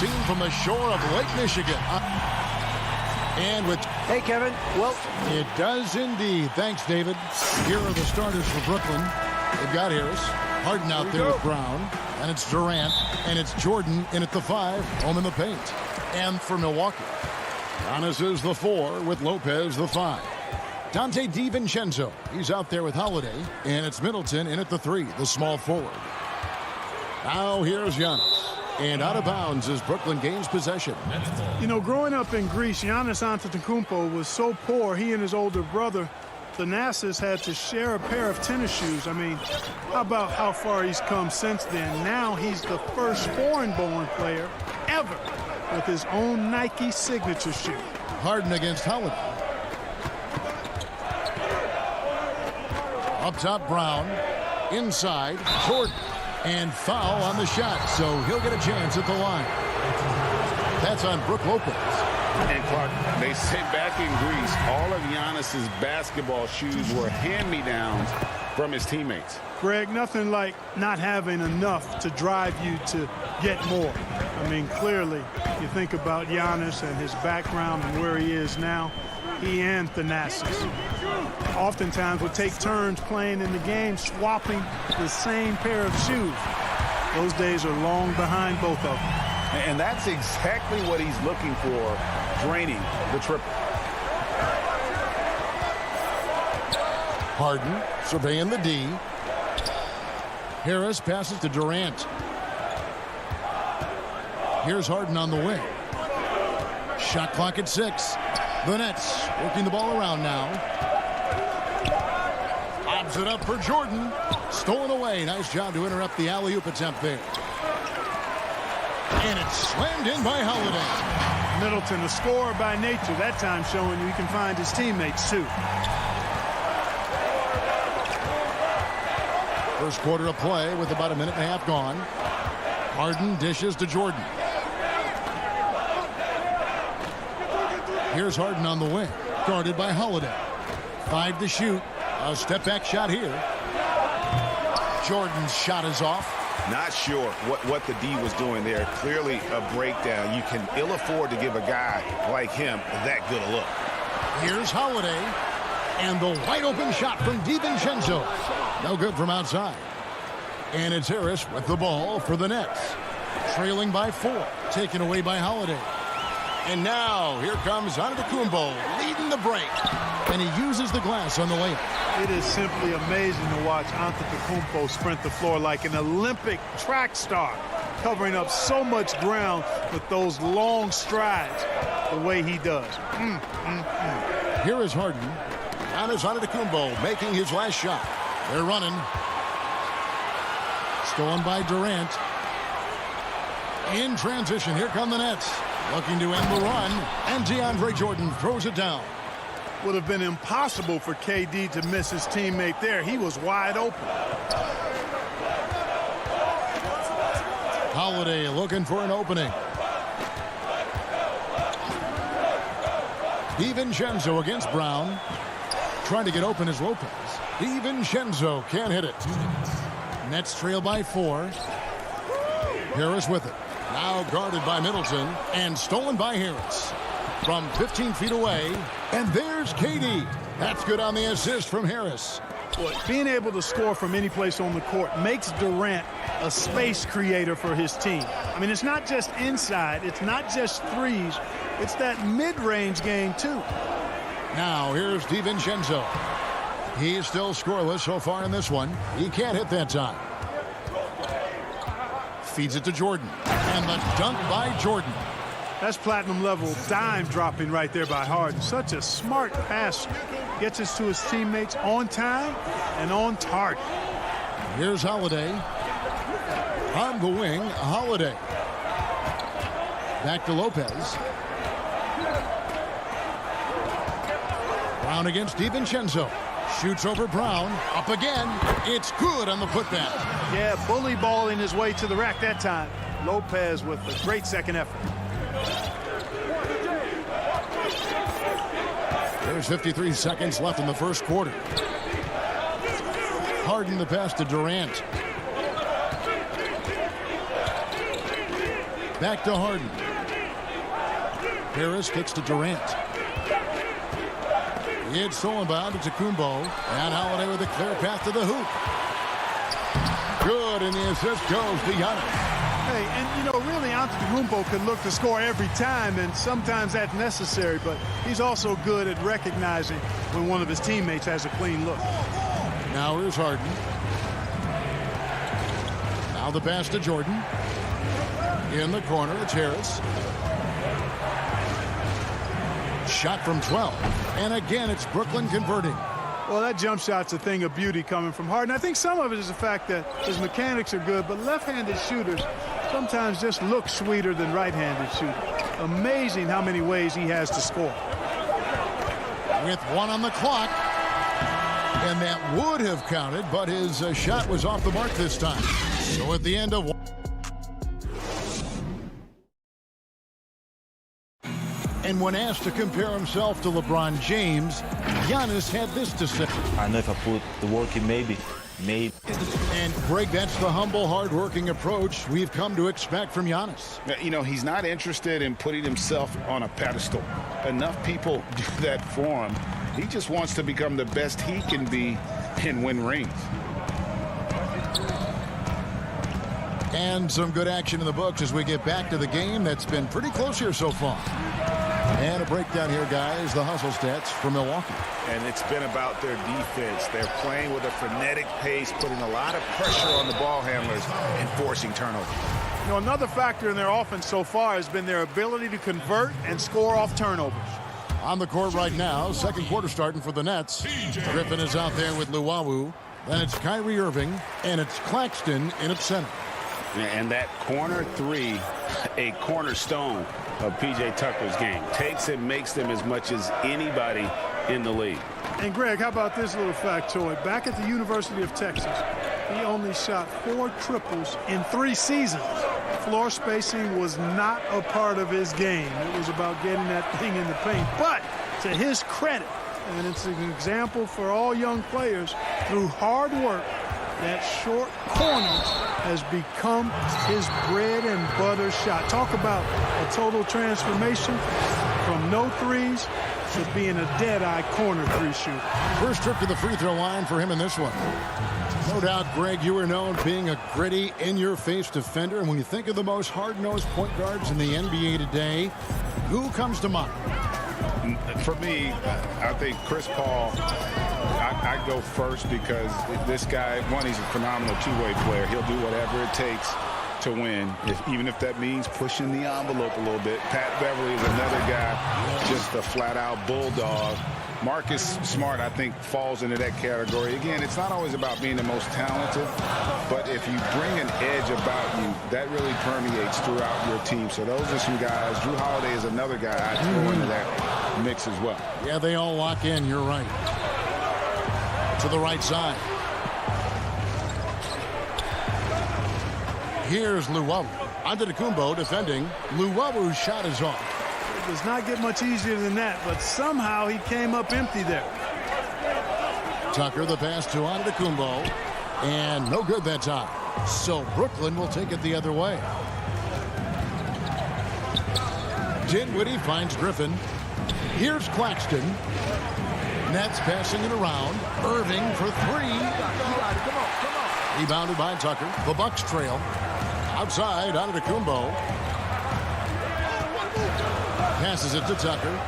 seen from the shore of Lake Michigan. And with... Hey, Kevin. Well, it does indeed. Thanks, David. Here are the starters for Brooklyn. They've got Harris. Harden out there with Brown. And it's Durant. And it's Jordan in at the 5. Home in the paint. And for Milwaukee, Giannis is the 4 with Lopez the 5. Dante DiVincenzo, he's out there with Holiday. And it's Middleton in at the 3, the small forward. Now here's Giannis. And out of bounds as Brooklyn gains possession. You know, growing up in Greece, Giannis Antetokounmpo was so poor, he and his older brother, Thanasis, had to share a pair of tennis shoes. I mean, how about how far he's come since then? Now he's the first foreign-born player ever with his own Nike signature shoe. Harden against Holiday. Up top, Brown. Inside, Jordan. And foul on the shot, so he'll get a chance at the line. That's on Brook Lopez. And Clark, they say back in Greece, all of Giannis's basketball shoes were hand-me-downs from his teammates. Greg, nothing like not having enough to drive you to get more. I mean, clearly, you think about Giannis and his background and where he is now, he and Thanasis oftentimes would take turns playing in the game, swapping the same pair of shoes. Those days are long behind both of them. And that's exactly what he's looking for, draining the triple. Harden surveying the D. Harris passes to Durant. Here's Harden on the wing. Shot clock at 6. The Nets working the ball around now. Lobs it up for Jordan. Stolen away. Nice job to interrupt the alley-oop attempt there. And it's slammed in by Holiday. Middleton, a scorer by nature, that time showing you he can find his teammates too. First quarter of play with about a minute and a half gone. Harden dishes to Jordan. Here's Harden on the wing, guarded by Holiday. 5 to shoot. A step-back shot here. Jordan's shot is off. Not sure what the D was doing there. Clearly a breakdown. You can ill afford to give a guy like him that good a look. Here's Holiday. And the wide-open shot from DiVincenzo. No good from outside. And it's Harris with the ball for the Nets. Trailing by 4. Taken away by Holiday. And now, here comes Antetokounmpo, leading the break. And he uses the glass on the layup. It is simply amazing to watch Antetokounmpo sprint the floor like an Olympic track star, covering up so much ground with those long strides the way he does. Here is Harden. Giannis Antetokounmpo making his last shot. They're running. Stolen by Durant. In transition, here come the Nets. Looking to end the run, and DeAndre Jordan throws it down. Would have been impossible for KD to miss his teammate there. He was wide open. Holiday looking for an opening. DiVincenzo against Brown. Trying to get open is Lopez. DiVincenzo can't hit it. Nets trail by 4. Harris with it. Now guarded by Middleton and stolen by Harris. From 15 feet away, and there's KD. That's good on the assist from Harris. Boy, being able to score from any place on the court makes Durant a space creator for his team. I mean, it's not just inside, it's not just threes, it's that mid-range game too. Now here's DiVincenzo. He's still scoreless so far in this one. He can't hit that time. Feeds it to Jordan. And the dunk by Jordan. That's platinum level dime dropping right there by Harden. Such a smart passer. Gets us to his teammates on time and on target. Here's Holiday. On the wing, Holiday. Back to Lopez. Brown against DiVincenzo. Shoots over Brown. Up again. It's good on the putback. Yeah, bully balling his way to the rack that time. Lopez with a great second effort. There's 53 seconds left in the first quarter. Harden the pass to Durant. Back to Harden. Harris kicks to Durant. It's stolen by Antetokounmpo, and Holiday with a clear path to the hoop. Good, and the assist goes to Giannis. Hey, and you know, really, Antetokounmpo could look to score every time, and sometimes that's necessary, but he's also good at recognizing when one of his teammates has a clean look. Now here's Harden. Now the pass to Jordan. In the corner, it's Harris. Shot from 12. And again, it's Brooklyn converting. Well, that jump shot's a thing of beauty coming from Harden. I think some of it is the fact that his mechanics are good, but left-handed shooters sometimes just look sweeter than right-handed shooters. Amazing how many ways he has to score. With 1 on the clock. And that would have counted, but his shot was off the mark this time. So at the end of 1. And when asked to compare himself to LeBron James, Giannis had this to say. I know if I put the work in, maybe. And Greg, that's the humble, hard-working approach we've come to expect from Giannis. You know, he's not interested in putting himself on a pedestal. Enough people do that for him. He just wants to become the best he can be and win rings. And some good action in the books as we get back to the game that's been pretty close here so far. And a breakdown here, guys, the hustle stats from Milwaukee. And it's been about their defense. They're playing with a frenetic pace, putting a lot of pressure on the ball handlers and forcing turnovers. You know, another factor in their offense so far has been their ability to convert and score off turnovers. On the court right now, second quarter starting for the Nets. Griffin is out there with Luwawu. Then it's Kyrie Irving, and it's Claxton in its center. And that corner three, a cornerstone of P.J. Tucker's game. Takes and makes them as much as anybody in the league. And, Greg, how about this little factoid? Back at the University of Texas, he only shot 4 triples in 3 seasons. Floor spacing was not a part of his game. It was about getting that thing in the paint. But to his credit, and it's an example for all young players, through hard work, that short corner has become his bread and butter shot. Talk about a total transformation from no threes to being a dead-eye corner 3 shooter. First trip to the free throw line for him in this one. No doubt, Greg, you were known being a gritty, in-your-face defender. And when you think of the most hard-nosed point guards in the NBA today, who comes to mind? For me, I think Chris Paul, I go first because this guy, one, he's a phenomenal two-way player. He'll do whatever it takes to win, even if that means pushing the envelope a little bit. Pat Beverly is another guy, just a flat-out bulldog. Marcus Smart, I think, falls into that category. Again, it's not always about being the most talented, but if you bring an edge about you, that really permeates throughout your team. So those are some guys. Jrue Holiday is another guy I'd throw into that mix as well. Yeah, they all lock in. You're right. To the right side. Here's Luwawu. Antetokounmpo defending. Luwawu's shot is off. It does not get much easier than that, but somehow he came up empty there. Tucker, the pass to Antetokounmpo, and no good that time. So Brooklyn will take it the other way. Dinwiddie finds Griffin. Here's Claxton. Nets passing it around. Irving for 3. Rebounded by Tucker. The Bucks trail. Outside, Antetokounmpo. Passes it to Tucker.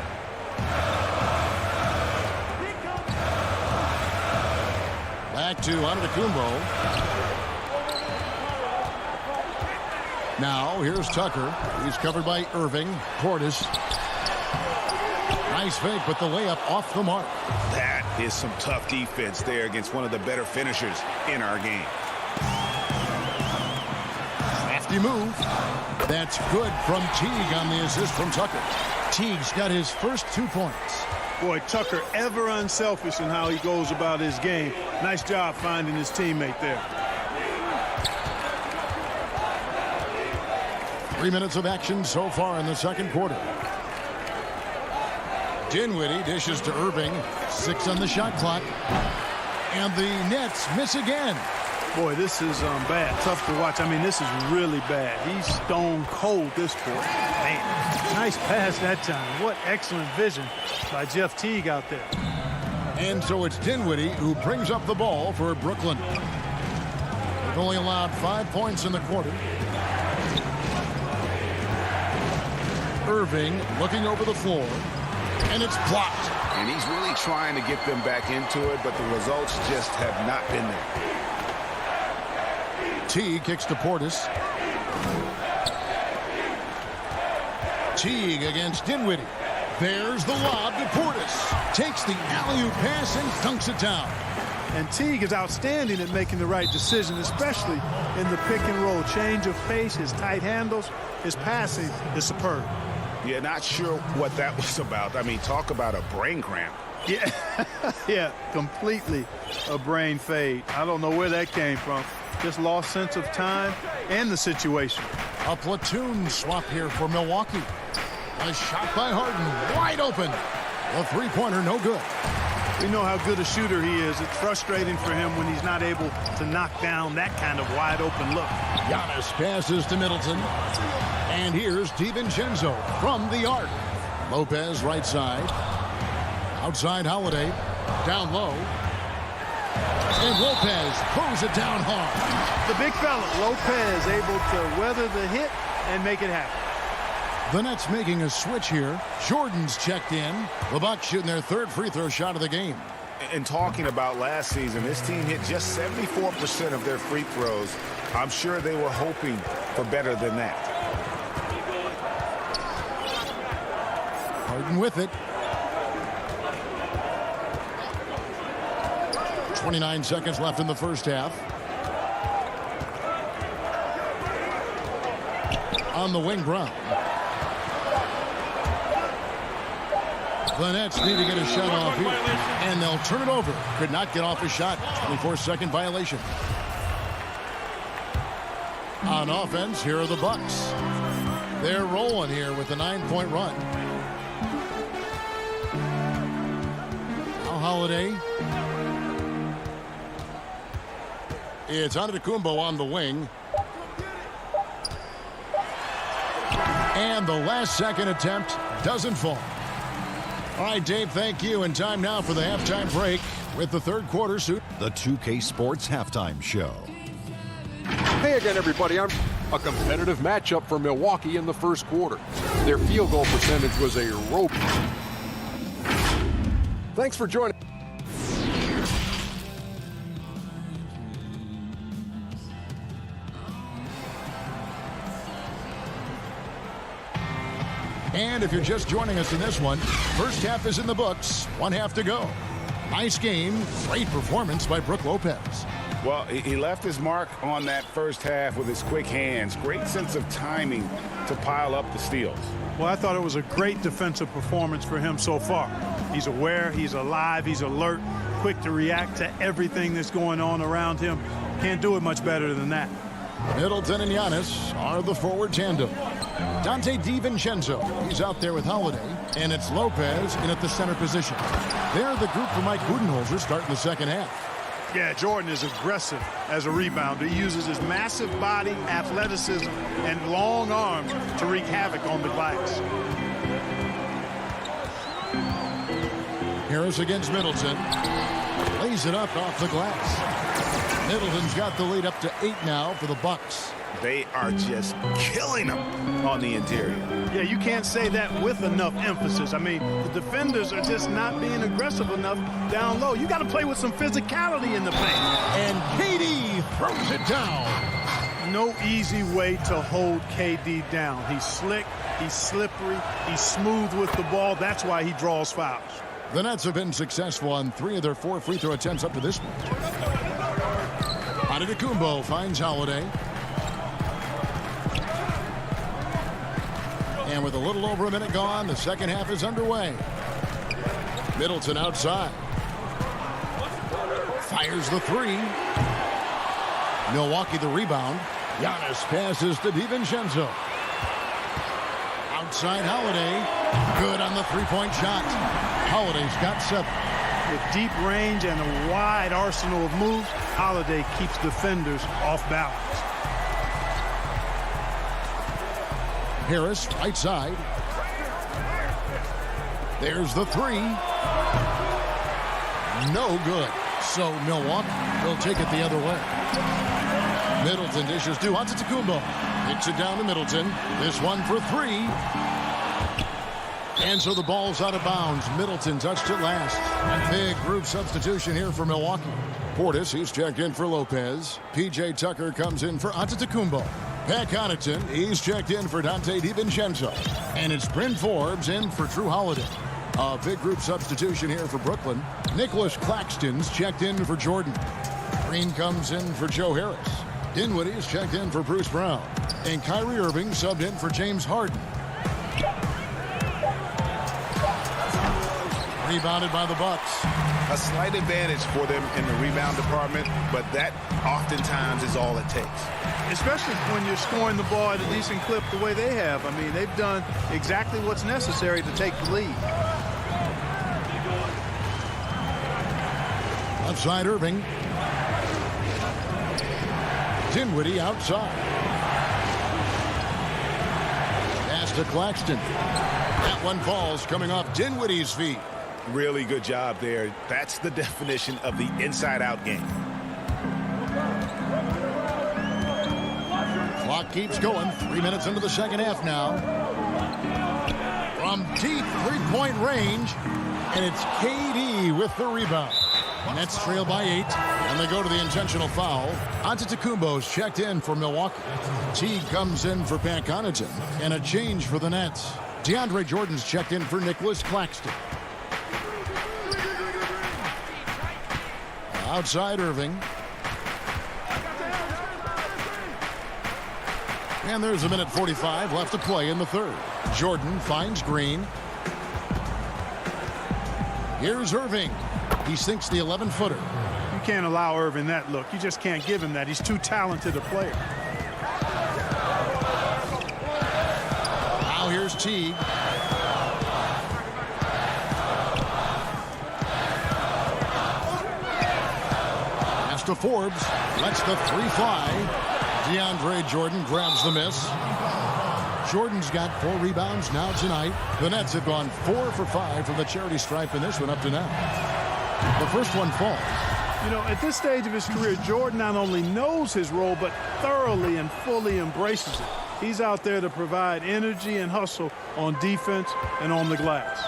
Back to Antetokounmpo. Now, here's Tucker. He's covered by Irving. Portis. Nice fake, but the layup off the mark. That is some tough defense there against one of the better finishers in our game. Crafty move. That's good from Teague on the assist from Tucker. Teague's got his first 2 points. Boy, Tucker ever unselfish in how he goes about his game. Nice job finding his teammate there. 3 minutes of action so far in the second quarter. Dinwiddie dishes to Irving. 6 on the shot clock. And the Nets miss again. Boy, this is bad. Tough to watch. I mean, this is really bad. He's stone cold this quarter. Man, nice pass that time. What excellent vision by Jeff Teague out there. And so it's Dinwiddie who brings up the ball for Brooklyn. They've only allowed 5 points in the quarter. Irving looking over the floor, and it's blocked. And he's really trying to get them back into it, but the results just have not been there. Teague kicks to Portis. Teague against Dinwiddie. There's the lob to Portis. Takes the alley-oop pass and dunks it down. And Teague is outstanding at making the right decision, especially in the pick and roll. Change of pace, his tight handles, his passing is superb. Yeah, not sure what that was about. I mean, talk about a brain cramp. Yeah, yeah, completely a brain fade. I don't know where that came from. Just lost sense of time and the situation. A platoon swap here for Milwaukee. A shot by Harden, wide open. The three-pointer, no good. We know how good a shooter he is. It's frustrating for him when he's not able to knock down that kind of wide-open look. Giannis passes to Middleton. And here's DiVincenzo from the arc. Lopez right side. Outside Holiday. Down low. And Lopez throws it down hard. The big fella, Lopez, able to weather the hit and make it happen. The Nets making a switch here. Jordan's checked in. The Bucks shooting their third free throw shot of the game. And talking about last season, this team hit just 74% of their free throws. I'm sure they were hoping for better than that. Harden with it. 29 seconds left in the first half. On the wing, Brown. The Nets need to get a shot off here, and they'll turn it over. Could not get off a shot. 24-second violation. On offense, here are the Bucks. They're rolling here with a 9-point run. Now Holiday. It's Antetokounmpo on the wing. And the last-second attempt doesn't fall. All right, Dave, thank you. And time now for the halftime break with the third quarter suit. The 2K Sports Halftime Show. Hey again, everybody. A competitive matchup for Milwaukee in the first quarter. Their field goal percentage was a rope. Thanks for joining. And if you're just joining us in this one, first half is in the books. 1 half to go. Nice game. Great performance by Brook Lopez. Well, he left his mark on that first half with his quick hands. Great sense of timing to pile up the steals. Well, I thought it was a great defensive performance for him so far. He's aware, he's alive, he's alert, quick to react to everything that's going on around him. Can't do it much better than that. Middleton and Giannis are the forward tandem. Dante DiVincenzo, he's out there with Holiday, and it's Lopez in at the center position. They're the group for Mike Budenholzer starting the second half. Yeah, Jordan is aggressive as a rebounder. He uses his massive body, athleticism, and long arms to wreak havoc on the glass. Harris against Middleton. Lays it up off the glass. Middleton's got the lead up to 8 now for the Bucks. They are just killing them on the interior. Yeah, you can't say that with enough emphasis. I mean, the defenders are just not being aggressive enough down low. You got to play with some physicality in the paint. And KD throws it down. No easy way to hold KD down. He's slick, he's slippery, he's smooth with the ball. That's why he draws fouls. The Nets have been successful on 3 of their 4 free throw attempts up to this point. Antetokounmpo finds Holiday. And with a little over a minute gone, the second half is underway. Middleton outside. Fires the 3. Milwaukee the rebound. Giannis passes to DiVincenzo. Outside Holiday. Good on the 3-point shot. Holiday's got 7. With deep range and a wide arsenal of moves, Holiday keeps defenders off balance. Harris, right side. There's the three. No good. So Milwaukee will take it the other way. Middleton dishes to Antetokounmpo. Hits it down to Middleton. This one for three. And so the ball's out of bounds. Middleton touched it last. Big group substitution here for Milwaukee. Portis, he's checked in for Lopez. P.J. Tucker comes in for Antetokounmpo. Pat Connaughton, he's checked in for Dante DiVincenzo. And it's Bryn Forbes in for Drew Holiday. A big group substitution here for Brooklyn. Nicholas Claxton's checked in for Jordan. Green comes in for Joe Harris. Dinwiddie's checked in for Bruce Brown. And Kyrie Irving subbed in for James Harden. Rebounded by the Bucks. A slight advantage for them in the rebound department, but that oftentimes is all it takes. Especially when you're scoring the ball at a decent clip the way they have. I mean, they've done exactly what's necessary to take the lead. Outside Irving. Dinwiddie outside. Pass to Claxton. That one falls coming off Dinwiddie's feet. Really good job there. That's the definition of the inside-out game. Clock keeps going. 3 minutes into the second half now. From deep three-point range. And it's KD with the rebound. Nets trail by 8. And they go to the intentional foul. Antetokounmpo's checked in for Milwaukee. Teague comes in for Pat Connaughton. And a change for the Nets. DeAndre Jordan's checked in for Nicholas Claxton. Outside Irving. And there's a minute 45 left to play in the third. Jordan finds Green. Here's Irving. He sinks the 11-footer. You can't allow Irving that look. You just can't give him that. He's too talented a player. Now here's Teague. To Forbes, lets the three fly. DeAndre Jordan grabs the miss. Jordan's got 4 rebounds now tonight. The Nets have gone 4 for 5 from the charity stripe in this one up to now. The first one falls. You know, at this stage of his career, Jordan not only knows his role, but thoroughly and fully embraces it. He's out there to provide energy and hustle on defense and on the glass.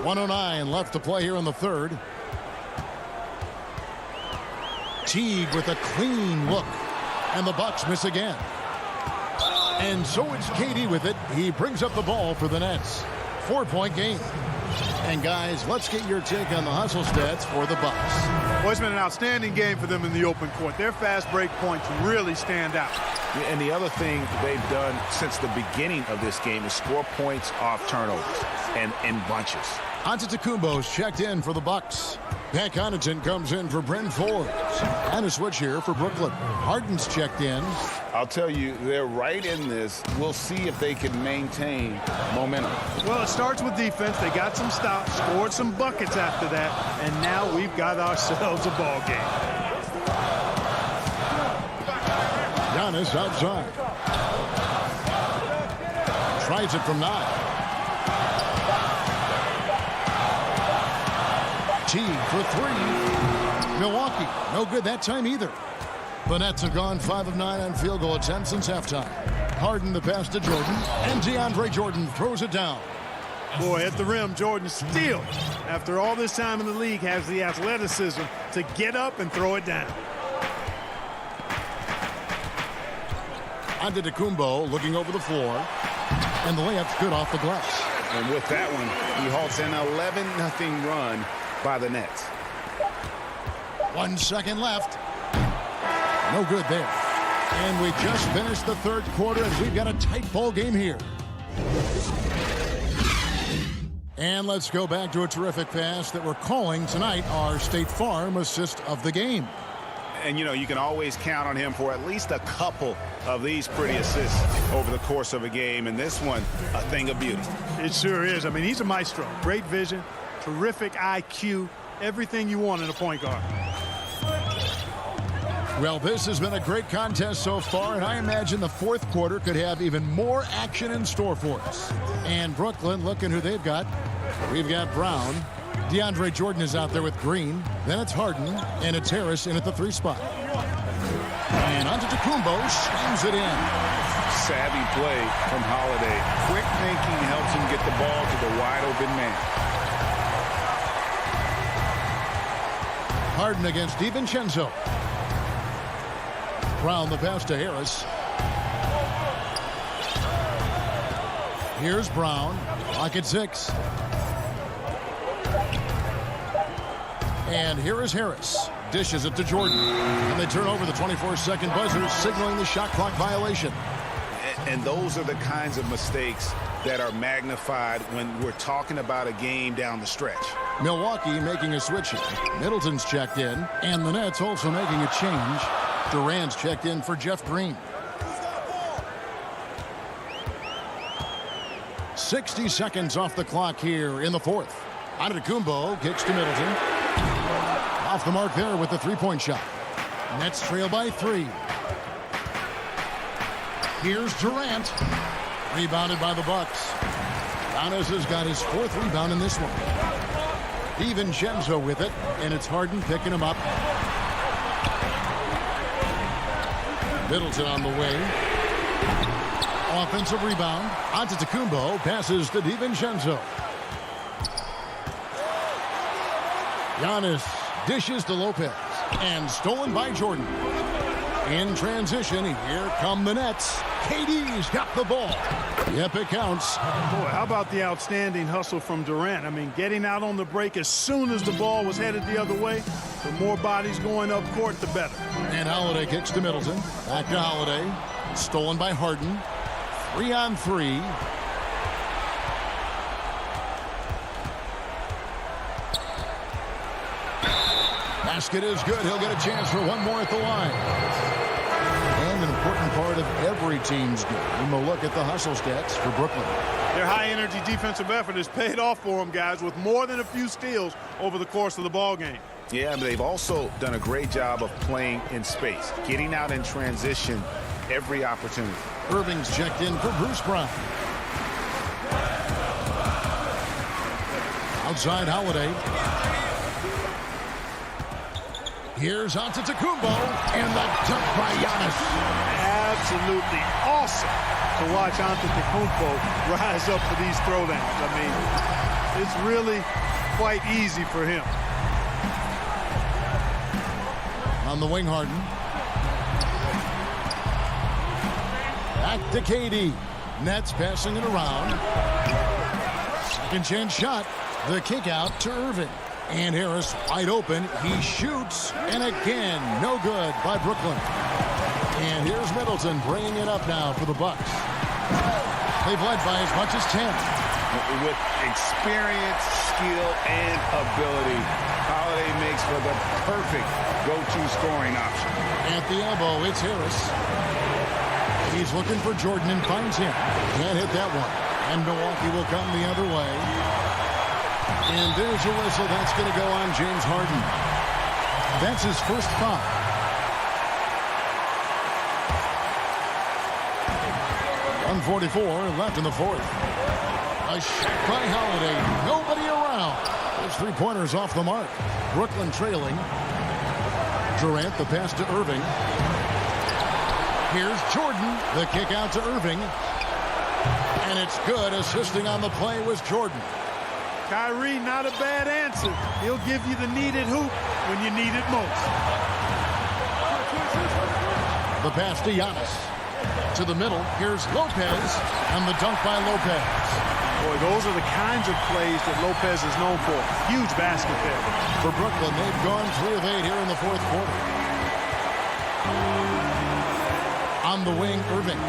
1:09 left to play here in the third. Teague with a clean look. And the Bucks miss again. And so it's KD with it. He brings up the ball for the Nets. 4-point game. And guys, let's get your take on the hustle stats for the Bucks. Well, it's been an outstanding game for them in the open court. Their fast break points really stand out. And the other thing they've done since the beginning of this game is score points off turnovers and in bunches. Antetokounmpo's checked in for the Bucks. Pat Connaughton comes in for Bryn Forbes. And a switch here for Brooklyn. Harden's checked in. I'll tell you, they're right in this. We'll see if they can maintain momentum. Well, it starts with defense. They got some stops, scored some buckets after that, and now we've got ourselves a ball game. Giannis outside. Tries it from 9. Teague for 3. Milwaukee, no good that time either. The Nets have gone 5 of 9 on field goal attempts since halftime. Harden the pass to Jordan, and DeAndre Jordan throws it down. Boy, at the rim, Jordan still, after all this time in the league, has the athleticism to get up and throw it down. Antetokounmpo looking over the floor, and the layup's good off the glass. And with that one, he halts an 11-0 run by the Nets. 1 second left. No good there. And we just finished the third quarter, and we've got a tight ball game here. And let's go back to a terrific pass that we're calling tonight our State Farm assist of the game. And, you know, you can always count on him for at least a couple of these pretty assists over the course of a game. And this one, a thing of beauty. It sure is. I mean, he's a maestro. Great vision, terrific IQ, everything you want in a point guard. Well, this has been a great contest so far, and I imagine the fourth quarter could have even more action in store for us. And Brooklyn, looking who they've got. We've got Brown. DeAndre Jordan is out there with Green. Then it's Harden, and it's Harris in at the 3 spot. And Antetokounmpo slams it in. Savvy play from Holiday. Quick thinking helps him get the ball to the wide open man. Harden against DiVincenzo. Brown the pass to Harris. Here's Brown. Clock at 6. And here is Harris. Dishes it to Jordan. And they turn over the 24-second buzzer, signaling the shot clock violation. And those are the kinds of mistakes that are magnified when we're talking about a game down the stretch. Milwaukee making a switch here. Middleton's checked in. And the Nets also making a change. Durant's checked in for Jeff Green. 60 seconds off the clock here in the fourth. Antetokounmpo kicks to Middleton. Off the mark there with the three-point shot. Nets trail by 3. Here's Durant. Rebounded by the Bucks. Giannis has got his 4th rebound in this one. DiVincenzo with it, and it's Harden picking him up. Middleton on the way. Offensive rebound. Antetokounmpo passes to DiVincenzo. Giannis dishes to Lopez. And stolen by Jordan. In transition, here come the Nets. KD's got the ball. Yep, it counts. Boy, how about the outstanding hustle from Durant? I mean, getting out on the break as soon as the ball was headed the other way. The more bodies going up court, the better. And Holiday kicks to Middleton. Back to Holiday. Stolen by Harden. 3-on-3. Basket is good. He'll get a chance for one more at the line. And an important part of every team's game. We'll look at the hustle stats for Brooklyn. Their high-energy defensive effort has paid off for them, guys, with more than a few steals over the course of the ball game. Yeah, but they've also done a great job of playing in space, getting out in transition every opportunity. Irving's checked in for Bruce Brown. Outside Holiday. Here's Antetokounmpo, and the dunk by Giannis. Absolutely awesome to watch Antetokounmpo rise up for these throwdowns. I mean, it's really quite easy for him. On the wing, Harden. Back to KD. Nets passing it around. Second chance shot. The kick out to Irving. And Harris wide open. He shoots. And again, no good by Brooklyn. And here's Middleton bringing it up now for the Bucks. They've led by as much as 10. With experience, skill, and ability, Holiday makes for the perfect go-to scoring option. At the elbow, it's Harris. He's looking for Jordan and finds him. Can't hit that one. And Milwaukee will come the other way. And there's a whistle. That's going to go on James Harden. That's his first foul. .144 left in the fourth. A shot by Holiday. Nobody around. Those three-pointers off the mark. Brooklyn trailing. Durant, the pass to Irving. Here's Jordan. The kick out to Irving. And it's good. Assisting on the play was Jordan. Kyrie, not a bad answer. He'll give you the needed hoop when you need it most. The pass to Giannis. To the middle. Here's Lopez. And the dunk by Lopez. Boy, those are the kinds of plays that Lopez is known for. Huge basket there. For Brooklyn, they've gone 3 of 8 here in the fourth quarter. On the wing, Irving.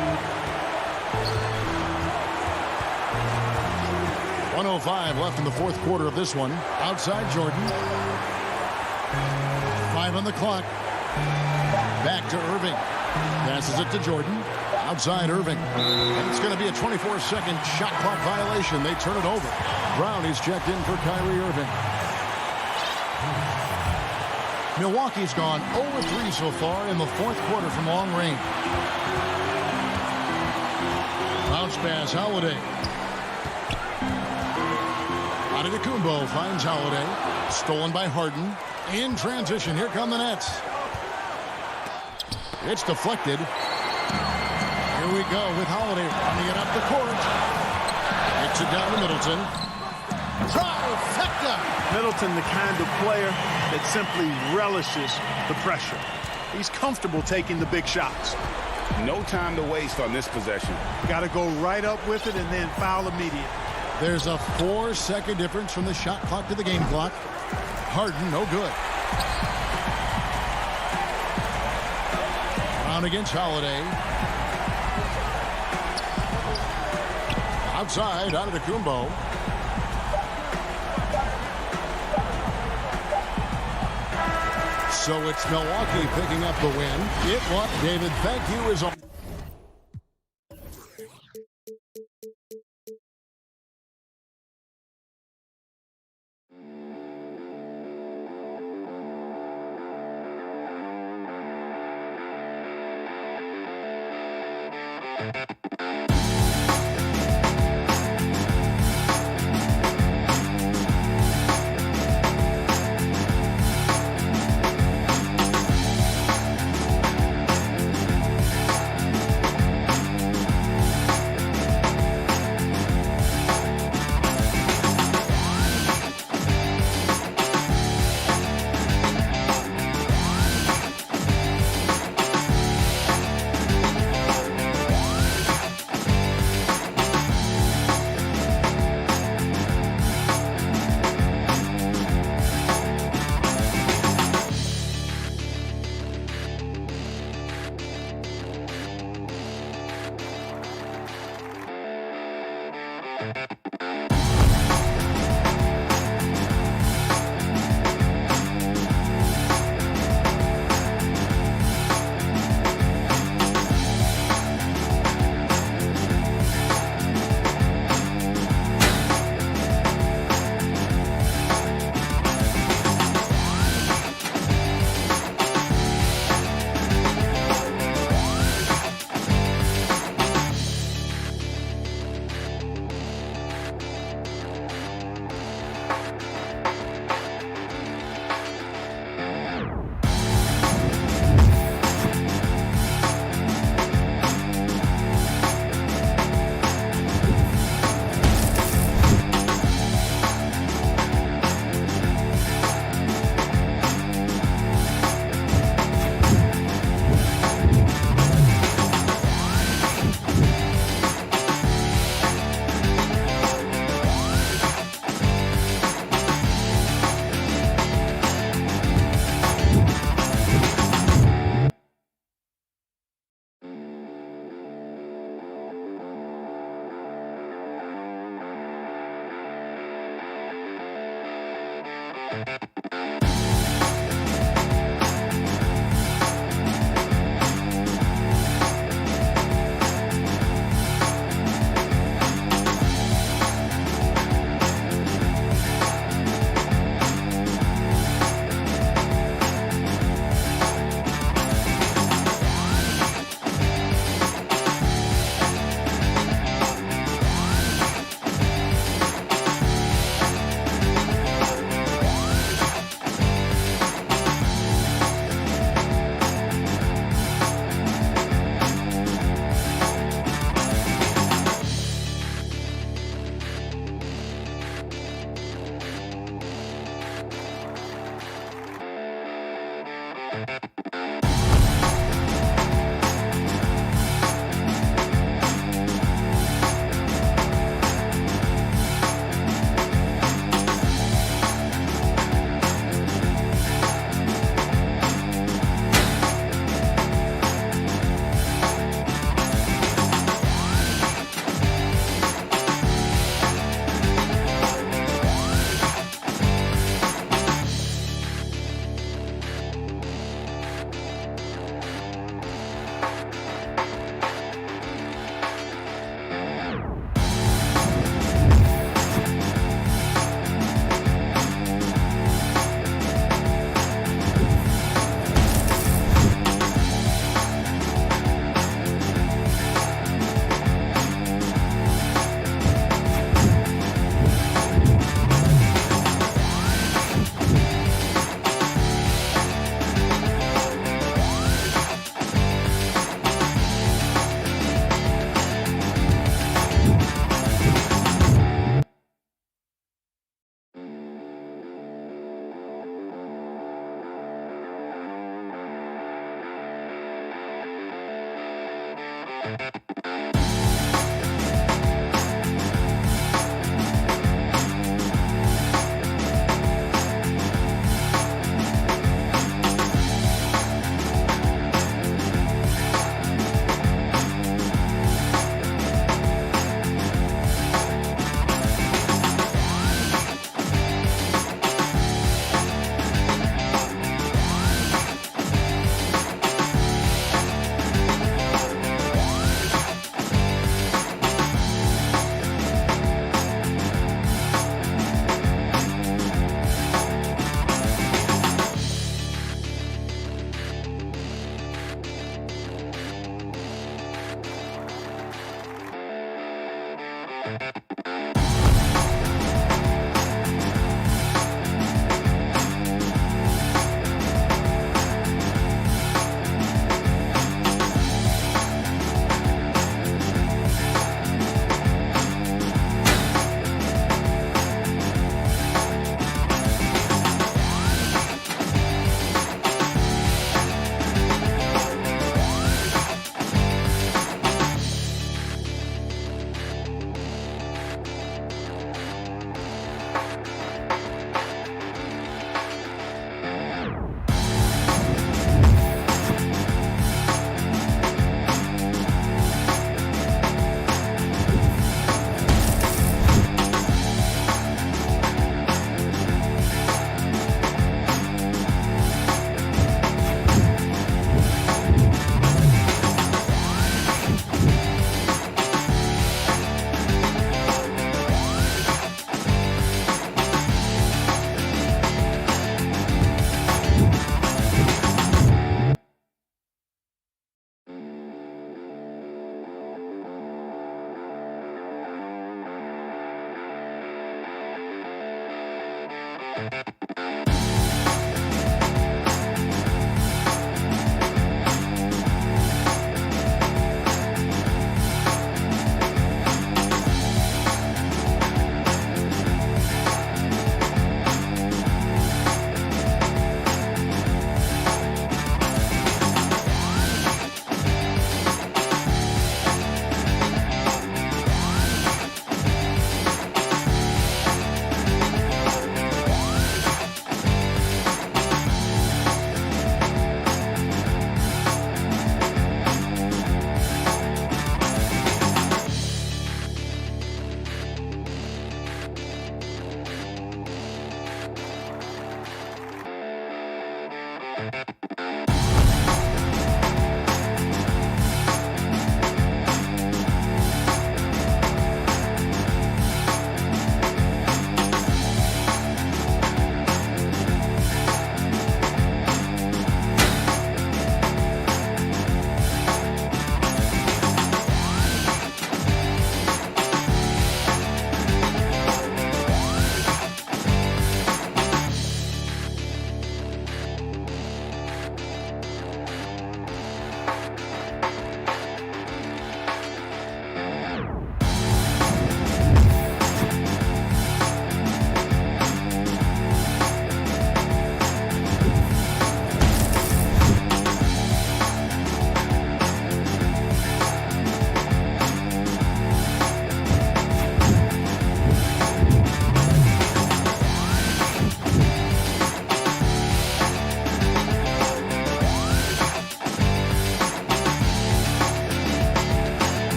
1:05 left in the fourth quarter of this one. Outside Jordan. 5 on the clock. Back to Irving. Passes it to Jordan. Outside Irving. And it's going to be a 24-second shot clock violation. They turn it over. Brown is checked in for Kyrie Irving. Milwaukee's gone 0-3 so far in the fourth quarter from long range. Bounce pass, Holiday. Antetokounmpo finds Holiday. Stolen by Harden. In transition, here come the Nets. It's deflected. Here we go with Holiday running it up the court. Takes it down to Middleton. Trifecta! Middleton, the kind of player that simply relishes the pressure. He's comfortable taking the big shots. No time to waste on this possession. Got to go right up with it and then foul immediately. There's a 4-second difference from the shot clock to the game clock. Harden, no good. Brown against Holiday. Outside, Antetokounmpo. So it's Milwaukee picking up the win. It what, David, thank you, is all.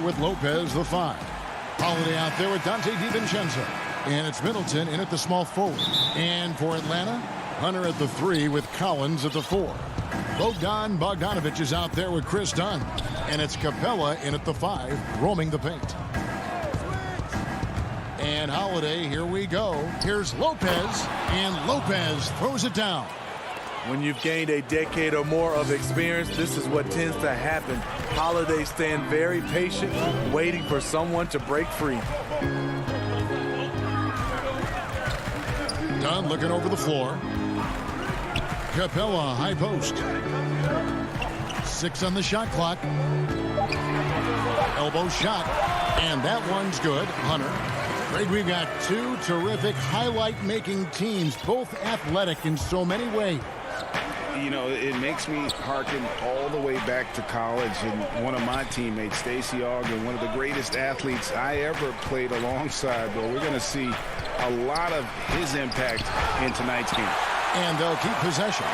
with Lopez, the 5. Holiday out there with Dante DiVincenzo. And it's Middleton in at the small forward. And for Atlanta, Hunter at the 3 with Collins at the 4. Bogdanovich is out there with Chris Dunn. And it's Capella in at the 5, roaming the paint. And Holiday, here we go. Here's Lopez, and Lopez throws it down. When you've gained a decade or more of experience, this is what tends to happen. Holiday stand very patient, waiting for someone to break free. Dunn looking over the floor. Capella, high post. 6 on the shot clock. Elbow shot, and that one's good. Hunter. Greg, we've got 2 terrific highlight-making teams, both athletic in so many ways. You know, it makes me hearken all the way back to college, and one of my teammates, Stacey Ogden, one of the greatest athletes I ever played alongside. But we're going to see a lot of his impact in tonight's game. And they'll keep possession.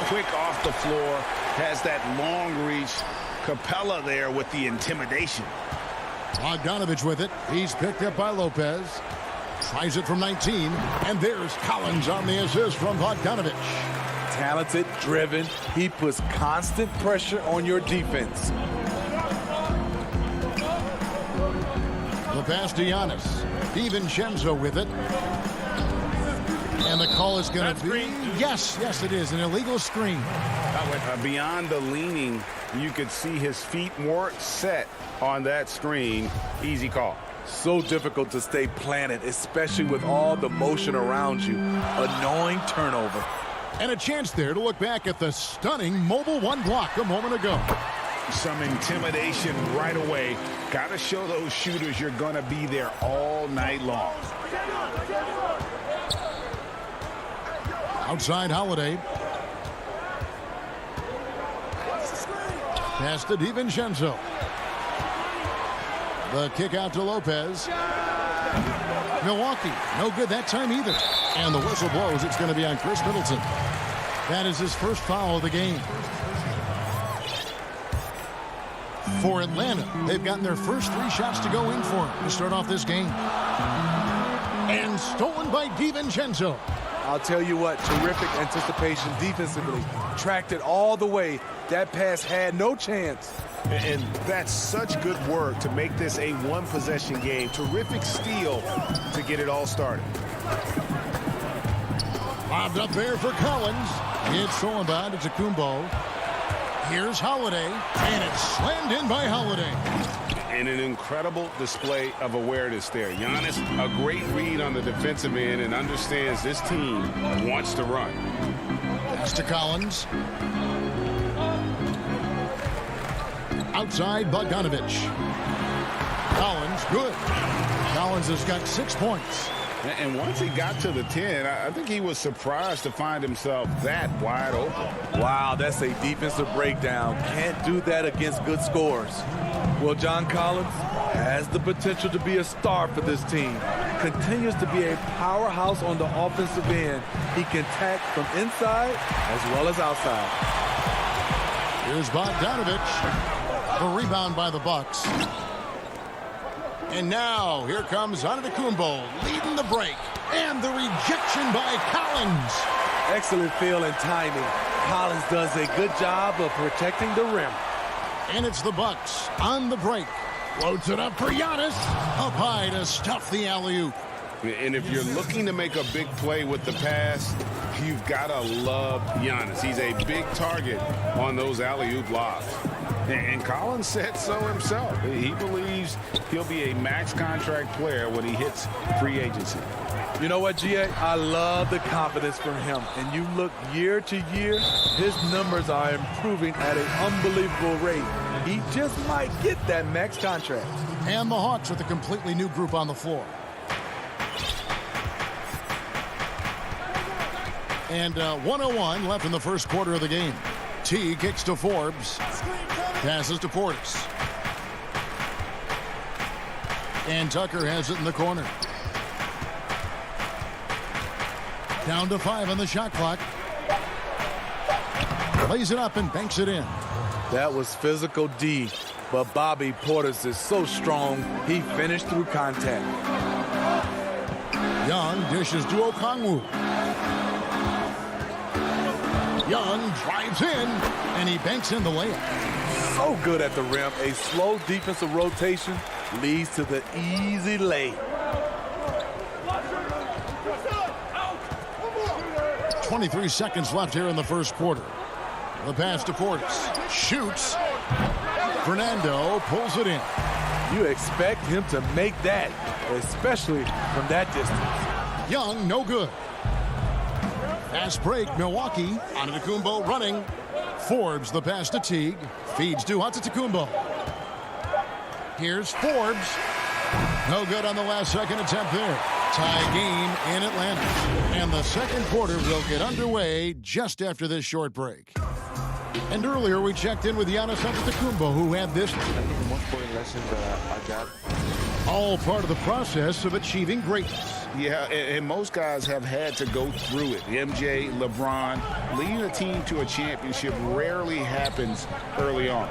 Quick off the floor, has that long reach. Capella there with the intimidation. Bogdanovich with it. He's picked up by Lopez. Tries it from 19, and there's Collins on the assist from Bogdanovich. Talented, driven, he puts constant pressure on your defense. The pass to Giannis. DiVincenzo with it. And the call is going to be... Yes, it is. An illegal screen. Beyond the leaning, you could see his feet more set on that screen. Easy call. So difficult to stay planted, especially with all the motion around you. Annoying turnover. And a chance there to look back at the stunning mobile 1 block a moment ago. Some intimidation right away. Got to show those shooters you're going to be there all night long. Outside Holiday. Pass to DiVincenzo. The kick out to Lopez. Milwaukee, no good that time either. And the whistle blows. It's going to be on Chris Middleton. That is his first foul of the game. For Atlanta, they've gotten their first 3 shots to go in for him to start off this game. And stolen by DiVincenzo. I'll tell you what, terrific anticipation defensively. Tracked it all the way. That pass had no chance. And that's such good work to make this a 1-possession game. Terrific steal to get it all started. Bobbed up there for Collins. It's stolen by Kumbo. Here's Holiday, and it's slammed in by Holiday. And an incredible display of awareness there. Giannis, a great read on the defensive end and understands this team wants to run. Pass to Collins. Outside Bogdanovich. Collins, good. Collins has got 6 points. And once he got to the 10, I think he was surprised to find himself that wide open. Wow, that's a defensive breakdown. Can't do that against good scores. Well, John Collins has the potential to be a star for this team. Continues to be a powerhouse on the offensive end. He can attack from inside as well as outside. Here's Bogdanovich. The rebound by the Bucks. And now, here comes Antetokounmpo leading the break. And the rejection by Collins. Excellent feel and timing. Collins does a good job of protecting the rim. And it's the Bucks on the break. Floats it up for Giannis. Up high to stuff the alley-oop. And if you're looking to make a big play with the pass, you've got to love Giannis. He's a big target on those alley-oop lobs. And Collins said so himself. He believes he'll be a max contract player when he hits free agency. You know what, GA? I love the confidence from him. And you look year to year, his numbers are improving at an unbelievable rate. He just might get that max contract. And the Hawks with a completely new group on the floor. And 1:01 left in the first quarter of the game. T kicks to Forbes. Passes to Portis. And Tucker has it in the corner. Down to 5 on the shot clock. Lays it up and banks it in. That was physical D. but Bobby Portis is so strong, he finished through contact. Young dishes to Okongwu. Young drives in, and he banks in the layup. So good at the rim. A slow defensive rotation leads to the easy lay. 23 seconds left here in the first quarter. The pass to Portis. Shoots. Fernando pulls it in. You expect him to make that, especially from that distance. Young, no good. Fast break, Milwaukee. Antetokounmpo running. Forbes the pass to Teague. Feeds to Antetokounmpo. Here's Forbes. No good on the last second attempt there. Tie game in Atlanta. And the second quarter will get underway just after this short break. And earlier we checked in with Giannis Antetokounmpo, who had this. I think the most important lesson that I got. All part of the process of achieving greatness. Yeah, and most guys have had to go through it. MJ, LeBron, leading a team to a championship rarely happens early on.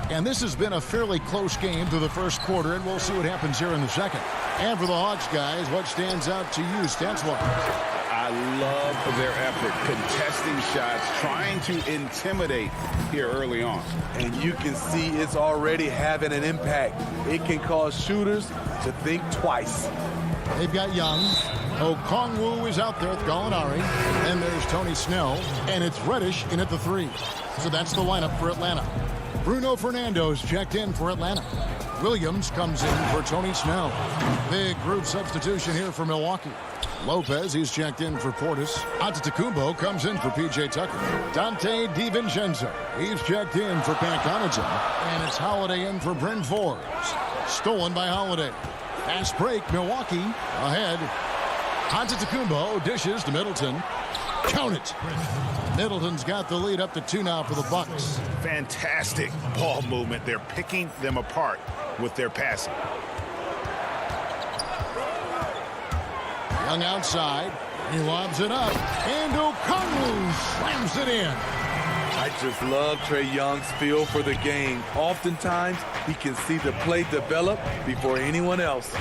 And this has been a fairly close game through the first quarter, and we'll see what happens here in the second. And for the Hawks guys, what stands out to you stats-wise? I love their effort, contesting shots, trying to intimidate here early on. And you can see it's already having an impact. It can cause shooters to think twice. They've got Young. Okongwu is out there with Gallinari. And there's Tony Snell. And it's Reddish in at the three. So that's the lineup for Atlanta. Bruno Fernando's checked in for Atlanta. Williams comes in for Tony Snell. Big group substitution here for Milwaukee. Lopez, he's checked in for Portis. Antetokounmpo comes in for P.J. Tucker. Dante DiVincenzo, he's checked in for Pat Connaughton. And it's Holiday in for Bryn Forbes. Stolen by Holiday. Fast break, Milwaukee ahead. Antetokounmpo dishes to Middleton. Count it. Middleton's got the lead up to 2 now for the Bucks. Fantastic ball movement. They're picking them apart with their passing. Young outside. He lobs it up. And Okongwu slams it in. I just love Trae Young's feel for the game. Oftentimes, he can see the play develop before anyone else.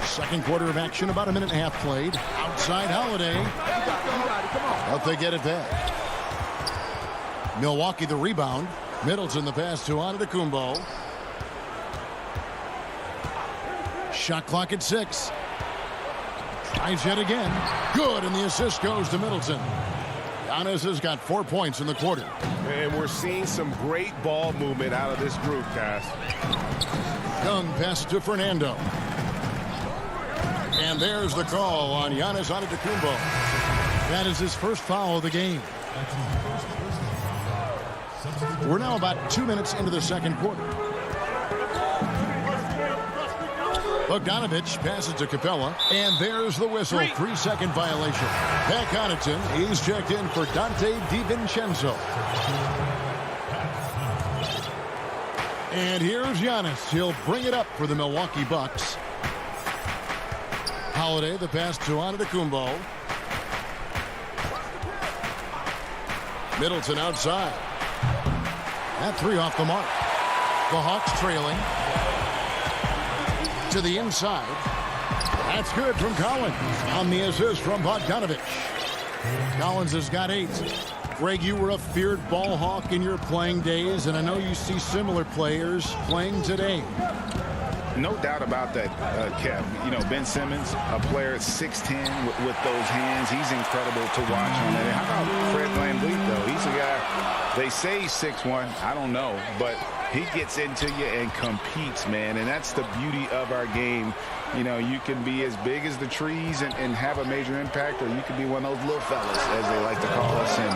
Second quarter of action, about a minute and a half played. Outside Holiday. But they get it back. Milwaukee the rebound. Middleton the pass to Antetokounmpo. Shot clock at 6. Tries yet again. Good, and the assist goes to Middleton. Giannis has got 4 points in the quarter. And we're seeing some great ball movement out of this group, guys. Young pass to Fernando. And there's the call on Giannis Antetokounmpo. That is his first foul of the game. We're now about 2 minutes into the second quarter. Bogdanovich passes to Capella, and there's the whistle. 3-second violation. Pat Connaughton, he's checked in for Dante DiVincenzo. And here's Giannis. He'll bring it up for the Milwaukee Bucks. Holiday, the pass to Antetokounmpo. Middleton outside. That 3 off the mark. The Hawks trailing. To the inside. That's good from Collins. On the assist from Bogdanovich. Collins has got 8. Greg, you were a feared ball hawk in your playing days, and I know you see similar players playing today. No doubt about that, Kev. You know, Ben Simmons, a player at 6'10", with those hands. He's incredible to watch on that. How about Fred VanVleet, though? He's a guy, they say he's 6'1". I don't know, but he gets into you and competes, man. And that's the beauty of our game. You know, you can be as big as the trees and have a major impact, or you can be one of those little fellas, as they like to call us, and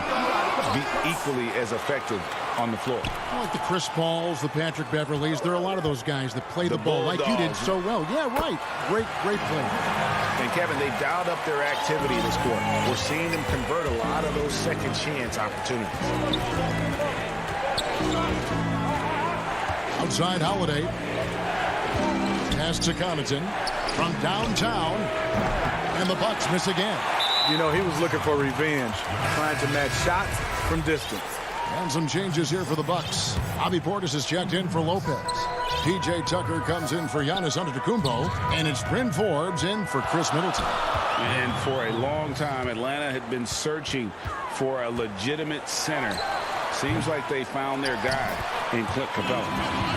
be equally as effective on the floor. I like the Chris Pauls, the Patrick Beverleys. There are a lot of those guys that play the ball like you did so well. Yeah, right. Great play. And, Kevin, they dialed up their activity this quarter. We're seeing them convert a lot of those second chance opportunities. Outside Holiday. Pass to Connaughton from downtown. And the Bucks miss again. You know, he was looking for revenge, trying to match shots from distance. And some changes here for the Bucks. Bobby Portis is checked in for Lopez. P.J. Tucker comes in for Giannis Antetokounmpo. And it's Bryn Forbes in for Chris Middleton. And for a long time, Atlanta had been searching for a legitimate center. Seems like they found their guy in Clint Capella.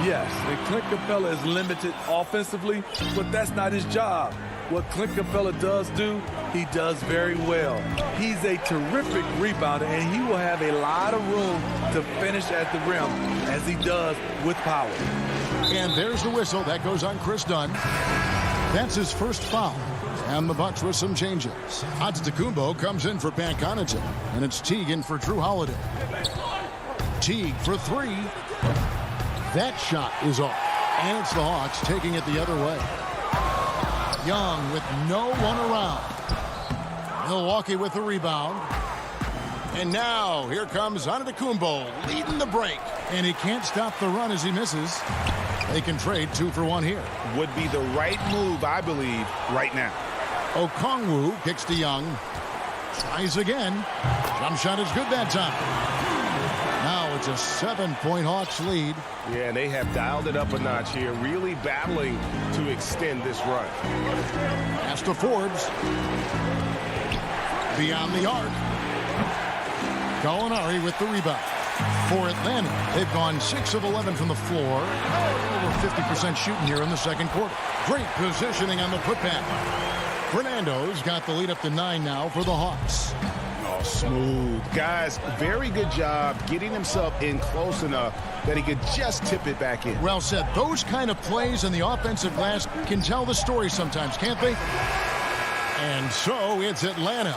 Yes, and Clint Capella is limited offensively, but that's not his job. What Clint Capella does do, he does very well. He's a terrific rebounder, and he will have a lot of room to finish at the rim, as he does with power. And there's the whistle. That goes on Chris Dunn. That's his first foul. And the Bucks with some changes. Antetokounmpo comes in for Pat Connaughton. And it's Teague in for Drew Holiday. Teague for three. That shot is off. And it's the Hawks taking it the other way. Young with no one around. Milwaukee with the rebound. And now here comes Antetokounmpo leading the break. And he can't stop the run as he misses. They can trade 2 for 1 here. Would be the right move, I believe, right now. Okongwu kicks to Young. Tries again. Jump shot is good that time. Now it's a 7-point Hawks lead. Yeah, they have dialed it up a notch here, really battling to extend this run. Pass to Forbes. Beyond the arc. Gallinari with the rebound. For Atlanta, they've gone 6 of 11 from the floor. Over 50% shooting here in the second quarter. Great positioning on the putback. Fernando's got the lead up to 9 now for the Hawks. Oh, smooth. Guys, very good job getting himself in close enough that he could just tip it back in. Well said. Those kind of plays in the offensive glass can tell the story sometimes, can't they? And so it's Atlanta.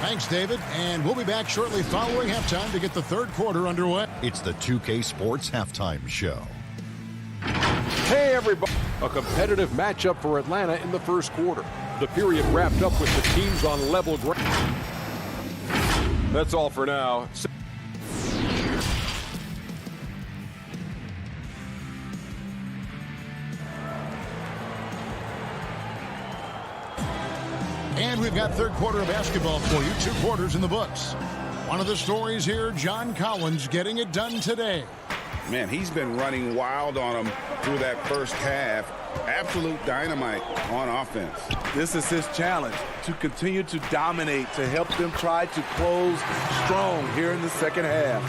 Thanks, David. And we'll be back shortly following halftime to get the third quarter underway. It's the 2K Sports Halftime Show. Hey, everybody. A competitive matchup for Atlanta in the first quarter. The period wrapped up with the teams on level ground. That's all for now. And we've got third quarter of basketball for you. 2 quarters in the books. One of the stories here, John Collins getting it done today. Man, he's been running wild on him through that first half. Absolute dynamite on offense. This is his challenge, to continue to dominate, to help them try to close strong here in the second half.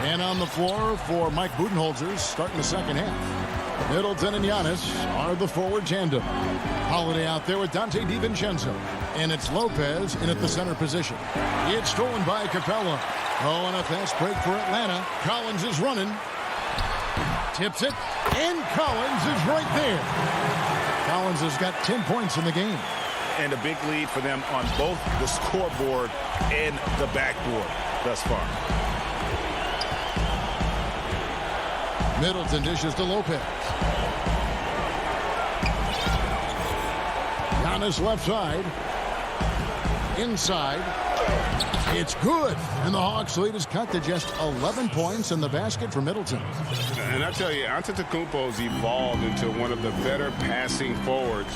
And on the floor for Mike Budenholzer starting the second half. Middleton and Giannis are the forward tandem. Holiday out there with Dante DiVincenzo. And it's Lopez in at the center position. It's stolen by Capella. Oh, and a fast break for Atlanta. Collins is running. Tips it. And Collins is right there. Collins has got 10 points in the game. And a big lead for them on both the scoreboard and the backboard thus far. Middleton dishes to Lopez. Giannis left side. Inside. It's good. And the Hawks lead is cut to just 11 points in the basket for Middleton. And I tell you, Antetokounmpo's evolved into one of the better passing forwards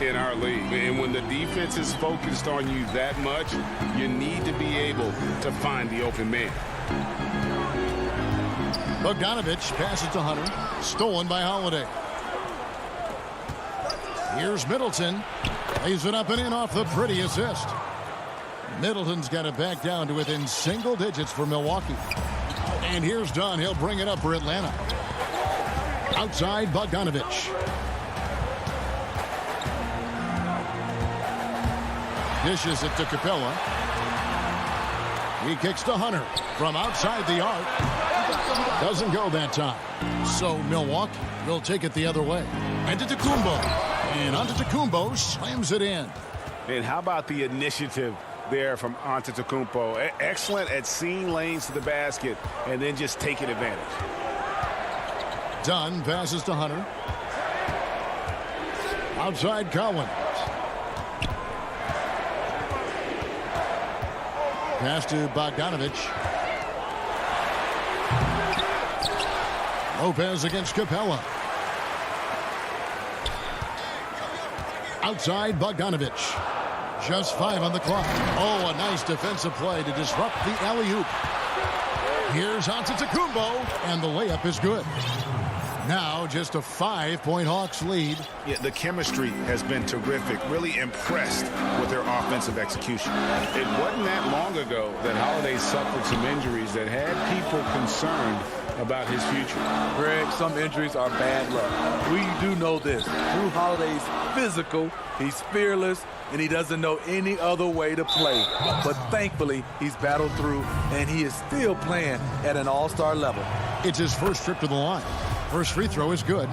in our league. And when the defense is focused on you that much, you need to be able to find the open man. Bogdanovich passes to Hunter. Stolen by Holiday. Here's Middleton. Lays it up and in off the pretty assist. Middleton's got it back down to within single digits for Milwaukee. And here's Dunn. He'll bring it up for Atlanta. Outside, Bogdanovich. Dishes it to Capella. He kicks to Hunter from outside the arc. Doesn't go that time. So Milwaukee will take it the other way. Antetokounmpo. And Antetokounmpo slams it in. And how about the initiative there from Antetokounmpo? Excellent at seeing lanes to the basket and then just taking advantage. Dunn passes to Hunter. Outside Collins. Pass to Bogdanovich. Lopez against Capella. Outside Bogdanovich. Just 5 on the clock. Oh, a nice defensive play to disrupt the alley-oop. Here's Antetokounmpo, and the layup is good. Now just a 5-point Hawks lead. Yeah, the chemistry has been terrific. Really impressed with their offensive execution. It wasn't that long ago that Holiday suffered some injuries that had people concerned about his future. Greg, some injuries are bad luck. We do know this. Drew Holiday's physical, he's fearless, and he doesn't know any other way to play. But thankfully, he's battled through, and he is still playing at an all-star level. It's his first trip to the line. First free throw is good.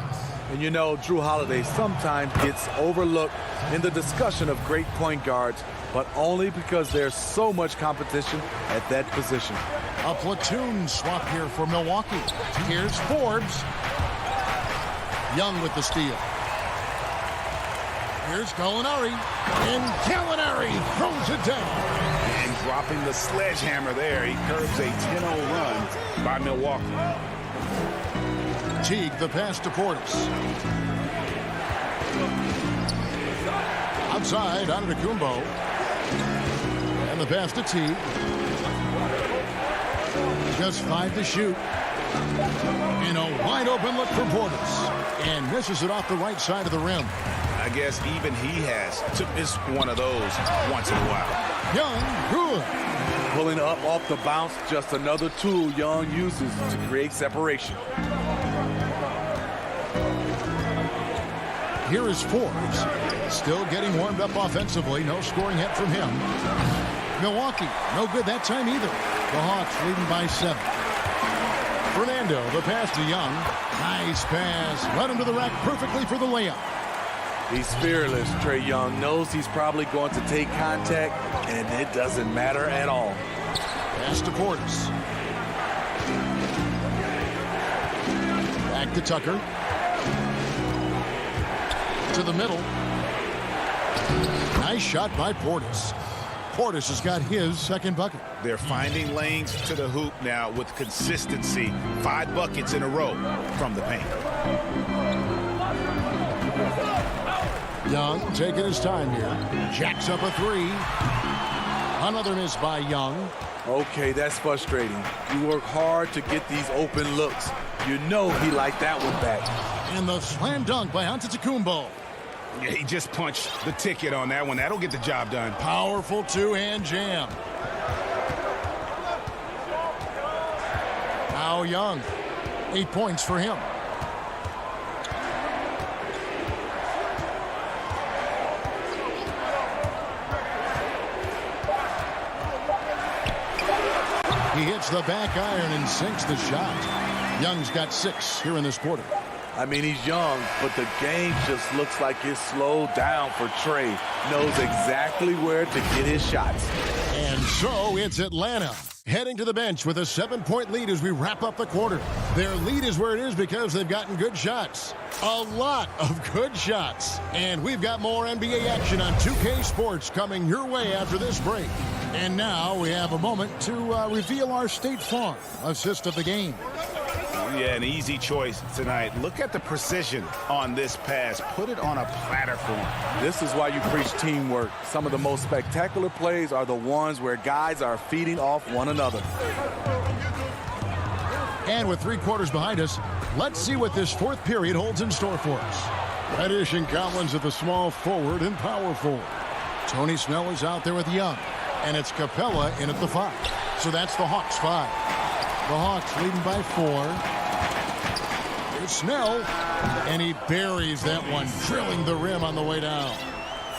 And you know, Drew Holiday sometimes gets overlooked in the discussion of great point guards, but only because there's so much competition at that position. A platoon swap here for Milwaukee. Here's Forbes. Young with the steal. Here's Gallinari. And Gallinari throws it down. And dropping the sledgehammer there, he curbs a 10-0 run by Milwaukee. Teague, the pass to Portis. Outside, Antetokounmpo. And the pass to Teague. Just 5 to shoot. And a wide open look for Portis. And misses it off the right side of the rim. I guess even he has to miss one of those once in a while. Young, good. Pulling up off the bounce, just another tool Young uses to create separation. Here is Forbes. Still getting warmed up offensively. No scoring hit from him. Milwaukee, no good that time either. The Hawks leading by 7. Fernando, the pass to Young. Nice pass. Led him to the rack perfectly for the layup. He's fearless. Trae Young knows he's probably going to take contact, and it doesn't matter at all. Pass to Portis. Back to Tucker. To the middle. Nice shot by Portis. Portis has got his second bucket. They're finding lanes to the hoop now with consistency. 5 buckets in a row from the paint. Young taking his time here. Jacks up a 3. Another miss by Young. Okay, that's frustrating. You work hard to get these open looks. You know he liked that one back. And the slam dunk by Antetokounmpo. Yeah, he just punched the ticket on that one. That'll get the job done. Powerful two-hand jam. Now Young. 8 points for him. He hits the back iron and sinks the shot. Young's got 6 here in this quarter. I mean, he's young, but the game just looks like it's slowed down for Trae. Knows exactly where to get his shots. And so it's Atlanta heading to the bench with a 7-point lead as we wrap up the quarter. Their lead is where it is because they've gotten good shots. A lot of good shots. And we've got more NBA action on 2K Sports coming your way after this break. And now we have a moment to reveal our State Farm assist of the game. Yeah, an easy choice tonight. Look at the precision on this pass. Put it on a platter for him. This is why you preach teamwork. Some of the most spectacular plays are the ones where guys are feeding off one another. And with 3 quarters behind us, let's see what this 4th period holds in store for us. Reddish and Collins at the small forward and power forward. Tony Snell is out there with Young. And it's Capella in at the 5. So that's the Hawks 5. The Hawks leading by 4. Here's Snell, and he buries that one, drilling the rim on the way down.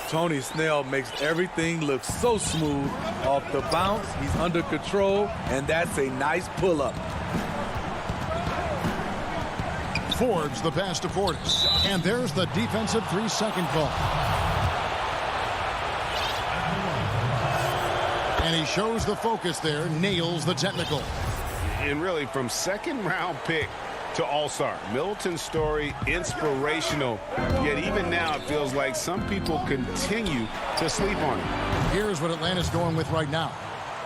Tony Snell makes everything look so smooth. Off the bounce, he's under control, and that's a nice pull-up. Forbes the pass to Portis, and there's the defensive 3-second call. And he shows the focus there, nails the technical. And really, from second-round pick to all-star, Middleton's story inspirational. Yet even now, it feels like some people continue to sleep on him. Here's what Atlanta's going with right now.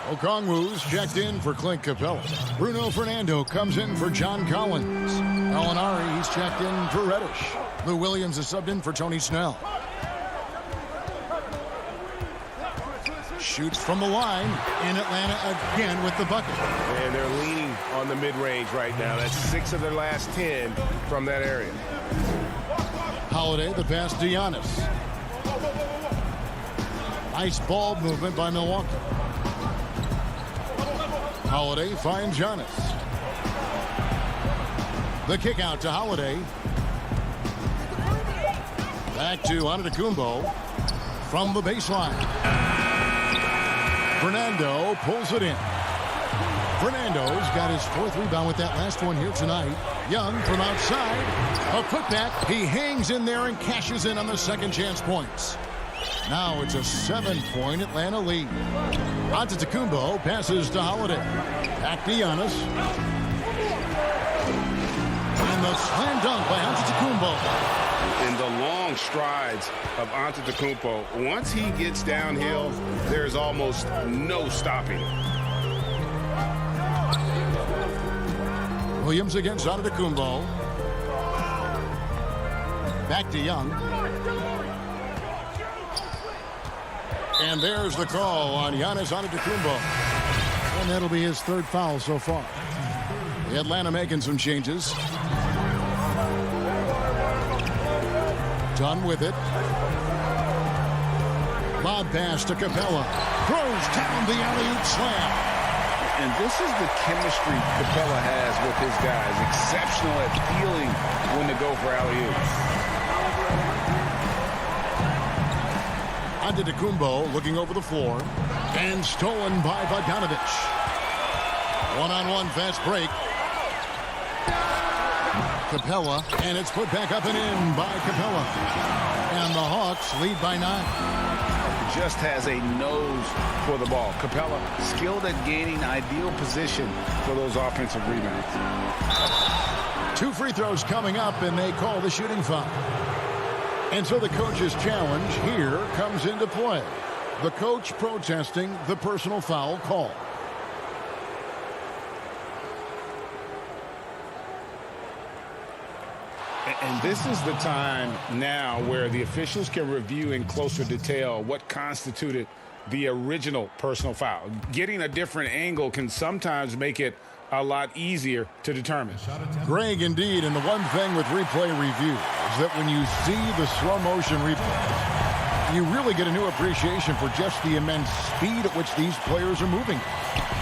Okongwu's checked in for Clint Capella. Bruno Fernando comes in for John Collins. Gallinari, he's checked in for Reddish. Lou Williams is subbed in for Tony Snell. Shoots from the line, and Atlanta again with the bucket. And they're leaning on the mid-range right now. That's 6 of their last 10 from that area. Holiday, the pass to Giannis. Nice ball movement by Milwaukee. Holiday finds Giannis. The kick out to Holiday. Back to Antetokounmpo from the baseline. Fernando pulls it in. Fernando's got his 4th rebound with that last one here tonight. Young from outside. A putback. He hangs in there and cashes in on the second chance points. Now it's a 7-point Atlanta lead. Antetokounmpo passes to Holiday. Back to Giannis. And the slam dunk by Antetokounmpo. In the long strides of Antetokounmpo, once he gets downhill, there's almost no stopping. Williams against Antetokounmpo. Back to Young. And there's the call on Giannis Antetokounmpo. And that'll be his 3rd foul so far. Atlanta making some changes. Done with it. Lob pass to Capella. Throws down the alley-oop slam. And this is the chemistry Capella has with his guys. Exceptional at feeling when to go for alley-oops. Antetokounmpo looking over the floor. And stolen by Bogdanovic. One-on-one fast break. Capella, and it's put back up and in by Capella. And the Hawks lead by 9. Just has a nose for the ball. Capella skilled at gaining ideal position for those offensive rebounds. 2 free throws coming up, and they call the shooting foul. And so the coach's challenge here comes into play. The coach protesting the personal foul call. And this is the time now where the officials can review in closer detail what constituted the original personal foul. Getting a different angle can sometimes make it a lot easier to determine. Greg, indeed, and the one thing with replay review is that when you see the slow motion replay, you really get a new appreciation for just the immense speed at which these players are moving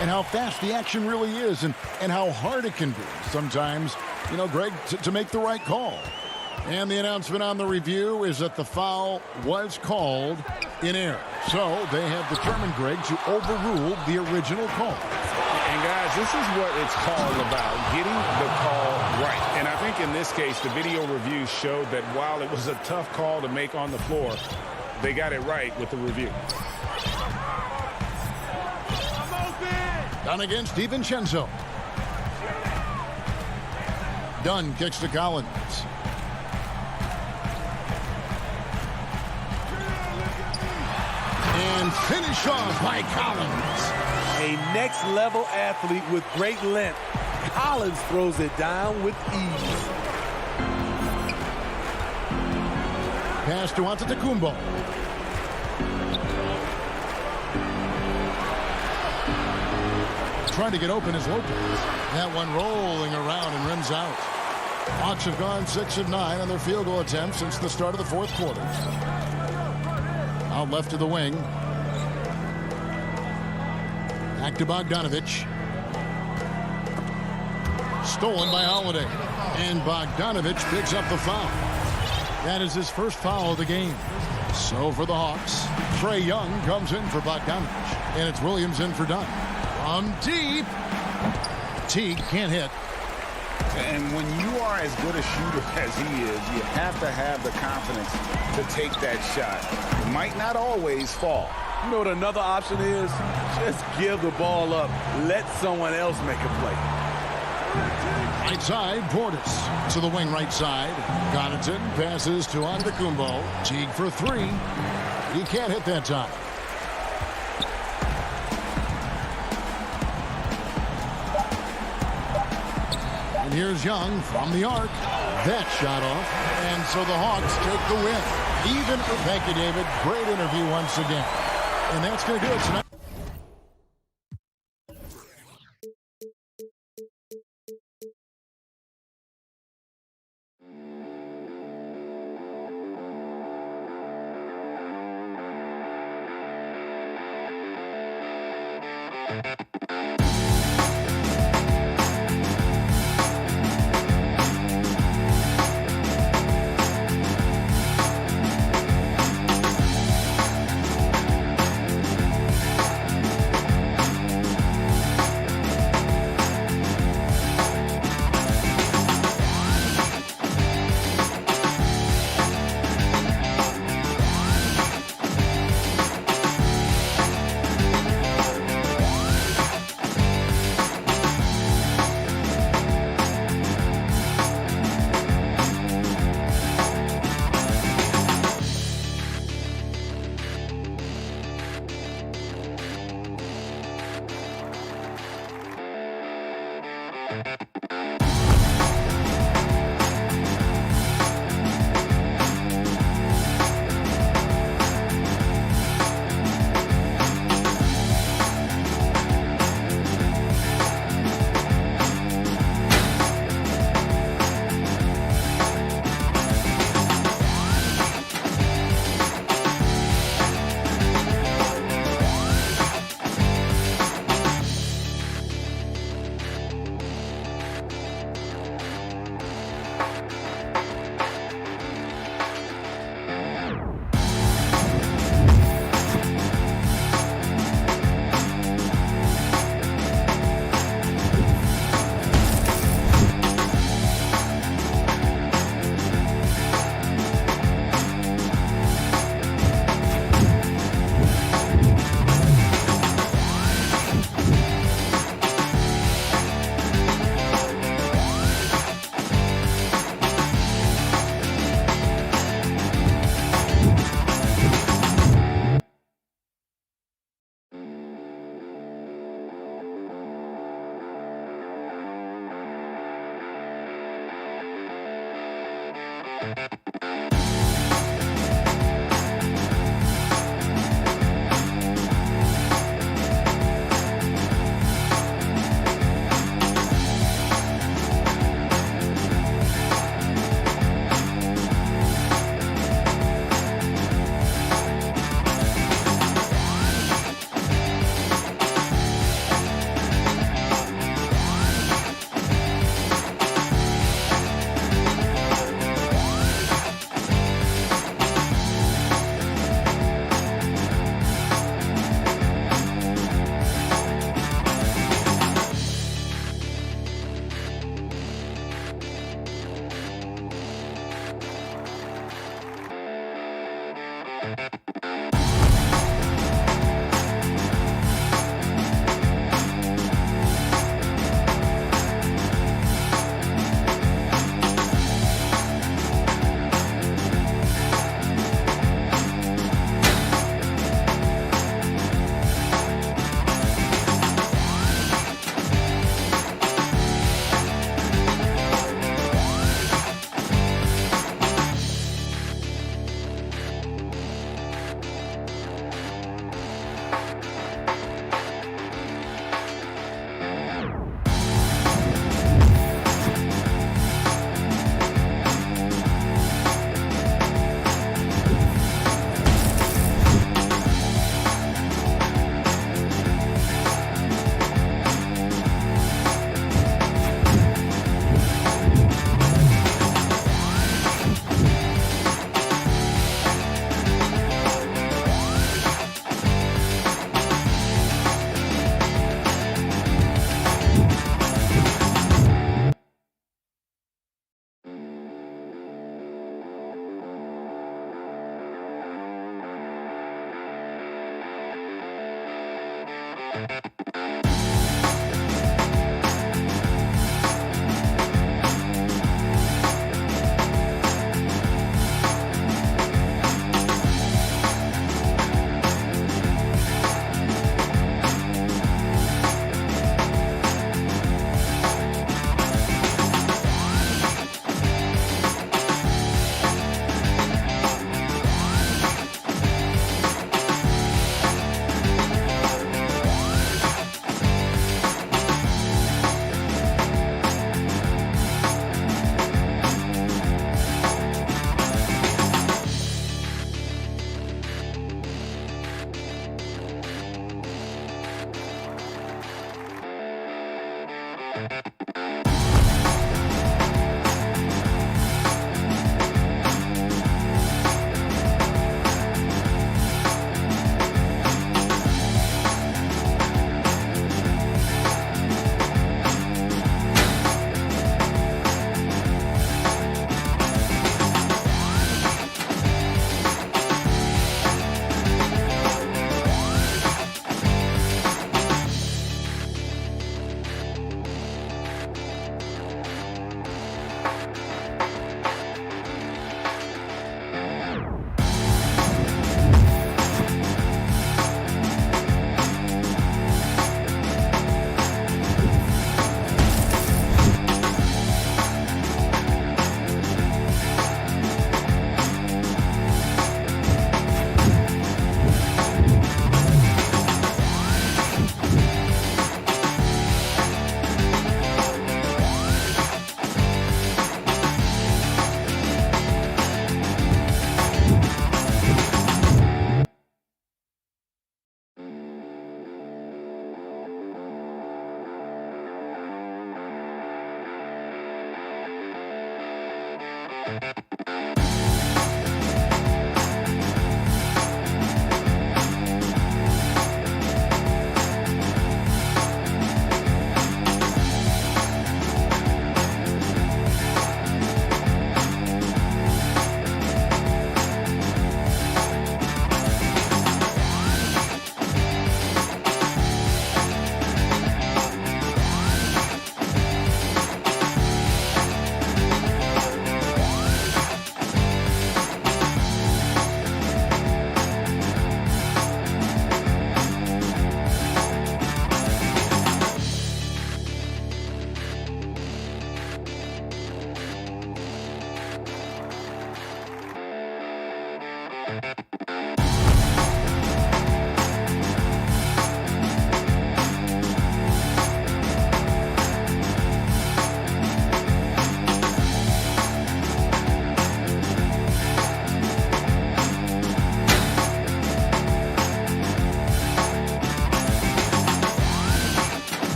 and how fast the action really is and how hard it can be sometimes, you know, Greg, to make the right call. And the announcement on the review is that the foul was called in error. So they have determined, Greg, to overrule the original call. And guys, this is what it's all about, getting the call right. And I think in this case, the video review showed that while it was a tough call to make on the floor, they got it right with the review. Done against DiVincenzo. Dunn kicks to Collins. And finish off by Collins. A next-level athlete with great length. Collins throws it down with ease. Pass to Antetokounmpo. Trying to get open is Lopez. That one rolling around and rims out. Hawks have gone 6 of 9 on their field goal attempts since the start of the 4th quarter. Out left to the wing. Back to Bogdanovic. Stolen by Holiday. And Bogdanovic picks up the foul. That is his first foul of the game. So for the Hawks, Trae Young comes in for Bogdanovic. And it's Williams in for Dunn. From deep. Teague can't hit. And when you are as good a shooter as he is, you have to have the confidence to take that shot. It might not always fall. You know what another option is? Just give the ball up. Let someone else make a play. Right side, Portis to the wing right side. Connaughton passes to Antetokounmpo. Teague for 3. He can't hit that time. And here's Young from the arc. That shot off. And so the Hawks take the win. Even for, thank you, David. Great interview once again. And that's going to do it tonight.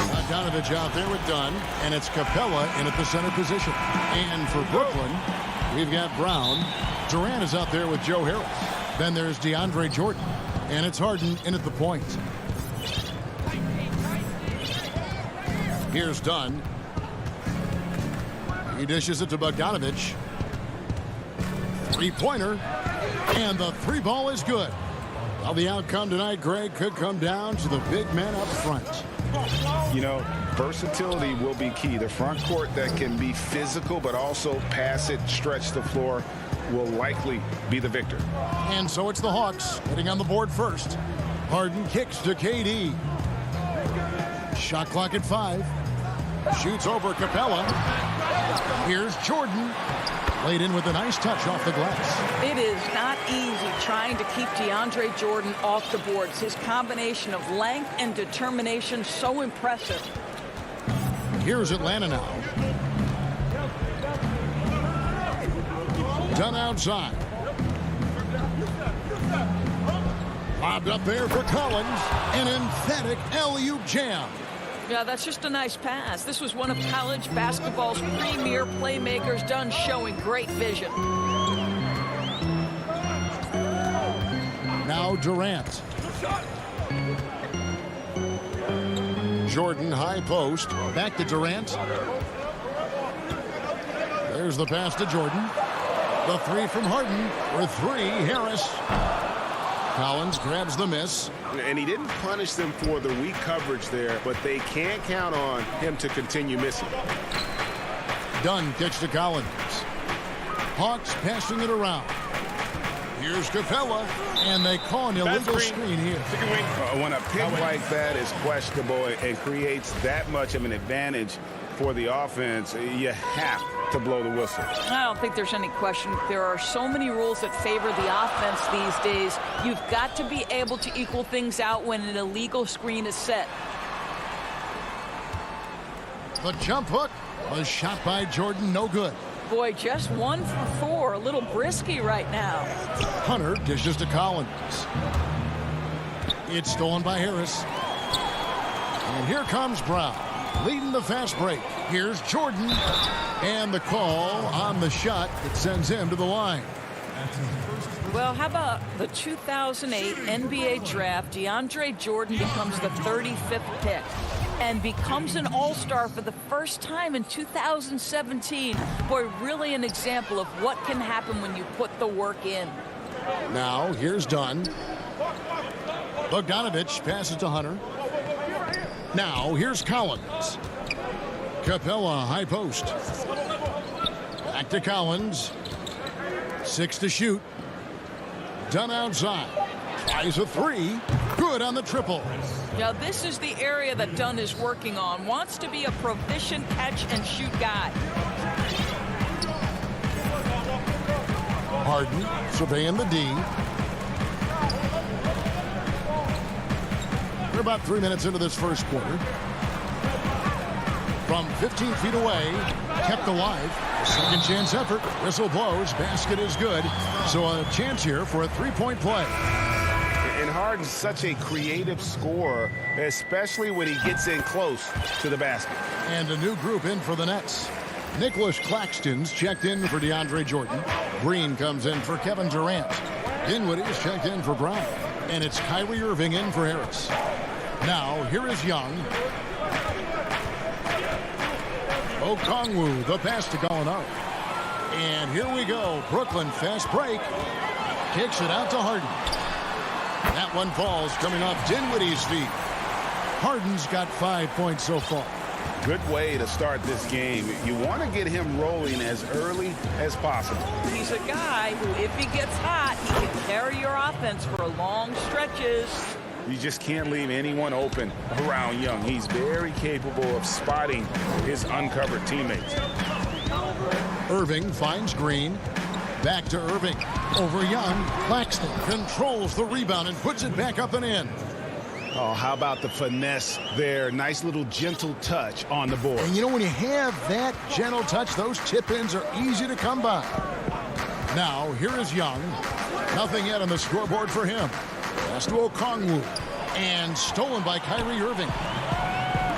Bogdanovich out there with Dunn, and it's Capella in at the center position. And for Brooklyn, we've got Brown. Durant is out there with Joe Harris. Then there's DeAndre Jordan, and it's Harden in at the point. Here's Dunn. He dishes it to Bogdanovich. Three-pointer, and the three ball is good. Well, the outcome tonight, Greg, could come down to the big man up front. You know, versatility will be key. The front court that can be physical but also pass it, stretch the floor will likely be the victor. And so it's the Hawks getting on the board first. Harden kicks to KD. Shot clock at 5. Shoots over Capella. Here's Jordan. Laid in with a nice touch off the glass. It is not easy trying to keep DeAndre Jordan off the boards. His combination of length and determination, so impressive. Here's Atlanta now. Done outside. Lobbed up there for Collins. An emphatic alley-oop jam. Yeah, that's just a nice pass. This was one of college basketball's premier playmakers, done showing great vision. Now Durant. Jordan high post. Back to Durant. There's the pass to Jordan. The three from Harden. For 3, Harris. Collins grabs the miss. And he didn't punish them for the weak coverage there, but they can't count on him to continue missing. Dunn kicks to Collins. Hawks passing it around. Here's Capella, and they call an illegal screen here. When a pick like that is questionable and creates that much of an advantage for the offense, you have to blow the whistle. I don't think there's any question. There are so many rules that favor the offense these days. You've got to be able to equal things out when an illegal screen is set. The jump hook was shot by Jordan, no good. Boy, just 1 for 4. A little brisky right now. Hunter dishes to Collins. It's stolen by Harris. And here comes Brown, leading the fast break. Here's Jordan. And the call on the shot that sends him to the line. Well, how about the 2008 NBA draft? DeAndre Jordan becomes the 35th pick and becomes an all-star for the first time in 2017. Boy, really an example of what can happen when you put the work in. Now, here's Dunn. Bogdanovich passes to Hunter. Now, here's Collins. Capella, high post. Back to Collins. 6 to shoot. Dunn outside. Tries a 3. Good on the triple. Now, this is the area that Dunn is working on. Wants to be a proficient catch-and-shoot guy. Harden surveying the D. We're about 3 minutes into this first quarter. From 15 feet away, kept alive. Second chance effort. Whistle blows. Basket is good. So a chance here for a three-point play. And Harden's such a creative scorer, especially when he gets in close to the basket. And a new group in for the Nets. Nicholas Claxton's checked in for DeAndre Jordan. Green comes in for Kevin Durant. Dinwiddie's checked in for Brown. And it's Kyrie Irving in for Harris. Now, here is Young. Okongwu, the pass to Gallinari. And here we go. Brooklyn fast break. Kicks it out to Harden. That one falls coming off Dinwiddie's feet. Harden's got 5 points so far. Good way to start this game. You want to get him rolling as early as possible. He's a guy who, if he gets hot, he can carry your offense for long stretches. You just can't leave anyone open around Young. He's very capable of spotting his uncovered teammates. Irving finds Green. Back to Irving. Over Young. Claxton controls the rebound and puts it back up and in. Oh, how about the finesse there? Nice little gentle touch on the board. And you know, when you have that gentle touch, those tip-ins are easy to come by. Now, here is Young. Nothing yet on the scoreboard for him. Pass to Okongwu. And stolen by Kyrie Irving.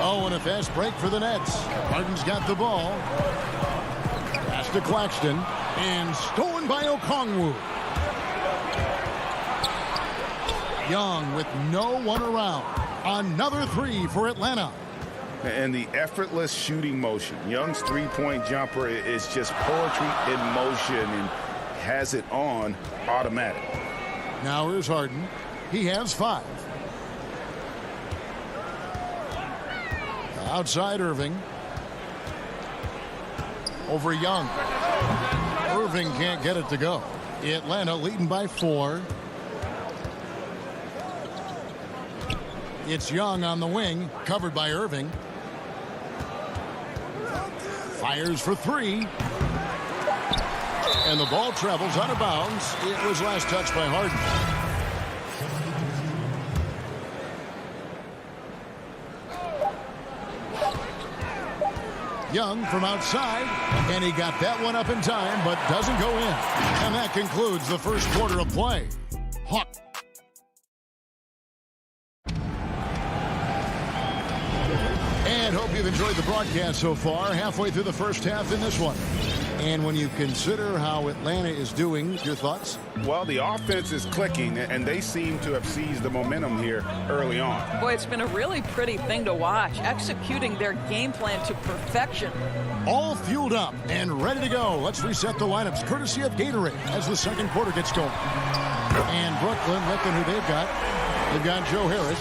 Oh, and a fast break for the Nets. Harden's got the ball. Pass to Claxton. And stolen by Okongwu. Young with no one around. Another three for Atlanta. And the effortless shooting motion. Young's three-point jumper is just poetry in motion and has it on automatic. Now here's Harden. He has 5. Outside Irving. Over Young. Irving can't get it to go. Atlanta leading by 4. It's Young on the wing, covered by Irving. Fires for 3. And the ball travels out of bounds. It was last touched by Harden. Young from outside, and he got that one up in time, but doesn't go in. And that concludes the first quarter of play. Hawk. And hope you've enjoyed the broadcast so far. Halfway through the first half in this one. And when you consider how Atlanta is doing, your thoughts? Well, the offense is clicking, and they seem to have seized the momentum here early on. Boy, it's been a really pretty thing to watch, executing their game plan to perfection. All fueled up and ready to go. Let's reset the lineups, courtesy of Gatorade, as the second quarter gets going. And Brooklyn, looking who they've got. They've got Joe Harris,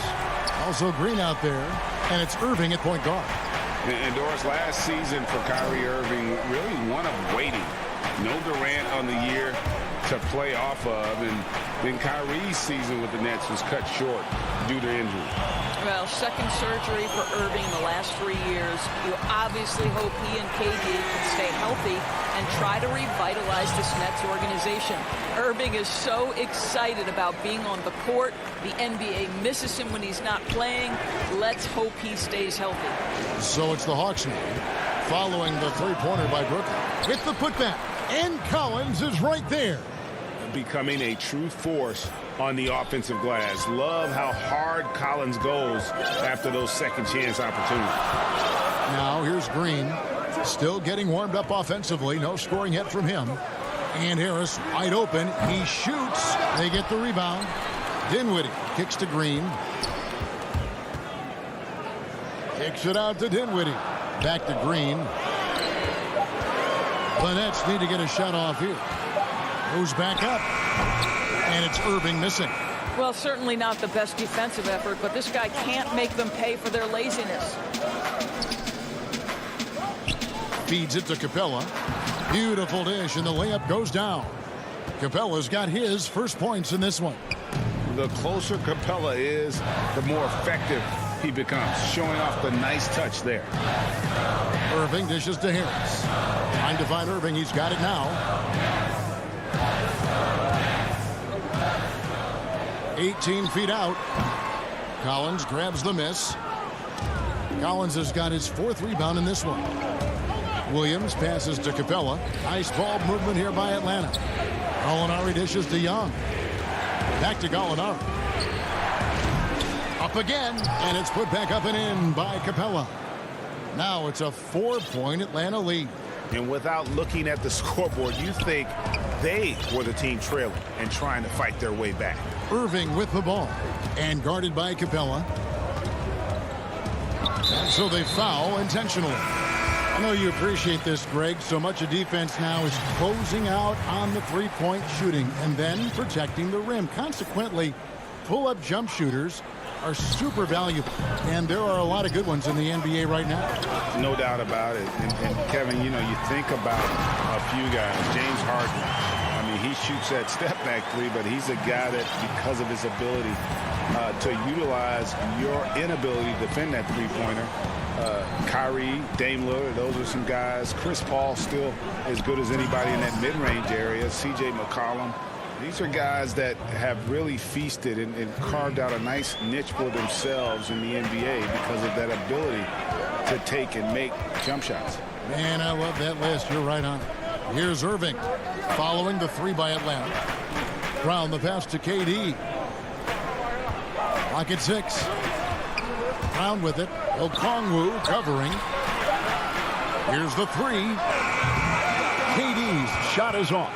also Green out there, and it's Irving at point guard. And Doris, last season for Kyrie Irving, really one of waiting. No Durant on the year to play off of, and then Kyrie's season with the Nets was cut short due to injury. Well, second surgery for Irving in the last 3 years. You obviously hope he and KD can stay healthy and try to revitalize this Nets organization. Irving is so excited about being on the court. The NBA misses him when he's not playing. Let's hope he stays healthy. So it's the Hawks now, following the three-pointer by Brooklyn. With the putback, and Collins is right there. Becoming a true force on the offensive glass. Love how hard Collins goes after those second chance opportunities. Now here's Green, still getting warmed up offensively. No scoring yet from him. And Harris wide open. He shoots. They get the rebound. Dinwiddie kicks to Green. Kicks it out to Dinwiddie. Back to Green. The Nets need to get a shot off here. Moves back up. And it's Irving missing. Well, certainly not the best defensive effort, but this guy can't make them pay for their laziness. Feeds it to Capella. Beautiful dish, and the layup goes down. Capella's got his first points in this one. The closer Capella is, the more effective he becomes, showing off the nice touch there. Irving dishes to Harris. Trying to find Irving. He's got it now. 18 feet out. Collins grabs the miss. Collins has got his 4th rebound in this one. Williams passes to Capella. Nice ball movement here by Atlanta. Gallinari dishes to Young. Back to Gallinari. Up again, and it's put back up and in by Capella. Now it's a 4-point Atlanta lead. And without looking at the scoreboard, you think they were the team trailing and trying to fight their way back. Irving with the ball and guarded by Capella. And so they foul intentionally. I know you appreciate this, Greg. So much of defense now is closing out on the three-point shooting and then protecting the rim. Consequently, pull-up jump shooters are super valuable, and there are a lot of good ones in the NBA right now. No doubt about it. And Kevin, you know, you think about a few guys. James Harden, I mean, he shoots that step-back three, but he's a guy that, because of his ability to utilize your inability to defend that three-pointer, Kyrie, Dame Lillard, those are some guys. Chris Paul still as good as anybody in that mid-range area. C.J. McCollum. These are guys that have really feasted and carved out a nice niche for themselves in the NBA because of that ability to take and make jump shots. Man, I love that list. You're right on it. Here's Irving following the three by Atlanta. Brown the pass to KD. Lock at 6. Brown with it. Okongwu covering. Here's the 3. KD's shot is off.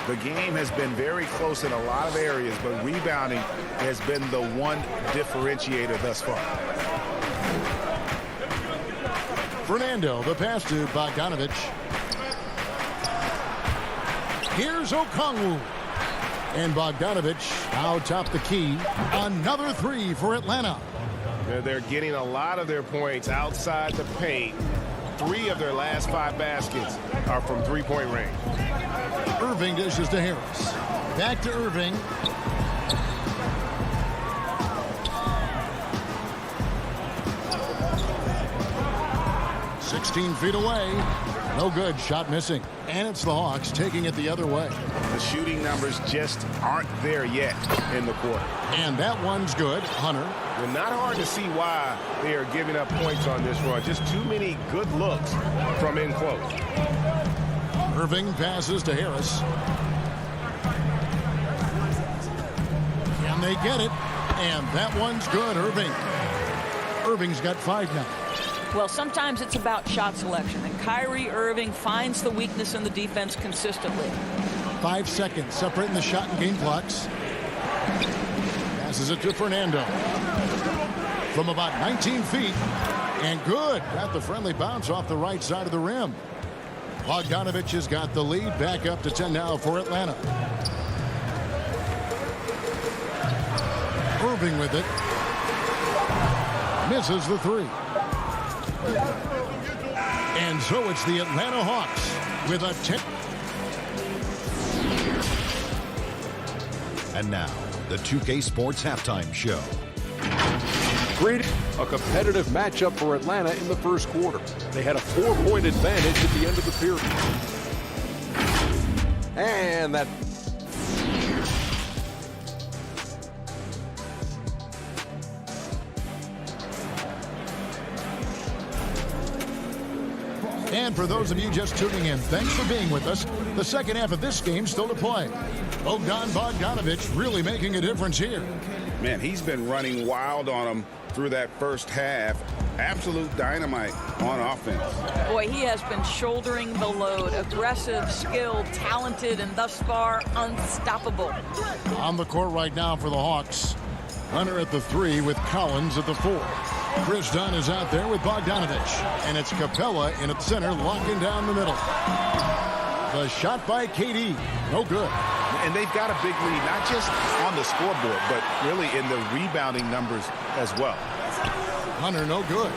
The game has been very close in a lot of areas, but rebounding has been the one differentiator thus far. Fernando, the pass to Bogdanovich. Here's Okongwu. And Bogdanovich now top the key. Another 3 for Atlanta. They're getting a lot of their points outside the paint. 3 of their last 5 baskets are from three-point range. Irving dishes to Harris. Back to Irving. "16 feet away. No good. Shot missing. And it's the Hawks taking it the other way. The shooting numbers just aren't there yet in the quarter. And that one's good. Hunter. Well, not hard to see why they are giving up points on this run. Just too many good looks from in close. Irving passes to Harris. And they get it. And that one's good. Irving's got 5 now. Well, sometimes it's about shot selection, and Kyrie Irving finds the weakness in the defense consistently. 5 seconds separating the shot and game clocks. Passes it to Fernando. From about 19 feet. And good. Got the friendly bounce off the right side of the rim. Bogdanovich has got the lead. Back up to 10 now for Atlanta. Irving with it. Misses the 3. And so it's the Atlanta Hawks with a 10. And now, the 2K Sports Halftime Show. A competitive matchup for Atlanta in the first quarter. They had a 4-point advantage at the end of the period. And that... And for those of you just tuning in, thanks for being with us. The second half of this game still to play. Bogdanovich really making a difference here. Man, he's been running wild on them through that first half. Absolute dynamite on offense. Boy, he has been shouldering the load. Aggressive, skilled, talented, and thus far unstoppable. On the court right now for the Hawks. Hunter at the 3 with Collins at the 4. Chris Dunn is out there with Bogdanovich. And it's Capella in at center, locking down the middle. The shot by KD. No good. And they've got a big lead, not just on the scoreboard, but really in the rebounding numbers as well. Hunter, no good.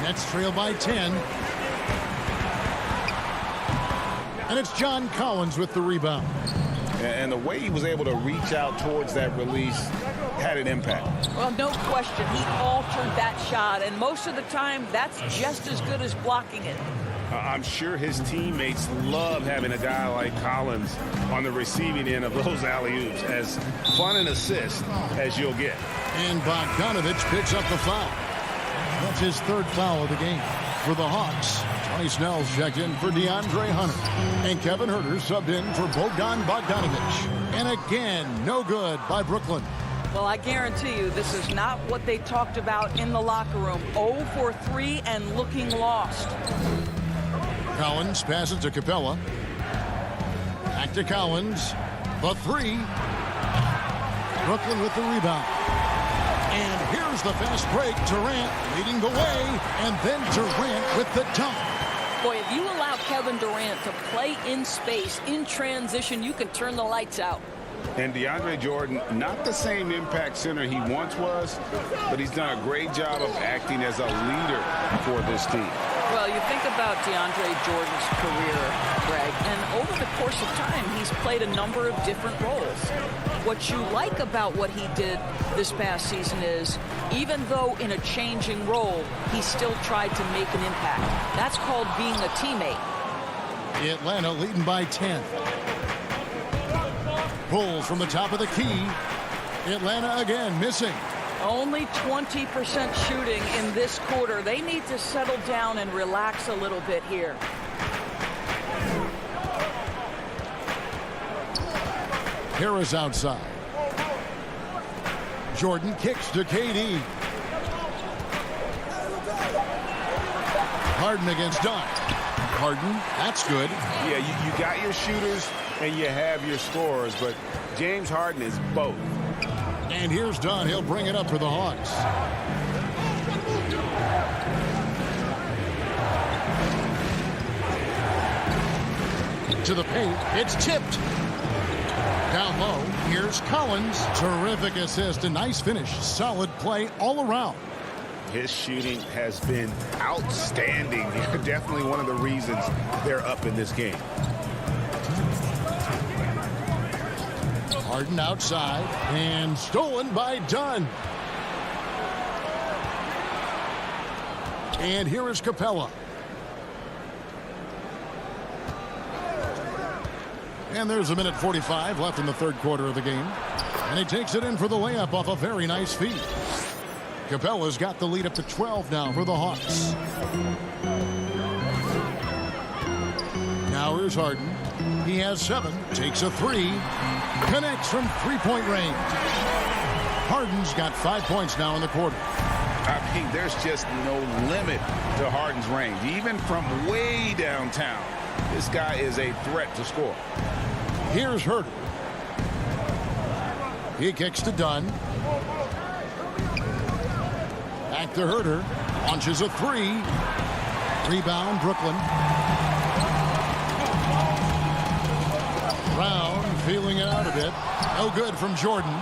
Nets trail by 10. And it's John Collins with the rebound. And the way he was able to reach out towards that release had an impact. Well, no question. He altered that shot, and most of the time, that's just as good as blocking it. I'm sure his teammates love having a guy like Collins on the receiving end of those alley-oops. As fun an assist as you'll get. And Bogdanovich picks up the foul. That's his 3rd foul of the game. For the Hawks, Tony Snell's checked in for DeAndre Hunter. And Kevin Huerter subbed in for Bogdanovich. And again, no good by Brooklyn. Well, I guarantee you this is not what they talked about in the locker room. 0 for 3 and looking lost. Collins passes to Capella. Back to Collins. The 3. Brooklyn with the rebound. And here's the fast break. Durant leading the way. And then Durant with the dunk. Boy, if you allow Kevin Durant to play in space, in transition, you can turn the lights out. And DeAndre Jordan, not the same impact center he once was, but he's done a great job of acting as a leader for this team. Well, you think about DeAndre Jordan's career, Greg, and over the course of time, he's played a number of different roles. What you like about what he did this past season is, even though in a changing role, he still tried to make an impact. That's called being a teammate. Atlanta leading by 10. Pulls from the top of the key. Atlanta again missing. Only 20% shooting in this quarter. They need to settle down and relax a little bit here. Harris outside. Jordan kicks to KD. Harden against Dunn. Harden, that's good. Yeah, you got your shooters and you have your scorers, but James Harden is both. And here's Dunn. He'll bring it up for the Hawks. To the paint. It's tipped. Down low. Here's Collins. Terrific assist. A nice finish. Solid play all around. His shooting has been outstanding. Definitely one of the reasons they're up in this game. Harden outside and stolen by Dunn. And here is Capella. And there's 1:45 left in the third quarter of the game. And he takes it in for the layup off a very nice feed. Capella's got the lead up to 12 now for the Hawks. Now here's Harden. He has 7. Takes a 3. Connects from three-point range. Harden's got 5 points now in the quarter. I mean, there's just no limit to Harden's range. Even from way downtown, this guy is a threat to score. Here's Herter. He kicks to Dunn. Back to Herter. Launches a 3. Rebound, Brooklyn. Brown feeling it out a bit. No good from Jordan.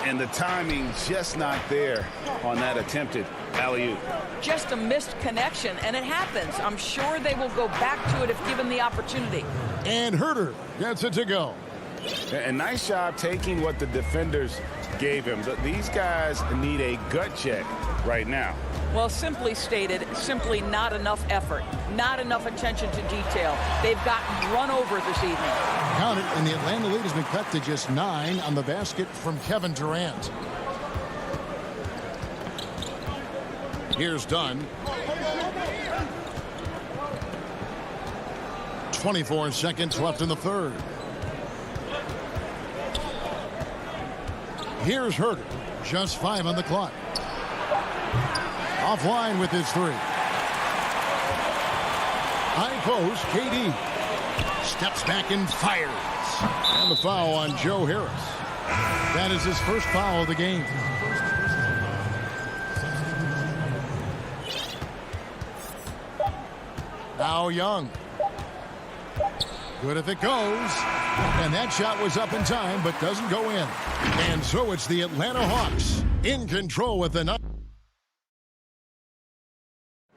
And the timing just not there on that attempted alley-oop. Just a missed connection, and it happens. I'm sure they will go back to it if given the opportunity. And Herter gets it to go. A nice job taking what the defenders gave him. These guys need a gut check right now. Well, simply stated, simply not enough effort, not enough attention to detail. They've gotten run over this evening. Count it, and the Atlanta lead has been cut to just 9 on the basket from Kevin Durant. Here's Dunn. 24 seconds left in the third. Here's Herter. Just 5 on the clock. Offline with his 3. High post, KD. Steps back and fires. And the foul on Joe Harris. That is his first foul of the game. Now Young. Good if it goes. And that shot was up in time, but doesn't go in. And so it's the Atlanta Hawks in control with the night.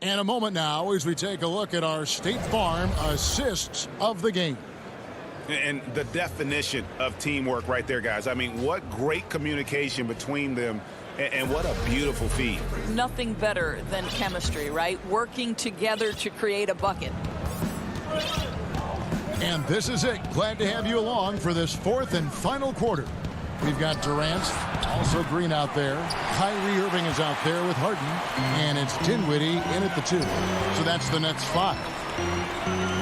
And a moment now as we take a look at our State Farm assists of the game. And the definition of teamwork right there, guys. I mean, what great communication between them, and what a beautiful feed. Nothing better than chemistry, right? Working together to create a bucket. And this is it. Glad to have you along for this fourth and final quarter. We've got Durant, also Green out there. Kyrie Irving is out there with Harden. And it's Dinwiddie in at the 2. So that's the Nets 5.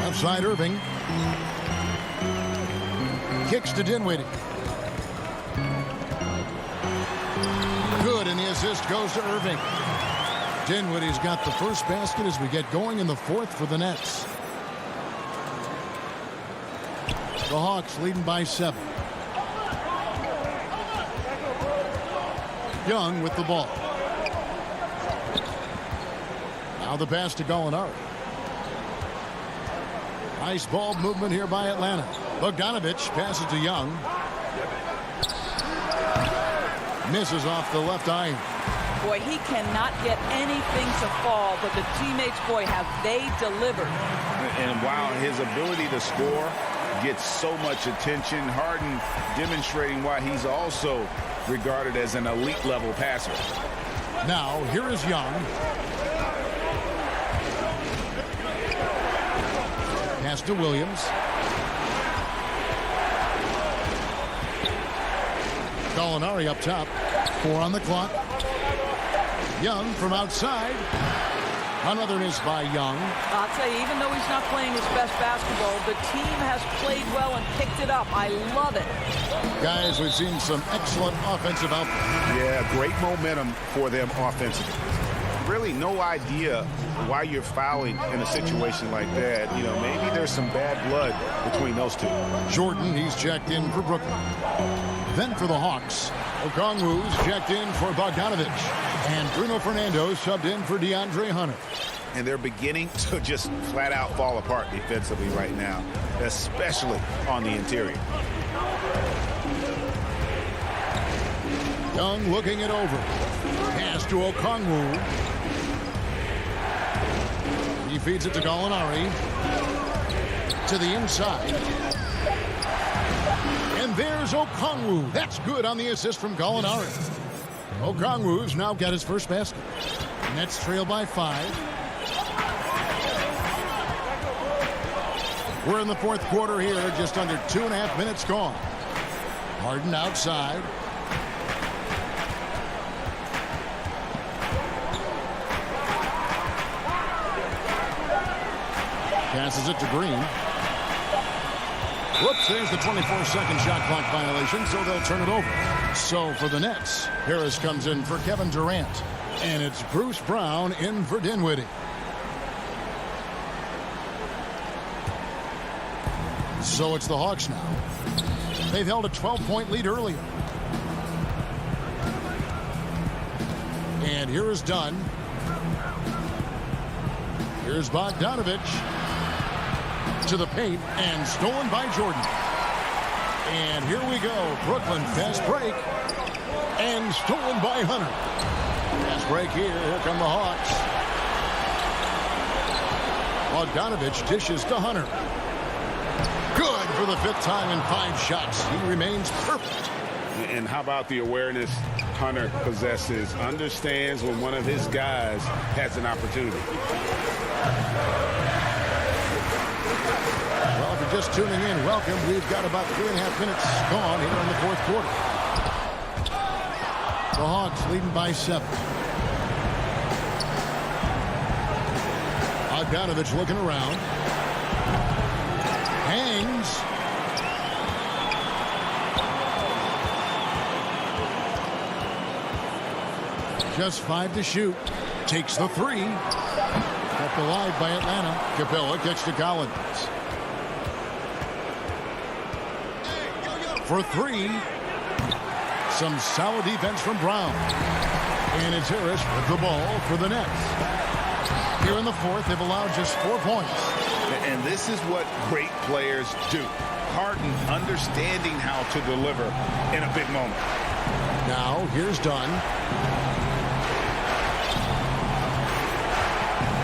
Left side Irving. Kicks to Dinwiddie. Good, and the assist goes to Irving. Dinwiddie's got the first basket as we get going in the fourth for the Nets. The Hawks leading by 7. Young with the ball. Now the pass to Gallinari. Nice ball movement here by Atlanta. Bogdanovich passes to Young. Misses off the left iron. Boy, he cannot get anything to fall, but the teammates, boy, have they delivered. And wow, his ability to score gets so much attention. Harden demonstrating why he's also regarded as an elite level passer. Now here is Young. Pass to Williams. Gallinari up top. 4 on the clock. Young from outside. Another miss by Young. I'll tell you, even though he's not playing his best basketball, the team has played well and picked it up. I love it. Guys, we've seen some excellent offensive output. Yeah, great momentum for them offensively. Really no idea why you're fouling in a situation like that. You know, maybe there's some bad blood between those two. Jordan, he's checked in for Brooklyn. Then for the Hawks, Okongwu's checked in for Bogdanovich. And Bruno Fernando subbed in for DeAndre Hunter. And they're beginning to just flat out fall apart defensively right now, especially on the interior. Young looking it over. Pass to Okongwu. He feeds it to Gallinari. To the inside. And there's Okongwu. That's good on the assist from Gallinari. Okongwu's now got his first basket. Nets trail by 5. We're in the fourth quarter here, just under 2.5 minutes gone. Harden outside. Passes it to Green. Whoops, there's the 24-second shot clock violation, so they'll turn it over. So for the Nets, Harris comes in for Kevin Durant. And it's Bruce Brown in for Dinwiddie. So it's the Hawks now. They've held a 12-point lead earlier. And here is Dunn. Here's Bogdanovich. To the paint and stolen by Jordan. And here we go. Brooklyn fast break. And stolen by Hunter. Fast break here. Here come the Hawks. Bogdanovich dishes to Hunter. Good for the 5th time in 5 shots. He remains perfect. And how about the awareness Hunter possesses? Understands when one of his guys has an opportunity. Well, if you're just tuning in, welcome. We've got about 3.5 minutes gone here in the fourth quarter. The Hawks leading by 7. Bogdanovich looking around. Hangs. Just 5 to shoot. Takes the 3. Kept alive by Atlanta. Capella gets to Collins. For 3. Some solid defense from Brown. And it's Harris with the ball for the Nets. Here in the fourth, they've allowed just 4 points. And this is what great players do. Harden understanding how to deliver in a big moment. Now, here's Dunn.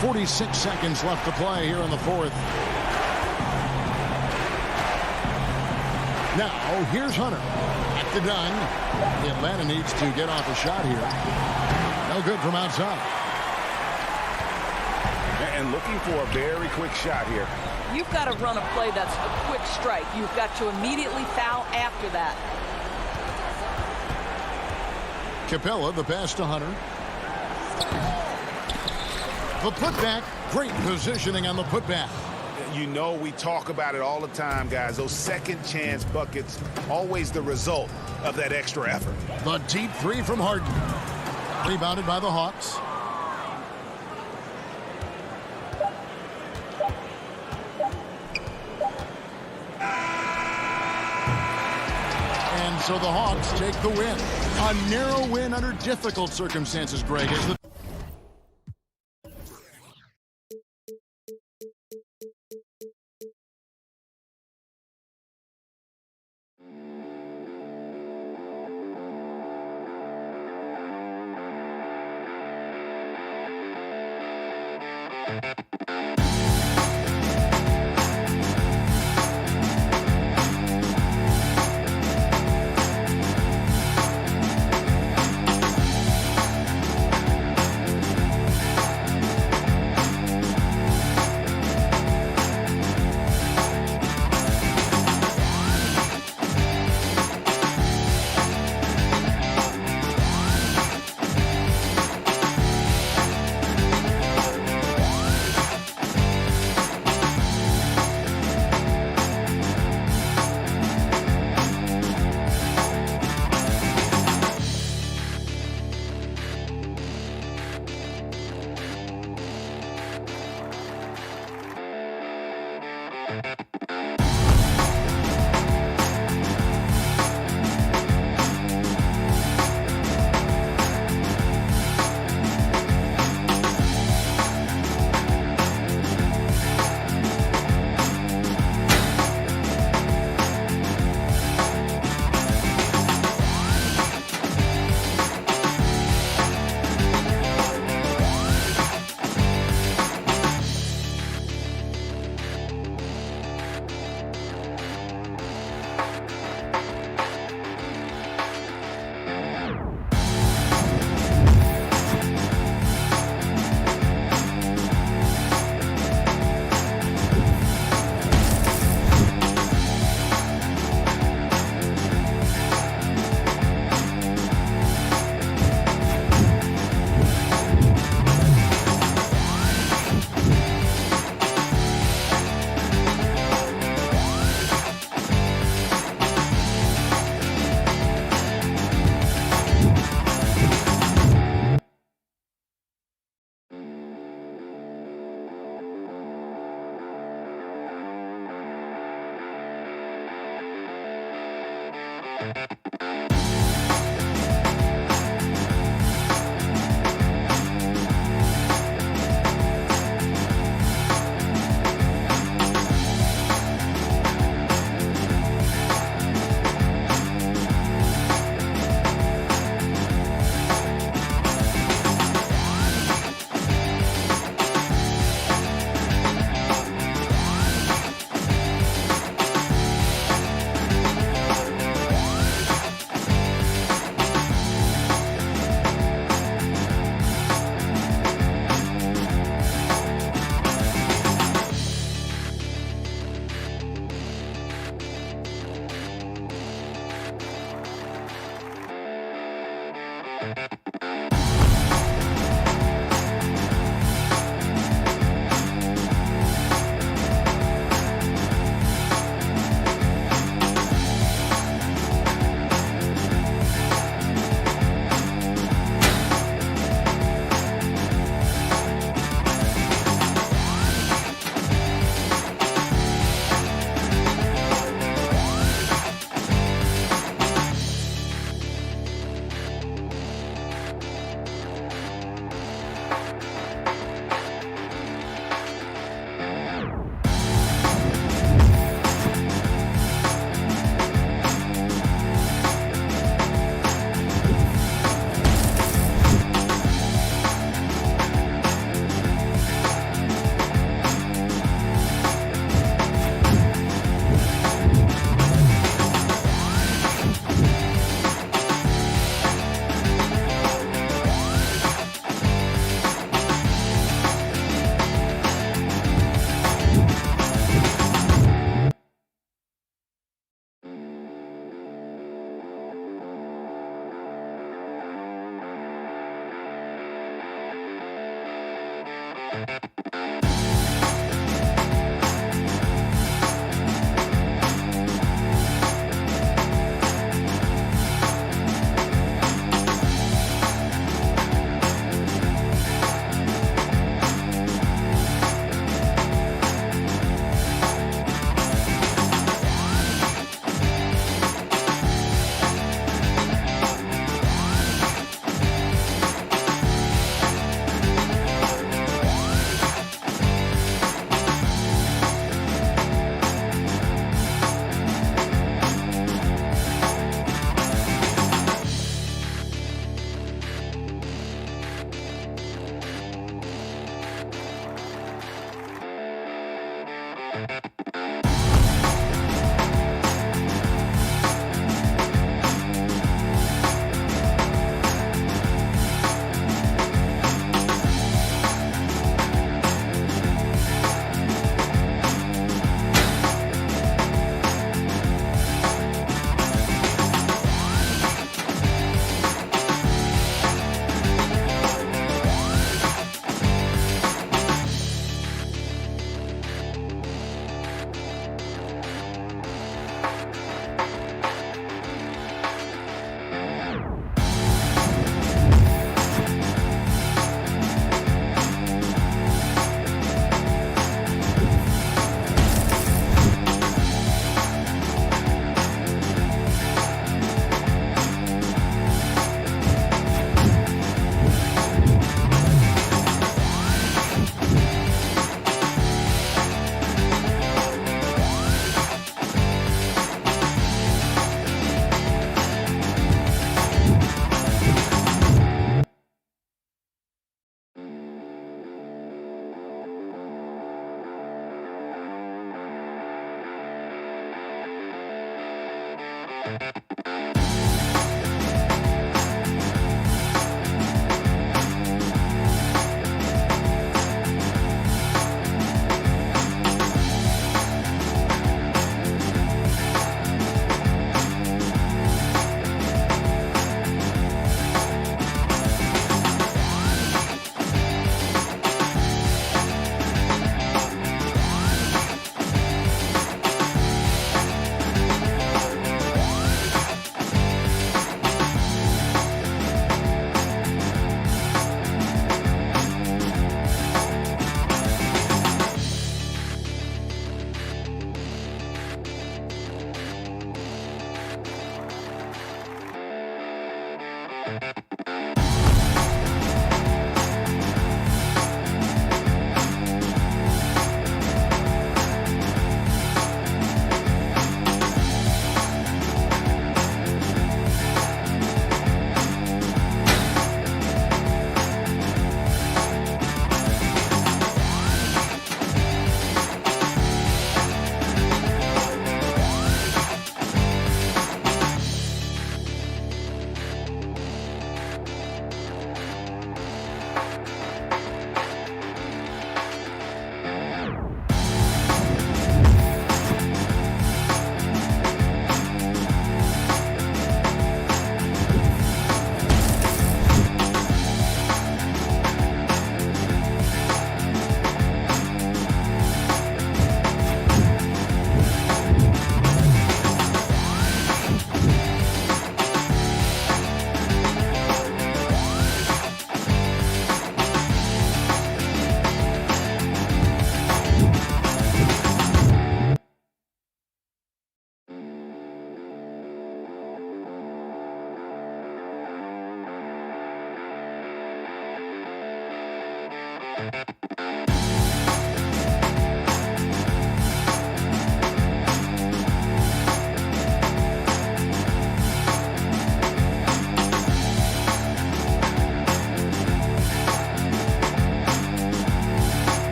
46 seconds left to play here in the fourth. Now, here's Hunter. Back to Dunn. The Atlanta needs to get off a shot here. No good from outside. And looking for a very quick shot here. You've got to run a play that's a quick strike. You've got to immediately foul after that. Capella, the pass to Hunter. The putback, great positioning on the putback. You know, we talk about it all the time, guys. Those second chance buckets, always the result of that extra effort. The deep 3 from Harden. Rebounded by the Hawks. And so the Hawks take the win. A narrow win under difficult circumstances, Greg, is the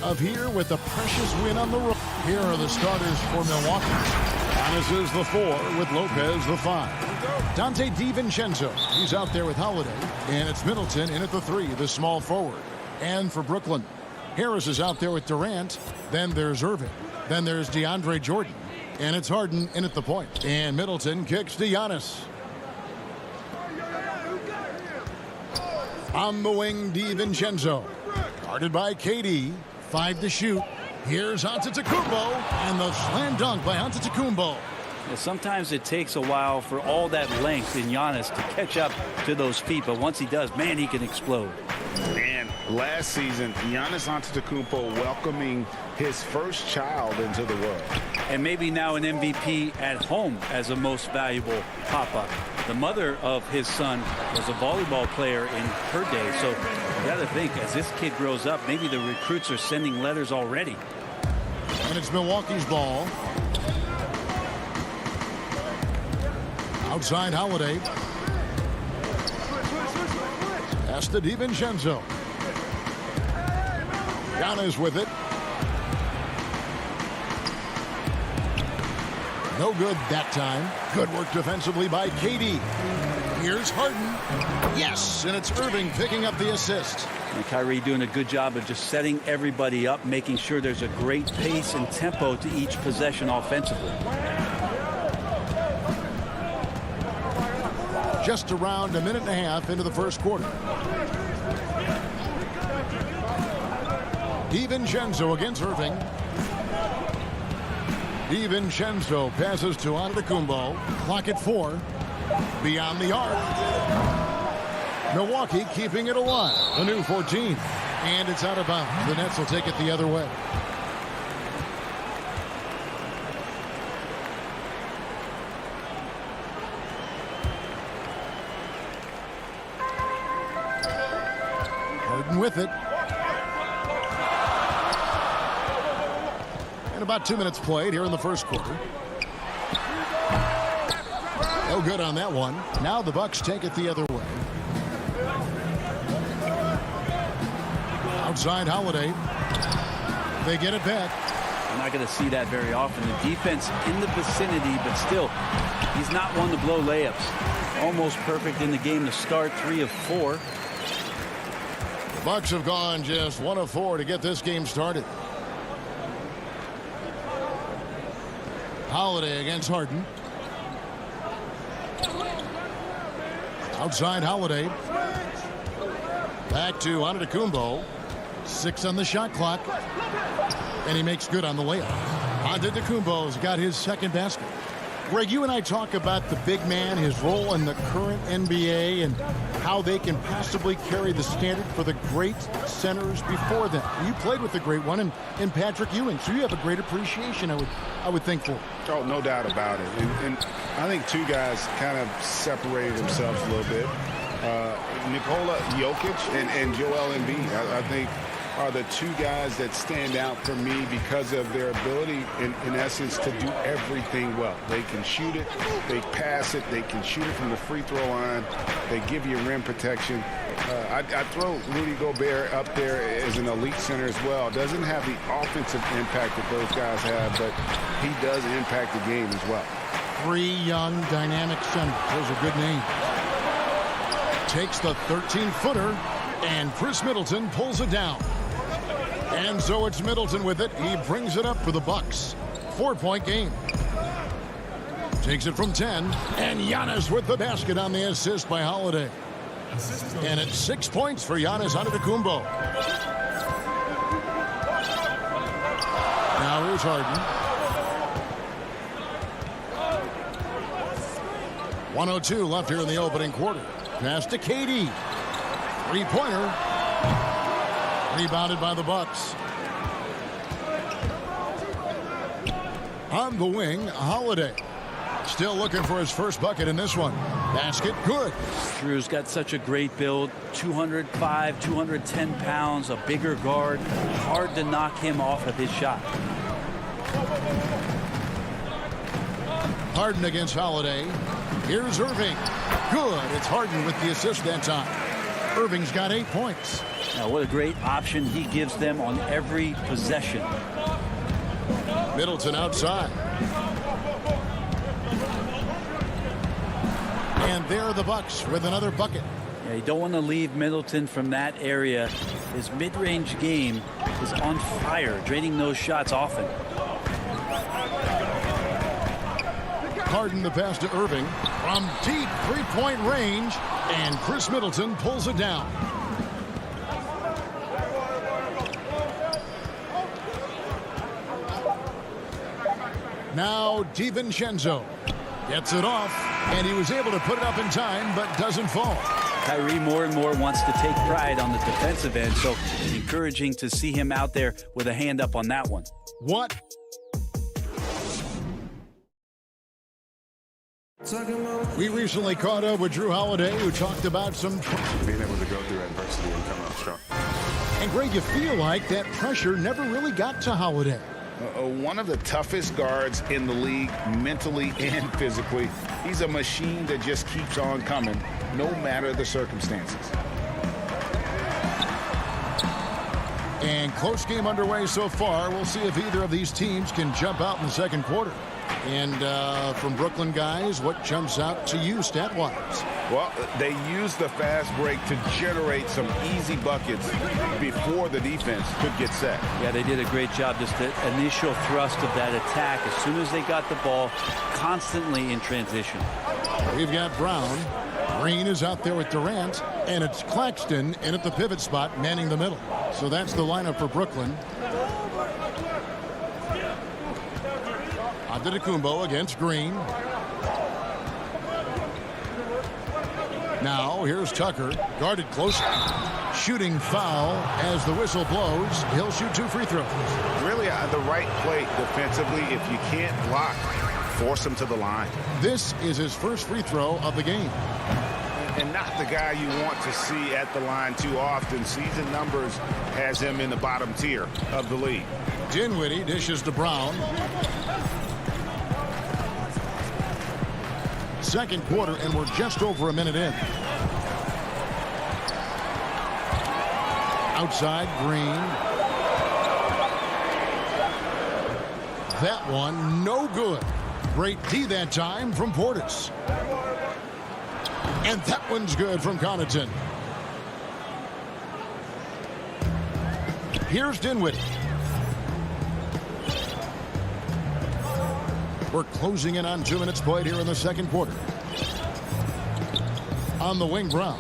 Of here with a precious win on the road. Here are the starters for Milwaukee. Giannis is the 4 with Lopez the 5. Dante DiVincenzo, he's out there with Holiday. And it's Middleton in at the 3, the small forward. And for Brooklyn, Harris is out there with Durant. Then there's Irving. Then there's DeAndre Jordan. And it's Harden in at the point. And Middleton kicks to Giannis. On the wing, DiVincenzo. Guarded by KD. 5 to shoot. Here's Antetokounmpo, and the slam dunk by Antetokounmpo. Yeah, sometimes it takes a while for all that length in Giannis to catch up to those feet, but once he does, man, he can explode. And last season, Giannis Antetokounmpo welcoming his first child into the world. And maybe now an MVP at home as a most valuable pop-up. The mother of his son was a volleyball player in her day, so you got to think, as this kid grows up, maybe the recruits are sending letters already. And it's Milwaukee's ball. Outside Holiday. Pass to DiVincenzo. Giannis with it. No good that time. Good work defensively by KD. Here's Harden. Yes, and it's Irving picking up the assist. And Kyrie doing a good job of just setting everybody up, making sure there's a great pace and tempo to each possession offensively. Just around a minute and a half into the first quarter. DiVincenzo against Irving. DiVincenzo passes to Antetokounmpo. Clock at 4. Beyond the arc. Milwaukee keeping it alive. A new 14. And it's out of bounds. The Nets will take it the other way. Harden with it. And about 2 minutes played here in the first quarter. No good on that one. Now the Bucks take it the other way. Outside Holiday. They get it back. We're not going to see that very often. The defense in the vicinity, but still, he's not one to blow layups. Almost perfect in the game to start, 3 of 4. The Bucks have gone just 1 of 4 to get this game started. Holiday against Harden. Outside Holiday. Back to Antetokounmpo. 6 on the shot clock. And he makes good on the layup. Antetokounmpo's got his second basket. Greg, you and I talk about the big man, his role in the current NBA, and how they can possibly carry the standard for the great centers before them. You played with the great one in Patrick Ewing, so you have a great appreciation, I would think, for. Oh, no doubt about it. And I think two guys kind of separated themselves a little bit. Nikola Jokic and Joel Embiid, I think, are the two guys that stand out for me because of their ability, in essence, to do everything well. They can shoot it, they pass it, they can shoot it from the free throw line, they give you rim protection. I throw Rudy Gobert up there as an elite center as well. Doesn't have the offensive impact that those guys have, but he does impact the game as well. 3 young, dynamic centers. Those are good names. Takes the 13-footer, and Chris Middleton pulls it down. And so it's Middleton with it. He brings it up for the Bucks. 4-point game. Takes it from 10. And Giannis with the basket on the assist by Holiday. And it's 6 points for Giannis Antetokounmpo. Now here's Harden. 1:02 left here in the opening quarter. Pass to KD. 3-pointer. Rebounded by the Bucks. On the wing, Holiday. Still looking for his first bucket in this one. Basket, good. Drew's got such a great build. 205, 210 pounds, a bigger guard. Hard to knock him off of his shot. Harden against Holiday. Here's Irving. Good. It's Harden with the assist that time. Irving's got 8 points. Now, what a great option he gives them on every possession. Middleton outside. And there are the Bucks with another bucket. Yeah, you don't want to leave Middleton from that area. His mid-range game is on fire, draining those shots often. Harden the pass to Irving from deep 3-point range, and Chris Middleton pulls it down. Now DiVincenzo gets it off, and he was able to put it up in time, but doesn't fall. Kyrie more and more wants to take pride on the defensive end, so encouraging to see him out there with a hand up on that one. What? We recently caught up with Drew Holiday, who talked about some being able to go through adversity and come out strong. And Greg, you feel like that pressure never really got to Holiday. One of the toughest guards in the league, mentally and physically. He's a machine that just keeps on coming, no matter the circumstances. And close game underway so far. We'll see if either of these teams can jump out in the second quarter. And from Brooklyn guys, what jumps out to you stat-wise? Well, they use the fast break to generate some easy buckets before the defense could get set. Yeah, they did a great job. Just the initial thrust of that attack, as soon as they got the ball, constantly in transition. We've got Brown Green is out there with Durant, and it's Claxton in at the pivot spot, manning the middle. So that's the lineup for Brooklyn. Antetokounmpo against Green. Now here's Tucker, guarded close. Shooting foul as the whistle blows. He'll shoot 2 free throws. Really the right play defensively. If you can't block, force him to the line. This is his first free throw of the game. And not the guy you want to see at the line too often. Season numbers has him in the bottom tier of the league. Dinwiddie dishes to Brown. Second quarter, and we're just over a minute in. Outside, Green. That one, no good. Great D that time from Portis. And that one's good from Connaughton. Here's Dinwiddie. We're closing in on 2 minutes played here in the second quarter. On the wing, Brown.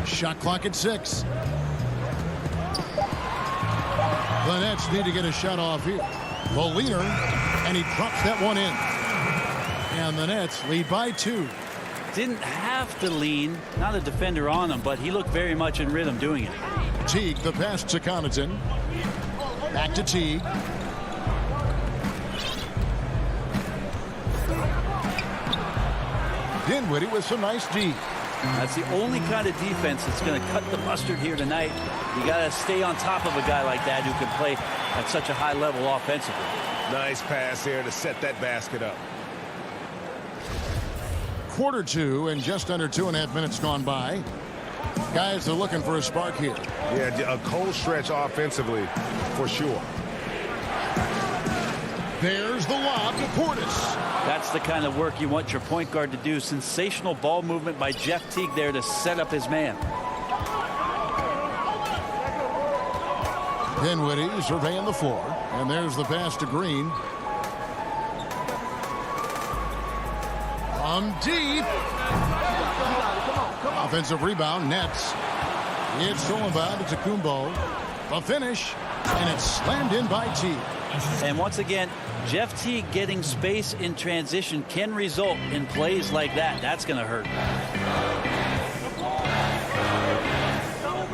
Shot clock at 6. The Nets need to get a shot off here. The leaner, and he drops that one in. And the Nets lead by 2. Didn't have to lean, not a defender on him, but he looked very much in rhythm doing it. Teague, the pass to Connaughton. Back to Teague. Dinwiddie with some nice D. That's the only kind of defense that's going to cut the mustard here tonight. You got to stay on top of a guy like that who can play at such a high level offensively. Nice pass there to set that basket up. Quarter 2 and just under 2.5 minutes gone by. Guys are looking for a spark here. Yeah, a cold stretch offensively for sure. There's the lob to Portis. That's the kind of work you want your point guard to do. Sensational ball movement by Jeff Teague there to set up his man. Dinwiddie surveying the floor. And there's the pass to Green. From deep. Offensive rebound, Nets. It's stolen by Antetokounmpo. The finish, and it's slammed in by Teague. And once again, Jeff Teague getting space in transition can result in plays like that. That's going to hurt.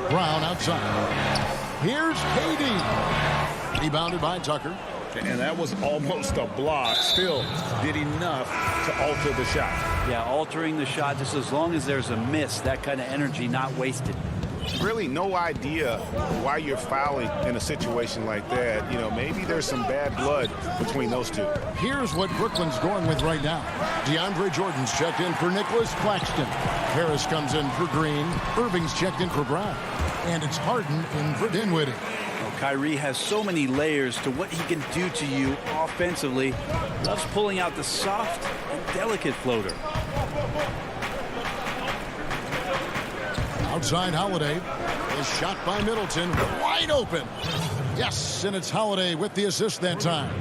Brown outside. Here's KD. Rebounded by Tucker. And that was almost a block. Still did enough to alter the shot. Yeah, altering the shot just as long as there's a miss. That kind of energy not wasted. Really no idea why you're fouling in a situation like that. You know, maybe there's some bad blood between those two. Here's what Brooklyn's going with right now. DeAndre Jordan's checked in for Nicholas Claxton. Harris comes in for Green. Irving's checked in for Brown. And it's Harden in for Dinwiddie. Well, Kyrie has so many layers to what he can do to you offensively. Loves pulling out the soft and delicate floater. Outside Holiday is shot by Middleton, wide open. Yes, and it's Holiday with the assist that time.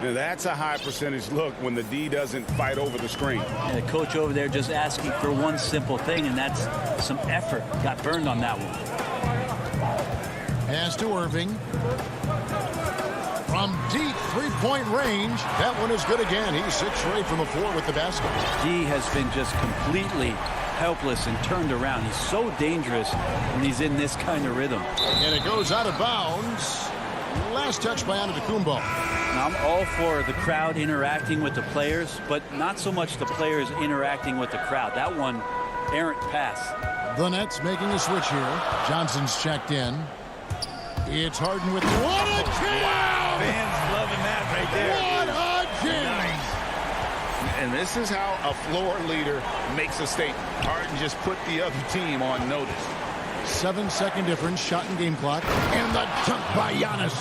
Now that's a high percentage look when the D doesn't fight over the screen. And the coach over there just asking for one simple thing, and that's some effort. Got burned on that one. Pass to Irving. From deep three-point range, that one is good again. He's 6 straight from the floor with the basket. D has been just completely helpless and turned around. He's so dangerous when he's in this kind of rhythm. And it goes out of bounds. Last touch by Antetokounmpo. Now, I'm all for the crowd interacting with the players, but not so much the players interacting with the crowd. That one, errant pass. The Nets making a switch here. Johnson's checked in. It's Harden with what a jam! Wow, fans loving that right there. What a jam! And this is how a floor leader makes a statement. Harden just put the other team on notice. 7-second difference, shot and game clock. And the dunk by Giannis.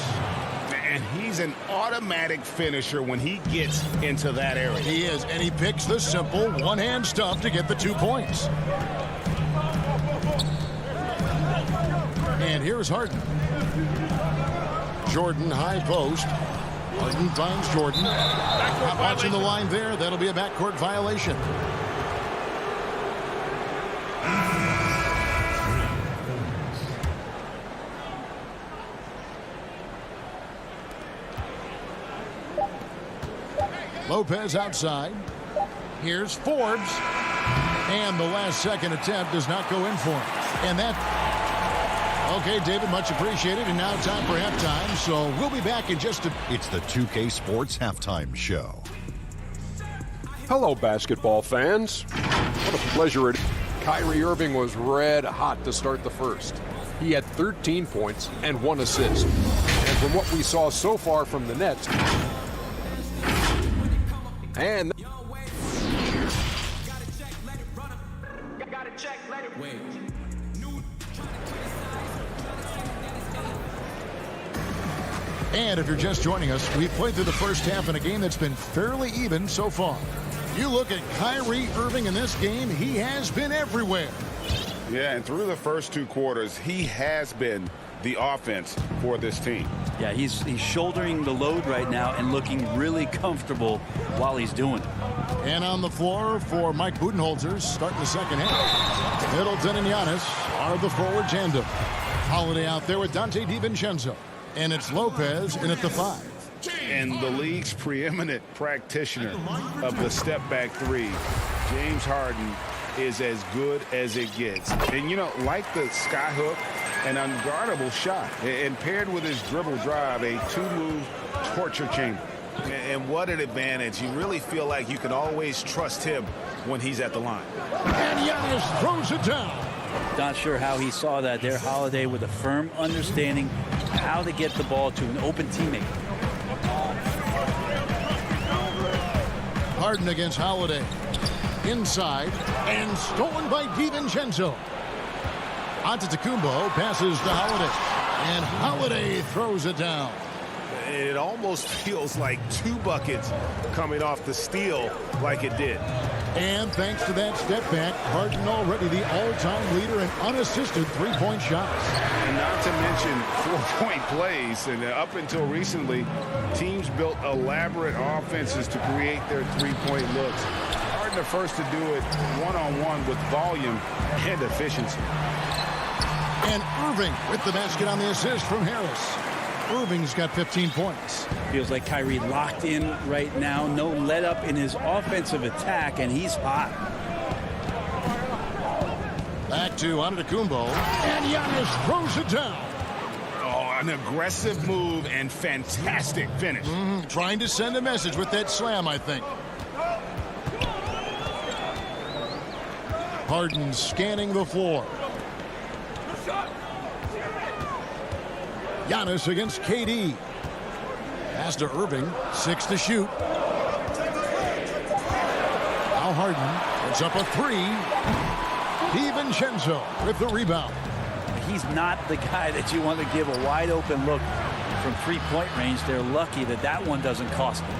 And he's an automatic finisher when he gets into that area. He is, and he picks the simple one-hand stuff to get the 2 points. And here's Harden. Jordan high post. Harden finds Jordan. Not watching the line there. That'll be a backcourt violation. Lopez outside. Here's Forbes. And the last second attempt does not go in for him. And that... Okay, David, much appreciated. And now time for halftime. So we'll be back in just a... It's the 2K Sports Halftime Show. Hello, basketball fans. What a pleasure it is. Kyrie Irving was red hot to start the first. He had 13 points and 1 assist. And from what we saw so far from the Nets... And... And if you're just joining us, we've played through the first half in a game that's been fairly even so far. You look at Kyrie Irving in this game, he has been everywhere. Yeah, and through the first 2 quarters, he has been the offense for this team. Yeah, he's shouldering the load right now and looking really comfortable while he's doing it. And on the floor for Mike Budenholzer, starting the second half. Middleton and Giannis are the forward tandem. Holiday out there with Dante DiVincenzo. And it's Lopez in at the 5. And the league's preeminent practitioner of the step-back 3, James Harden, is as good as it gets. And, you know, like the skyhook, an unguardable shot. And paired with his dribble drive, a 2-move torture chamber. And what an advantage. You really feel like you can always trust him when he's at the line. And Giannis throws it down. Not sure how he saw that there. Holiday with a firm understanding how to get the ball to an open teammate. Harden against Holiday. Inside and stolen by DiVincenzo. Antetokounmpo passes to Holiday. And Holiday throws it down. It almost feels like 2 buckets coming off the steal like it did. And thanks to that step back, Harden already the all-time leader in unassisted 3-point shots. And not to mention 4-point plays. And up until recently, teams built elaborate offenses to create their 3-point looks. Harden the first to do it one-on-one with volume and efficiency. And Irving with the basket on the assist from Harris. Irving's got 15 points. Feels like Kyrie locked in right now. No let up in his offensive attack, and he's hot. Back to Antetokounmpo. And Giannis throws it down. Oh, an aggressive move and fantastic finish. Trying to send a message with that slam, I think. Harden scanning the floor. Giannis against KD. Pass to Irving. 6 to shoot. Now Harden. It's up a 3. DiVincenzo with the rebound. He's not the guy that you want to give a wide open look from 3-point range. They're lucky that that one doesn't cost them.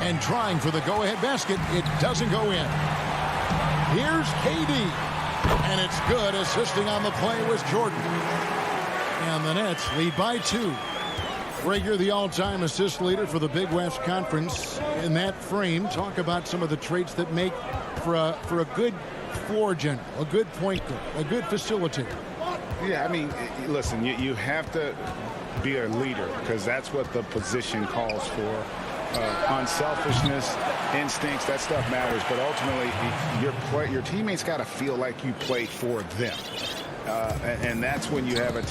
And trying for the go-ahead basket. It doesn't go in. Here's KD. And it's good. Assisting on the play was Jordan. And the Nets lead by 2. Greg, you're the all-time assist leader for the Big West Conference. In that frame, talk about some of the traits that make for a good floor general, a good point guard, a good facilitator. Yeah, I mean, listen, you have to be a leader because that's what the position calls for. Unselfishness, instincts, that stuff matters. But ultimately, your teammates got to feel like you play for them. And that's when you have a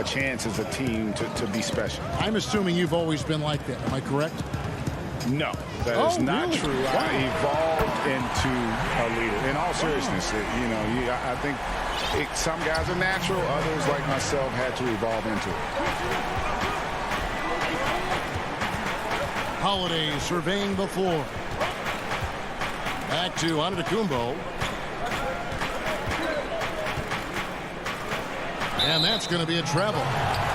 chance as a team to be special. I'm assuming you've always been like that. Am I correct? No, that is not really? true. Wow. I evolved into a leader. In all seriousness, I think some guys are natural. Others, like myself, had to evolve into it. Holiday surveying the floor. Back to Antetokounmpo. And that's going to be a travel.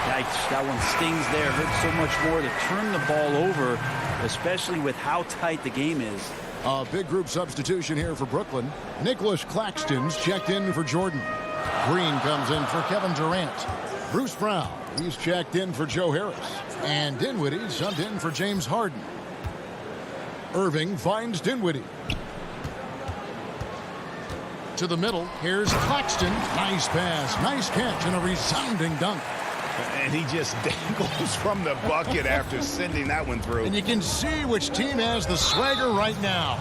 Yikes, that one stings there. Hurts so much more to turn the ball over, especially with how tight the game is. A big group substitution here for Brooklyn. Nicholas Claxton's checked in for Jordan. Green comes in for Kevin Durant. Bruce Brown, he's checked in for Joe Harris. And Dinwiddie subbed in for James Harden. Irving finds Dinwiddie. To the middle, here's Claxton. Nice pass, nice catch, and a resounding dunk. And he just dangles from the bucket after sending that one through. And you can see which team has the swagger right now.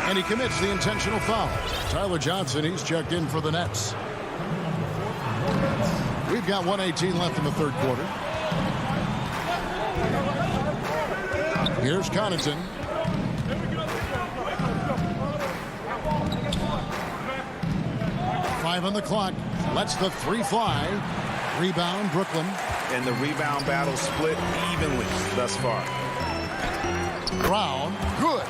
And he commits the intentional foul. Tyler Johnson, he's checked in for the Nets. We've got 1:18 left in the third quarter. Here's Connaughton. Five on the clock. Lets the three fly. Rebound, Brooklyn. And the rebound battle split evenly thus far. Brown, good.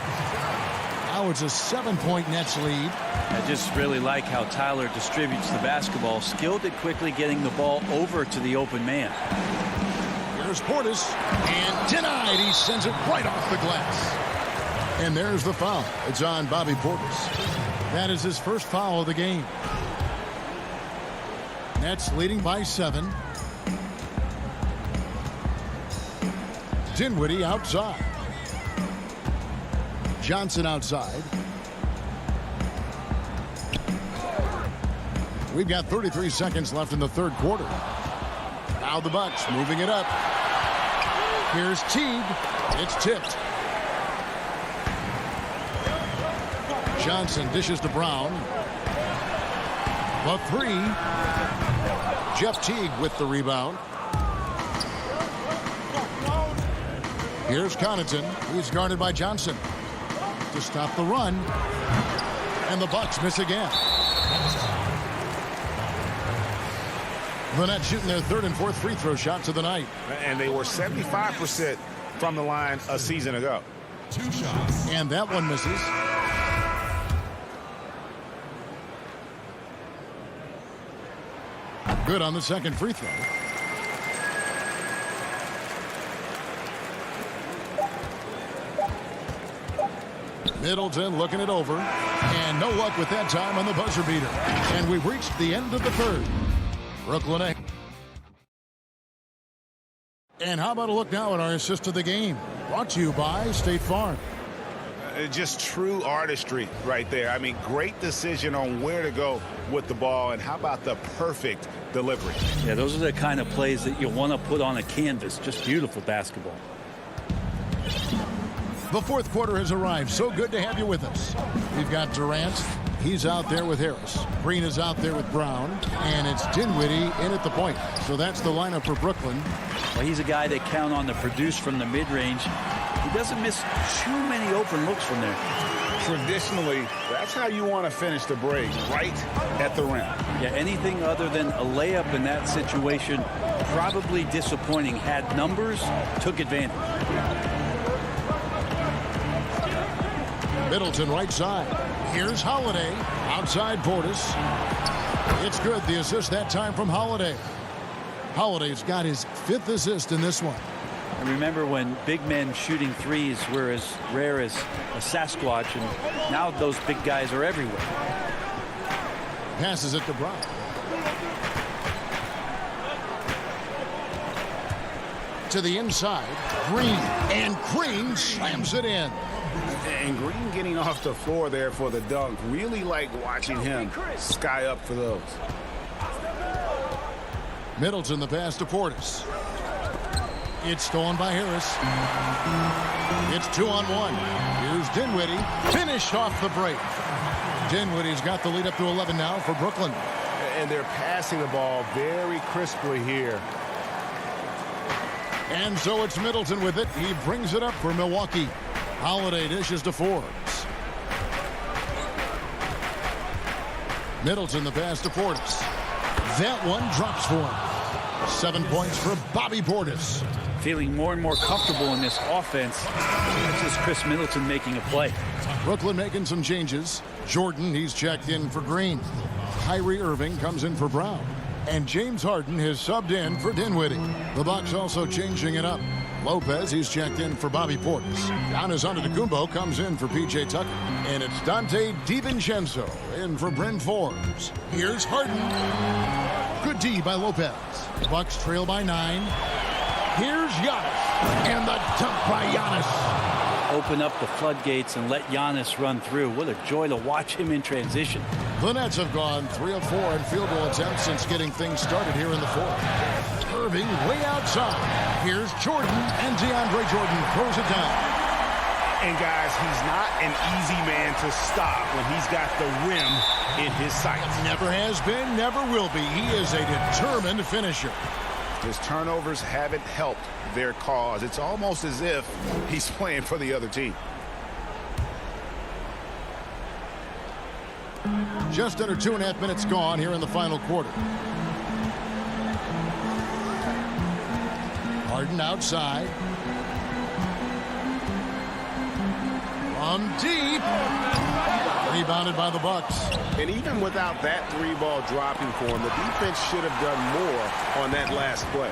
Now it's a 7-point Nets lead. I just really like how Tyler distributes the basketball, skilled at quickly getting the ball over to the open man. Here's Portis, and denied. He sends it right off the glass. And there's the foul. It's on Bobby Portis. That is his first foul of the game. Nets leading by 7. Dinwiddie outside. Johnson outside. We've got 33 seconds left in the third quarter. Now the Bucks moving it up. Here's Teague. It's tipped. Johnson dishes to Brown. The three. Jeff Teague with the rebound. Here's Connaughton. He's guarded by Johnson. To stop the run. And the Bucks miss again. The Nets shooting their third and fourth free throw shots of the night. And they were 75% from the line a season ago. 2 shots. And that one misses. Good on the second free throw. Middleton looking it over. And no luck with that time on the buzzer beater. And we've reached the end of the third. Brooklyn A. And how about a look now at our assist of the game? Brought to you by State Farm. Just true artistry right there. I mean, great decision on where to go with the ball, and how about the perfect delivery? Yeah, those are the kind of plays that you want to put on a canvas. Just beautiful basketball. The fourth quarter has arrived. So good to have you with us. We've got Durant. He's out there with Harris. Green is out there with Brown. And it's Dinwiddie in at the point. So that's the lineup for Brooklyn. Well, he's a guy that count on to produce from the mid-range. He doesn't miss too many open looks from there. Traditionally, that's how you want to finish the break, right at the rim. Yeah, anything other than a layup in that situation, probably disappointing. Had numbers, took advantage. Middleton right side. Here's Holiday. Outside Portis. It's good. The assist that time from Holiday. Holiday's got his 5th assist in this one. And remember when big men shooting threes were as rare as a Sasquatch, and now those big guys are everywhere. Passes it to Brown. To the inside. Green. And Green slams it in. And Green getting off the floor there for the dunk. Really like watching him sky up for those. Middleton the pass to Portis. It's stolen by Harris. It's 2-on-1. Here's Dinwiddie. Finished off the break. Dinwiddie's got the lead up to 11 now for Brooklyn. And they're passing the ball very crisply here. And so it's Middleton with it. He brings it up for Milwaukee. Holiday dishes to Forbes. Middleton the pass to Portis. That one drops for him. 7 points for Bobby Portis. Feeling more and more comfortable in this offense. That's just Chris Middleton making a play. Brooklyn making some changes. Jordan, he's checked in for Green. Kyrie Irving comes in for Brown. And James Harden has subbed in for Dinwiddie. The Bucks also changing it up. Lopez, he's checked in for Bobby Portis. Giannis Antetokounmpo comes in for P.J. Tucker. And it's Dante DiVincenzo in for Bryn Forbes. Here's Harden. Good D by Lopez. Bucks trail by 9. Here's Giannis. And the dunk by Giannis. Open up the floodgates and let Giannis run through. What a joy to watch him in transition. The Nets have gone 3 of 4 in field goal attempts since getting things started here in the fourth. Irving way outside. Here's Jordan, and DeAndre Jordan throws it down. And guys, he's not an easy man to stop when he's got the rim in his sights. Never has been, never will be. He is a determined finisher. His turnovers haven't helped their cause. It's almost as if he's playing for the other team. Just under 2.5 minutes gone here in the final quarter. Harden outside. From deep. Rebounded by the Bucks. And even without that 3-ball dropping for him, the defense should have done more on that last play.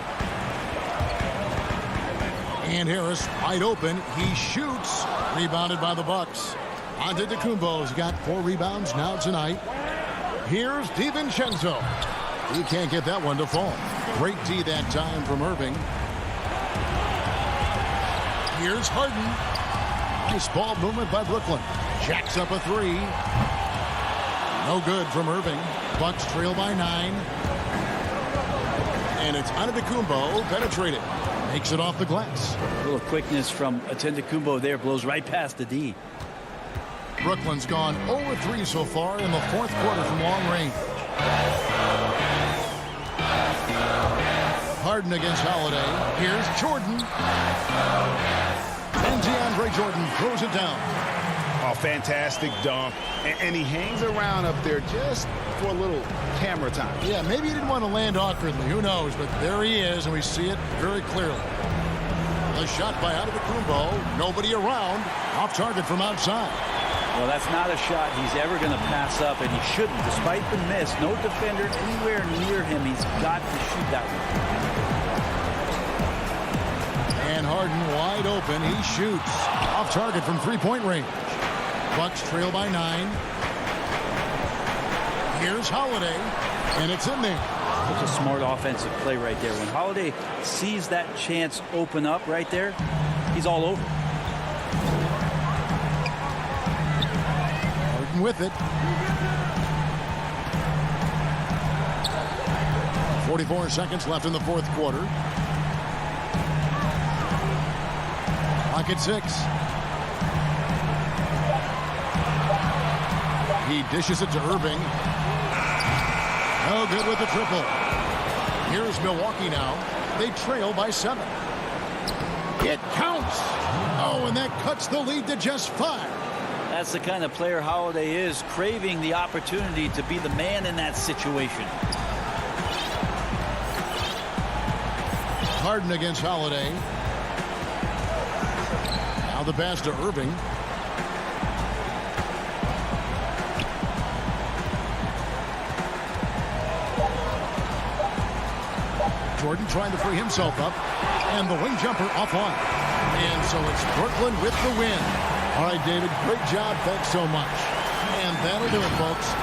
And Harris wide open. He shoots. Rebounded by the Bucks. Antetokounmpo's got 4 rebounds now tonight. Here's DiVincenzo. He can't get that one to fall. Great D that time from Irving. Here's Harden. Nice ball movement by Brooklyn. Jacks up a 3. No good from Irving. Bucks trail by 9. And it's Antetokounmpo penetrated. Makes it off the glass. A little quickness from Antetokounmpo there. Blows right past the D. Brooklyn's gone 0-3 so far in the fourth quarter from long range. Harden against Holiday. Here's Jordan. And DeAndre Jordan throws it down. Oh, fantastic dunk. And he hangs around up there just for a little camera time. Yeah, maybe he didn't want to land awkwardly. Who knows? But there he is, and we see it very clearly. A shot by Antetokounmpo. Nobody around. Off target from outside. Well, that's not a shot he's ever going to pass up, and he shouldn't. Despite the miss, no defender anywhere near him. He's got to shoot that one. And Harden wide open. He shoots. Off target from three-point range. Bucks trail by 9. Here's Holiday, and it's in there. Such a smart offensive play right there. When Holiday sees that chance open up right there, he's all over. With it. 44 seconds left in the fourth quarter. Clock at 6. He dishes it to Irving. No good with the triple. Here's Milwaukee now. They trail by 7. It counts. Oh, and that cuts the lead to just 5. That's the kind of player Holiday is, craving the opportunity to be the man in that situation. Harden against Holiday. Now the pass to Irving. Jordan trying to free himself up. And the wing jumper offline. And so it's Brooklyn with the win. All right, David, great job. Thanks so much. And that'll do it, folks.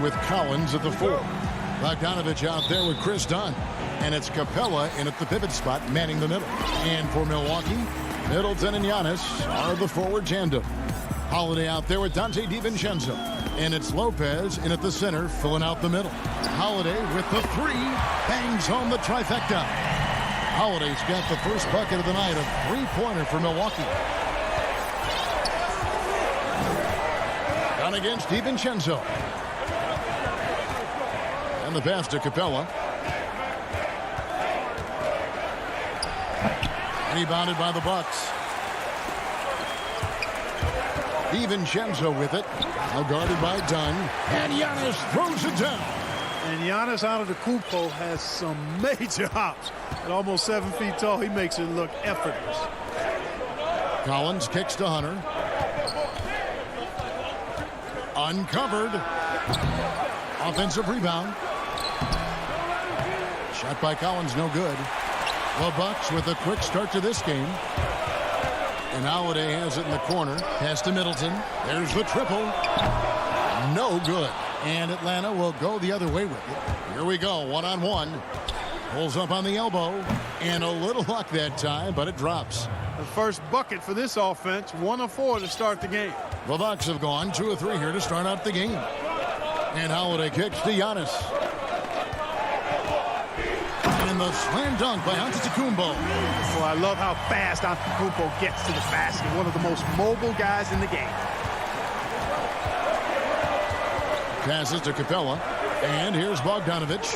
With Collins at the 4. Bogdanovich out there with Chris Dunn. And it's Capella in at the pivot spot, manning the middle. And for Milwaukee, Middleton and Giannis are the forward tandem. Holiday out there with Dante DiVincenzo. And it's Lopez in at the center, filling out the middle. Holiday with the 3, bangs home the trifecta. Holiday's got the first bucket of the night, a 3-pointer for Milwaukee. Down against DiVincenzo. And the pass to Capella. Rebounded by the Bucks. DiVincenzo with it. Now guarded by Dunn. And Giannis throws it down. And Giannis Antetokounmpo has some major hops. At almost 7 feet tall, he makes it look effortless. Collins kicks to Hunter. Uncovered. Offensive rebound. Shot by Collins, no good. The Bucks with a quick start to this game. And Holiday has it in the corner. Pass to Middleton. There's the triple. No good. And Atlanta will go the other way with it. Here we go, one-on-one. Pulls up on the elbow. And a little luck that time, but it drops. The first bucket for this offense, 1 of 4 to start the game. The Bucks have gone 2 of 3 here to start out the game. And Holiday kicks to Giannis. And the slam dunk by Antetokounmpo. Well, I love how fast Antetokounmpo gets to the basket. One of the most mobile guys in the game. Passes to Capella. And here's Bogdanovich.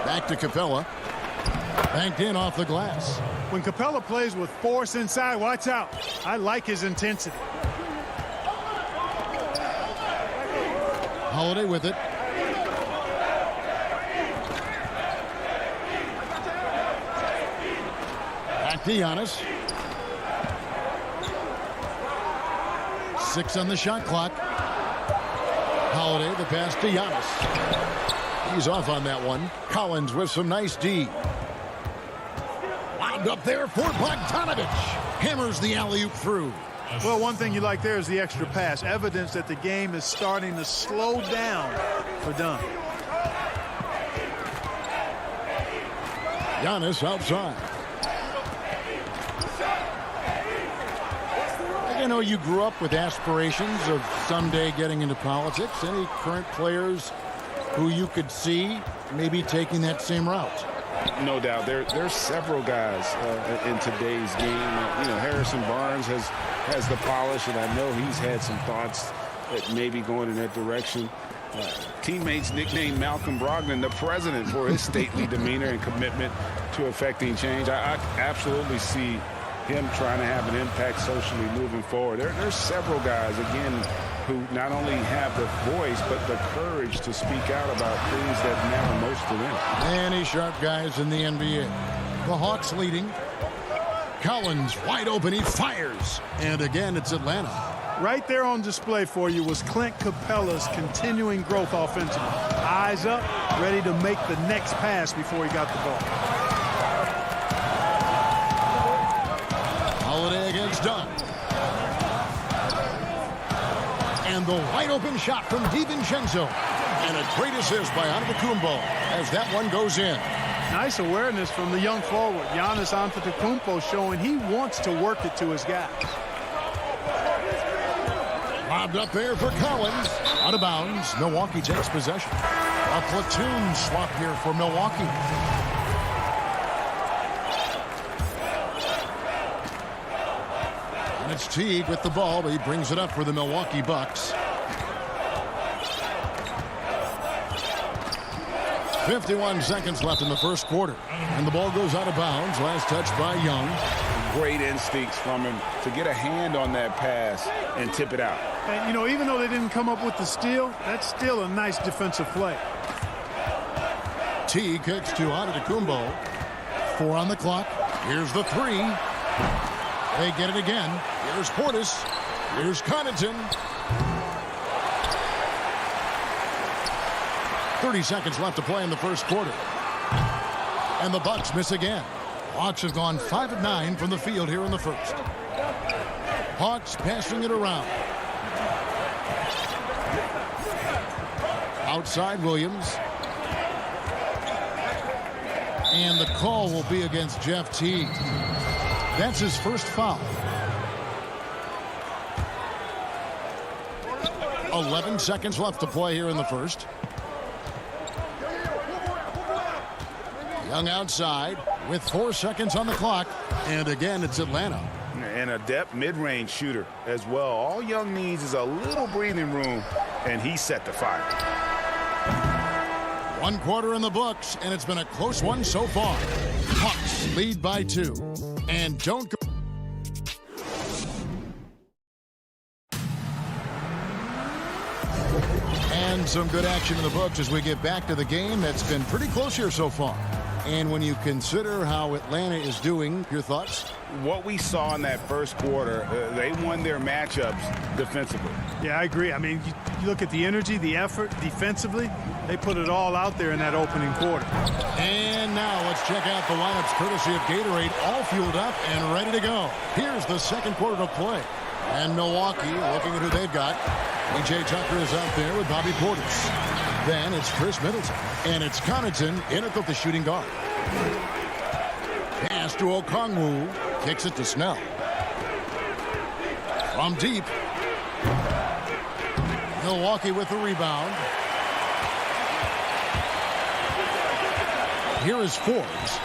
Back to Capella. Banked in off the glass. When Capella plays with force inside, watch out. I like his intensity. Holiday with it. Back to Giannis. 6 on the shot clock. Holiday, the pass to Giannis. He's off on that one. Collins with some nice D. Lined up there for Bogdanovich. Hammers the alley-oop through. Well, one thing you like there is the extra pass. Evidence that the game is starting to slow down for Dunn. Giannis outside. I know you grew up with aspirations of someday getting into politics. Any current players who you could see maybe taking that same route? No doubt. There's several guys in today's game. Harrison Barnes has the polish, and I know he's had some thoughts that maybe going in that direction. Teammates nicknamed Malcolm Brogdon the president for his stately demeanor and commitment to affecting change. I absolutely see him trying to have an impact socially moving forward. There's several guys, again, who not only have the voice, but the courage to speak out about things that matter most to them. Many sharp guys in the NBA. The Hawks leading. Collins wide open. He fires. And again, it's Atlanta. Right there on display for you was Clint Capella's continuing growth offensively. Eyes up, ready to make the next pass before he got the ball. Holiday against Dunn. And the wide open shot from DiVincenzo. And a great assist by Antetokounmpo as that one goes in. Nice awareness from the young forward. Giannis Antetokounmpo showing he wants to work it to his guys. Lobbed up there for Collins. Out of bounds. Milwaukee takes possession. A platoon swap here for Milwaukee. And it's Teague with the ball, but he brings it up for the Milwaukee Bucks. 51 seconds left in the first quarter. And the ball goes out of bounds. Last touch by Young. Great instincts from him to get a hand on that pass and tip it out. And, even though they didn't come up with the steal, that's still a nice defensive play. T kicks to Antetokounmpo. 4 on the clock. Here's the 3. They get it again. Here's Portis. Here's Connaughton. 30 seconds left to play in the first quarter. And the Bucks miss again. Hawks have gone 5 of 9 from the field here in the first. Hawks passing it around. Outside Williams. And the call will be against Jeff Teague. That's his first foul. 11 seconds left to play here in the first. Young outside with 4 seconds on the clock. And again, it's Atlanta. And a depth mid-range shooter as well. All Young needs is a little breathing room, and he set the fire. 1 quarter in the books, and it's been a close one so far. Hawks lead by 2. And don't go. And some good action in the books as we get back to the game that's been pretty close here so far. And when you consider how Atlanta is doing, your thoughts? What we saw in that first quarter, they won their matchups defensively. Yeah, I agree. I mean, you look at the energy, the effort defensively, they put it all out there in that opening quarter. And now let's check out the lineups courtesy of Gatorade, all fueled up and ready to go. Here's the second quarter to play. And Milwaukee looking at who they've got. P.J. Tucker is out there with Bobby Portis. Then it's Chris Middleton. And it's Connaughton in at the shooting guard. Pass to Okongwu. Kicks it to Snell. From deep. Milwaukee with the rebound. Here is Forbes.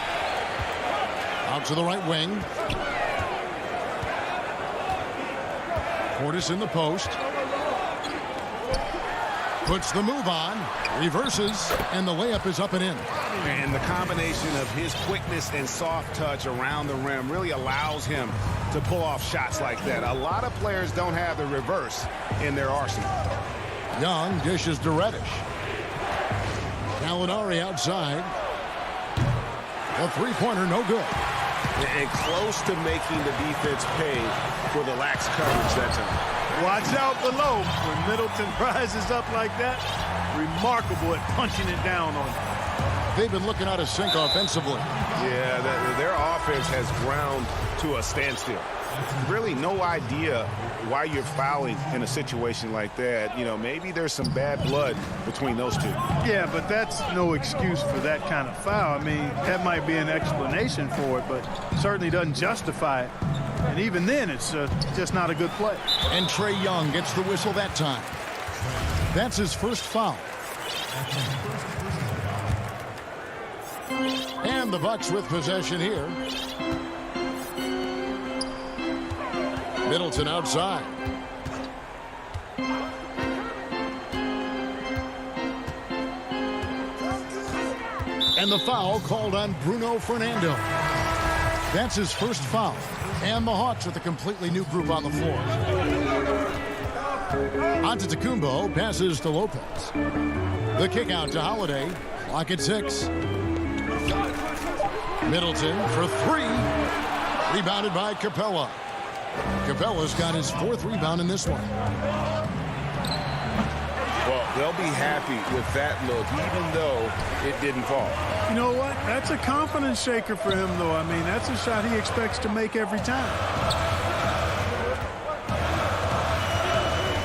Out to the right wing. Portis in the post. Puts the move on, reverses, and the layup is up and in. And the combination of his quickness and soft touch around the rim really allows him to pull off shots like that. A lot of players don't have the reverse in their arsenal. Young dishes to Reddish. Gallinari outside. The three-pointer no good. And close to making the defense pay for the lax coverage that time. Watch out below. When Middleton rises up like that, remarkable at punching it down on him. They've been looking out of sync offensively. Yeah, their offense has ground to a standstill. Really no idea why you're fouling in a situation like that. You know, maybe there's some bad blood between those two. Yeah, but that's no excuse for that kind of foul. I mean, that might be an explanation for it, but certainly doesn't justify it. And even then, it's just not a good play. And Trae Young gets the whistle that time. That's his first foul. And the Bucks with possession here. Middleton outside. And the foul called on Bruno Fernando. That's his first foul. And the Hawks with a completely new group on the floor. Antetokounmpo passes to Lopez. The kick out to Holiday. Clock at 6. Middleton for 3. Rebounded by Capella. Capella's got his 4th rebound in this one. Well, they'll be happy with that look, even though it didn't fall. You know what? That's a confidence shaker for him, though. I mean, that's a shot he expects to make every time.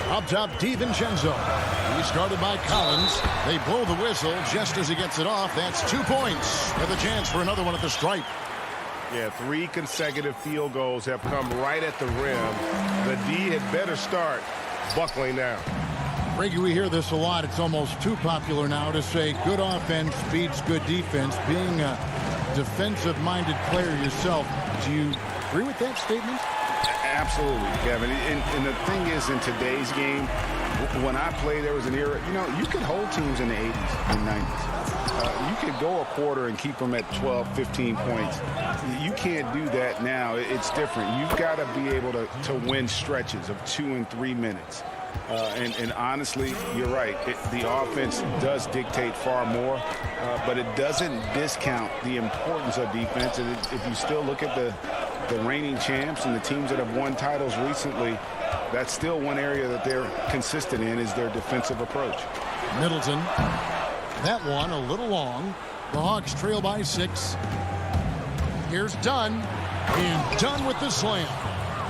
Up top, DiVincenzo. He's guarded by Collins. They blow the whistle just as he gets it off. That's 2 points with a chance for another one at the stripe. Yeah, 3 consecutive field goals have come right at the rim. The D had better start buckling down. Frankie, we hear this a lot. It's almost too popular now to say good offense beats good defense. Being a defensive-minded player yourself, do you agree with that statement? Absolutely, Kevin. And the thing is, in today's game, when I played, there was an era, you could hold teams in the 80s and 90s. You could go a quarter and keep them at 12, 15 points. You can't do that now. It's different. You've got to be able to win stretches of 2 and 3 minutes. And honestly, you're right. The offense does dictate far more, but it doesn't discount the importance of defense. And if you still look at the reigning champs and the teams that have won titles recently, that's still one area that they're consistent in is their defensive approach. Middleton. That one a little long. The Hawks trail by 6. Here's Dunn. And Dunn with the slam.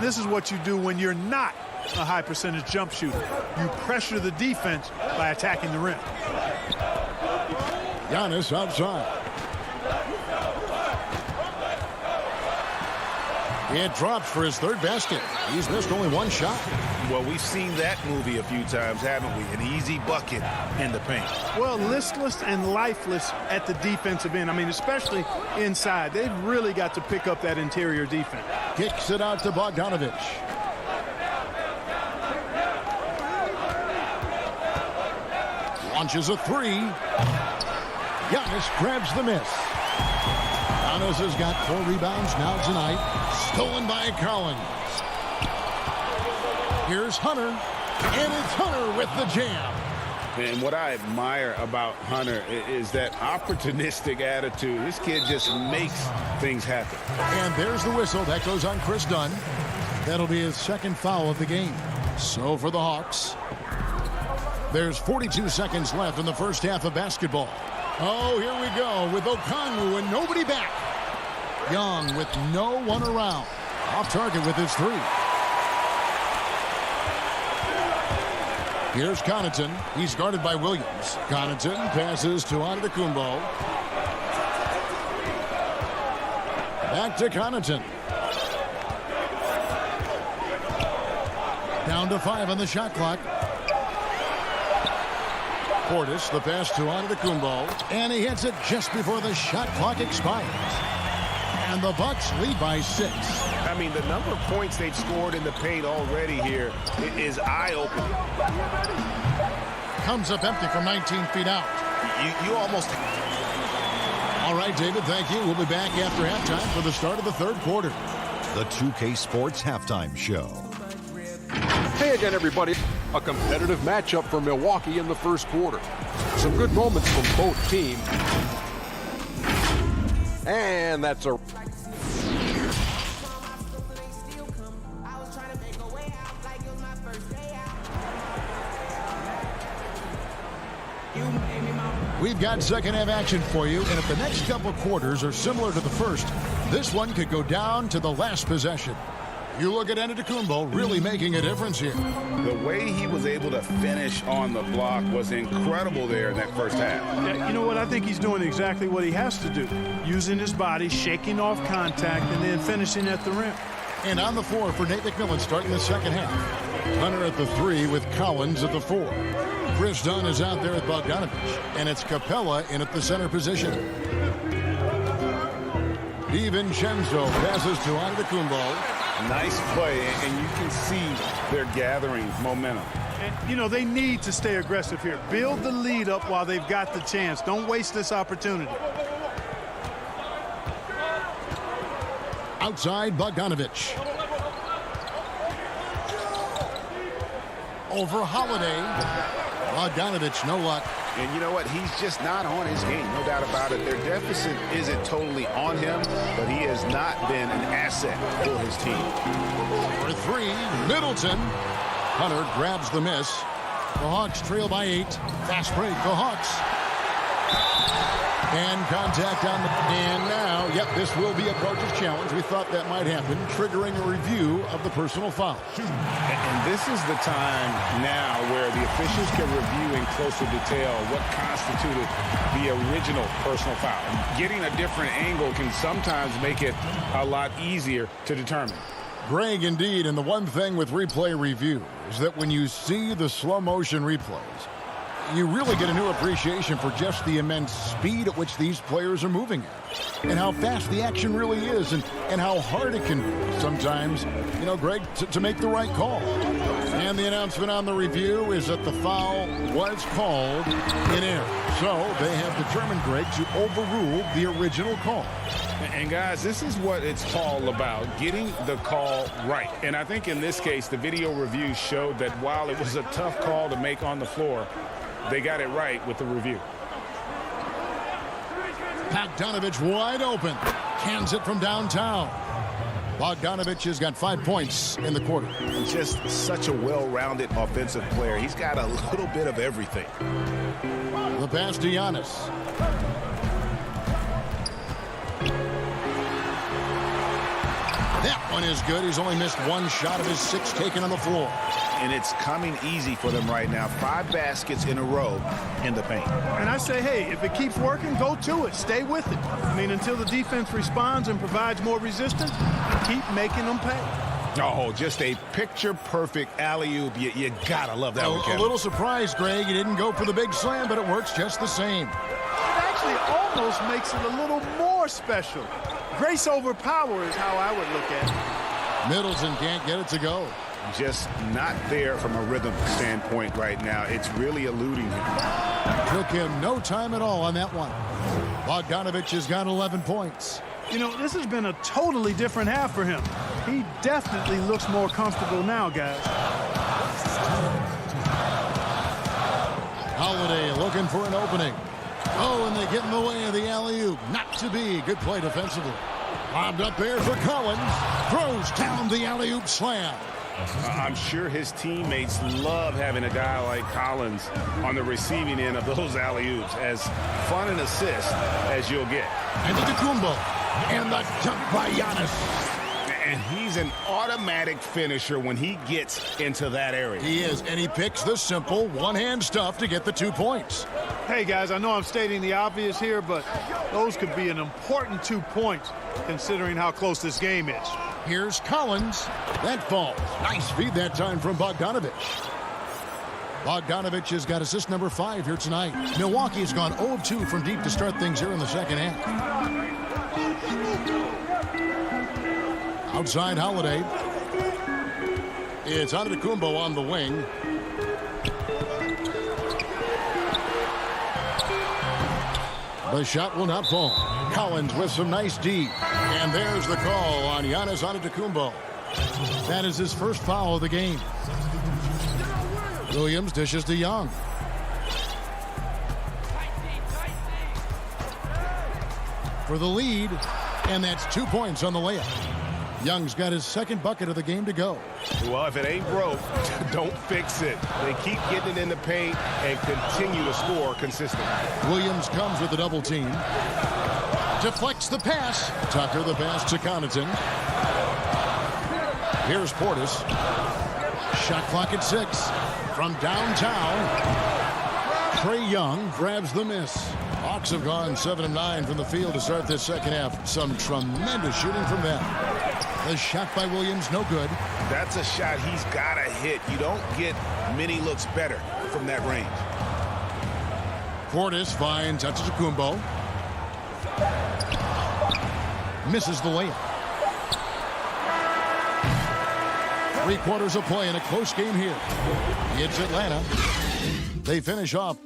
This is what you do when you're not a high percentage jump shooter. You pressure the defense by attacking the rim. Giannis outside. It drops for his 3rd basket. He's missed only 1 shot. Well, we've seen that movie a few times, haven't we? An easy bucket in the paint. Well, listless and lifeless at the defensive end. I mean, especially inside. They've really got to pick up that interior defense. Kicks it out to Bogdanovich. Launches a 3. Giannis grabs the miss. Giannis has got 4 rebounds now tonight. Stolen by Collins. Here's Hunter. And it's Hunter with the jam. And what I admire about Hunter is that opportunistic attitude. This kid just makes things happen. And there's the whistle. That goes on Chris Dunn. That'll be his 2nd foul of the game. So for the Hawks, there's 42 seconds left in the first half of basketball. Oh, here we go with Okongwu and nobody back. Young with no one around. Off target with his 3. Here's Connaughton. He's guarded by Williams. Connaughton passes to Antetokounmpo. Back to Connaughton. Down to 5 on the shot clock. Portis, the pass to Antetokounmpo, and he hits it just before the shot clock expires. And the Bucks lead by 6. I mean, the number of points they've scored in the paint already here is eye-opening. Comes up empty from 19 feet out. You almost... All right, David, thank you. We'll be back after halftime for the start of the 3rd quarter. The 2K Sports Halftime Show. Hey again, everybody. A competitive matchup for Milwaukee in the 1st quarter. Some good moments from both teams. And that's a... We've got second half action for you, and if the next couple quarters are similar to the first, this one could go down to the last possession. You look at Antetokounmpo really making a difference here. The way he was able to finish on the block was incredible there in that first half. You know what? I think he's doing exactly what he has to do. Using his body, shaking off contact, and then finishing at the rim. And on the floor for Nate McMillan starting the second half. Hunter at the 3 with Collins at the 4. Chris Dunn is out there with Bogdanovich, and it's Capella in at the center position. DiVincenzo passes to Antetokounmpo. Nice play, and you can see they're gathering momentum. And, you know, they need to stay aggressive here. Build the lead up while they've got the chance. Don't waste this opportunity. Outside, Bogdanovich. Over Holiday. Bogdanovich, no luck. And you know what? He's just not on his game, no doubt about it. Their deficit isn't totally on him, but he has not been an asset for his team. For three, Middleton. Hunter grabs the miss. The Hawks trail by 8. Fast break, the Hawks. And contact on the... And now, yep, this will be a coach's challenge. We thought that might happen, triggering a review of the personal foul. And this is the time now where the officials can review in closer detail what constituted the original personal foul. Getting a different angle can sometimes make it a lot easier to determine. Greg, indeed, and the one thing with replay review is that when you see the slow motion replays, you really get a new appreciation for just the immense speed at which these players are moving at, and how fast the action really is, and how hard it can be sometimes, you know, Greg, to make the right call. And the announcement on the review is that the foul was called in error. So they have determined, Greg, to overrule the original call. And guys, this is what it's all about, getting the call right. And I think in this case, the video review showed that while it was a tough call to make on the floor, they got it right with the review. Bogdanovich wide open. Cans it from downtown. Bogdanovich has got 5 points in the quarter. Just such a well-rounded offensive player. He's got a little bit of everything. The pass to Giannis. That one is good. He's only missed one shot of his 6 taken on the floor. And it's coming easy for them right now. 5 baskets in a row in the paint. And I say, hey, if it keeps working, go to it. Stay with it. I mean, until the defense responds and provides more resistance, keep making them pay. Oh, just a picture-perfect alley-oop. You gotta love that one, Kevin. A little surprised, Greg. He didn't go for the big slam, but it works just the same. It actually almost makes it a little more special. Grace over power is how I would look at it. Middleton can't get it to go. Just not there from a rhythm standpoint right now. It's really eluding him. Took him no time at all on that one. Bogdanovich has got 11 points. You know, this has been a totally different half for him. He definitely looks more comfortable now, guys. Holiday looking for an opening. Oh, and they get in the way of the alley-oop. Not to be. Good play defensively. Bobbed up there for Collins. Throws down the alley-oop slam. I'm sure his teammates love having a guy like Collins on the receiving end of those alley-oops. As fun an assist as you'll get. Antetokounmpo. And the dunk by Giannis. And he's an automatic finisher when he gets into that area. He is, and he picks the simple one-hand stuff to get the 2 points. Hey, guys, I know I'm stating the obvious here, but those could be an important 2 points considering how close this game is. Here's Collins. That falls. Nice feed that time from Bogdanovich. Bogdanovich has got assist number 5 here tonight. Milwaukee has gone 0 of 2 from deep to start things here in the second half. Outside Holiday. It's Antetokounmpo on the wing. The shot will not fall. Collins with some nice D. And there's the call on Giannis Antetokounmpo. That is his first foul of the game. Williams dishes to Young. For the lead. And that's 2 points on the layup. Young's got his second bucket of the game to go. Well, if it ain't broke, don't fix it. They keep getting it in the paint and continue to score consistently. Williams comes with the double team. Deflects the pass. Tucker the pass to Connaughton. Here's Portis. Shot clock at 6. From downtown, Trae Young grabs the miss. Hawks have gone 7 of 9 from the field to start this second half. Some tremendous shooting from them. The shot by Williams, no good. That's a shot he's got to hit. You don't get many looks better from that range. Portis finds Antetokounmpo. misses the layup. 3 quarters of play in a close game here. It's Atlanta. They finish off.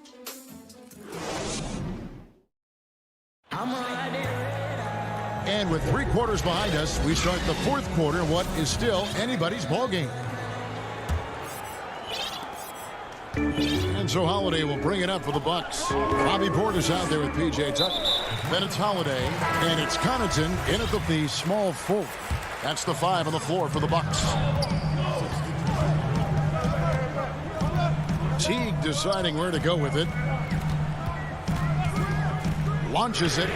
And with 3 quarters behind us, we start the 4th quarter in what is still anybody's ball game. And so Holiday will bring it up for the Bucks. Bobby Portis out there with P.J. Tucker. Then it's Holiday, and it's Connaughton in at the small forward. That's the 5 on the floor for the Bucks. Teague deciding where to go with it. Launches it.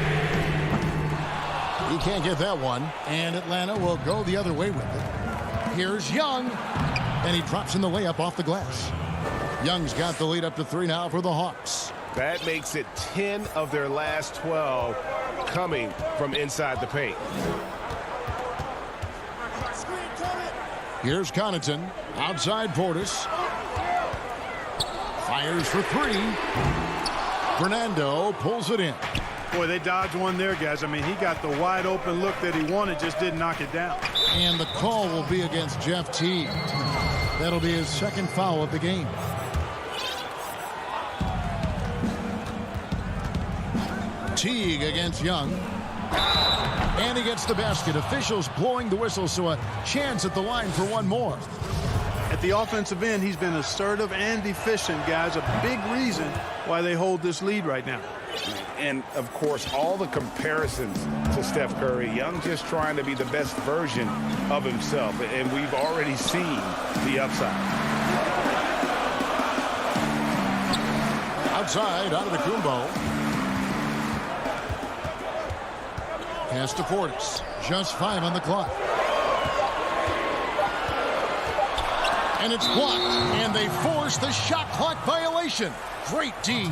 He can't get that one. And Atlanta will go the other way with it. Here's Young. And he drops in the layup off the glass. Young's got the lead up to 3 now for the Hawks. That makes it 10 of their last 12 coming from inside the paint. Here's Connaughton. Outside Portis. Fires for 3. Fernando pulls it in. Boy, they dodged one there, guys. I mean, he got the wide open look that he wanted, just didn't knock it down. And the call will be against Jeff Teague. That'll be his 2nd foul of the game. Teague against Young. And he gets the basket. Officials blowing the whistle, so a chance at the line for one more. At the offensive end, he's been assertive and efficient, guys. A big reason why they hold this lead right now. And, of course, all the comparisons to Steph Curry. Young just trying to be the best version of himself. And we've already seen the upside. Outside, Antetokounmpo. Pass to Portis. Just 5 on the clock. And it's blocked. And they force the shot clock violation. Great D.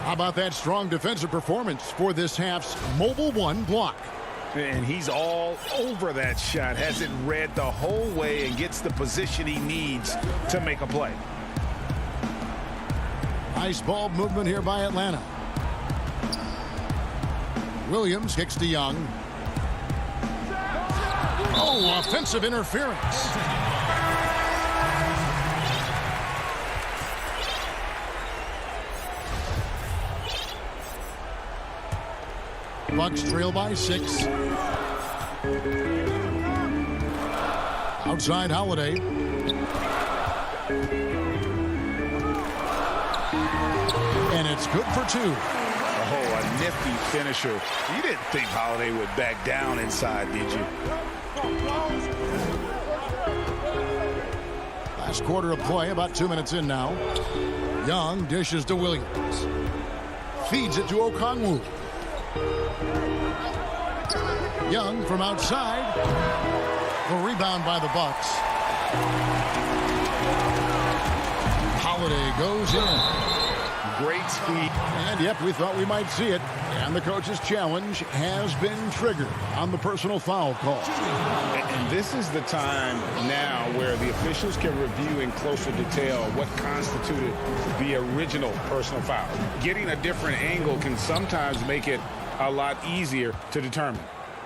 How about that strong defensive performance for this half's Mobile 1 block? And he's all over that shot. Has it read the whole way and gets the position he needs to make a play. Nice ball movement here by Atlanta. Williams kicks to Young. Oh, offensive interference. Bucks trail by 6. Outside Holiday. And it's good for 2. Oh, a nifty finisher. You didn't think Holiday would back down inside, did you? Last quarter of play, about 2 minutes in now. Young dishes to Williams. Feeds it to Okongwu. Young from outside. The rebound by the Bucks. Holiday goes in. Great speed. And yep, we thought we might see it. And the coach's challenge has been triggered on the personal foul call. And this is the time now where the officials can review in closer detail what constituted the original personal foul. Getting a different angle can sometimes make it a lot easier to determine.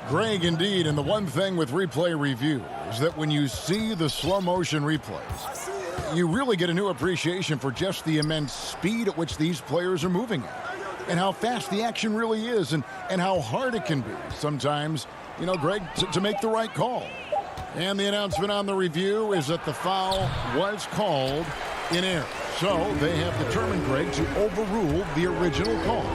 Greg, indeed, and the one thing with replay review is that when you see the slow motion replays, you really get a new appreciation for just the immense speed at which these players are moving at, and how fast the action really is, and how hard it can be sometimes, you know, Greg, to make the right call. And the announcement on the review is that the foul was called in error. So they have determined, Greg, to overrule the original call.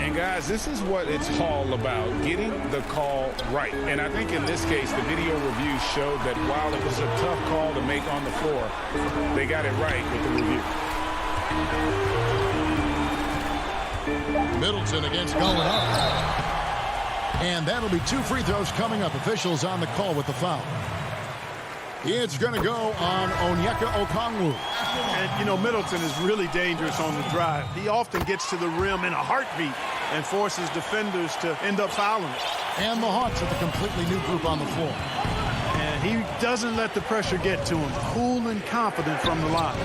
And guys, this is what it's all about, getting the call right. And I think in this case, the video review showed that while it was a tough call to make on the floor, they got it right with the review. Middleton against Gallinari. And that'll be 2 free throws coming up. Officials on the call with the foul. It's going to go on Onyeka Okongwu. And, you know, Middleton is really dangerous on the drive. He often gets to the rim in a heartbeat and forces defenders to end up fouling it. And the Hawks with a completely new group on the floor. And he doesn't let the pressure get to him. Cool and confident from the line.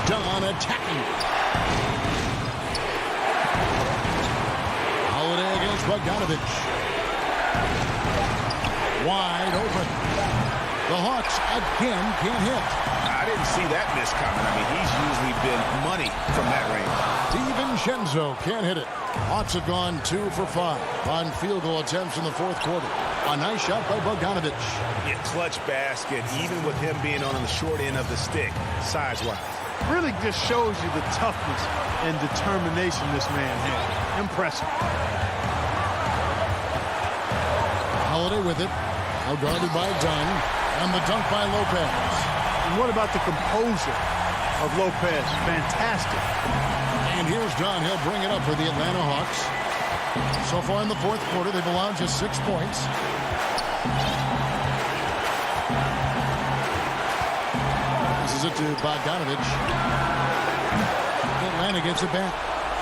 Dunn attacking. Here's Bogdanovich. Wide open. The Hawks again can't hit. I didn't see that miss coming. I mean, he's usually been money from that range. DiVincenzo can't hit it. Hawks have gone 2 for 5 on field goal attempts in the fourth quarter. A nice shot by Bogdanovich. Yeah, clutch basket, even with him being on the short end of the stick, size-wise. Really just shows you the toughness and determination this man had. Impressive. Holiday with it. Now guarded by Dunn. And the dunk by Lopez. And what about the composure of Lopez? Fantastic. And here's Dunn. He'll bring it up for the Atlanta Hawks. So far in the fourth quarter, they've allowed just 6 points. This is it to Bogdanovich. Atlanta gets it back.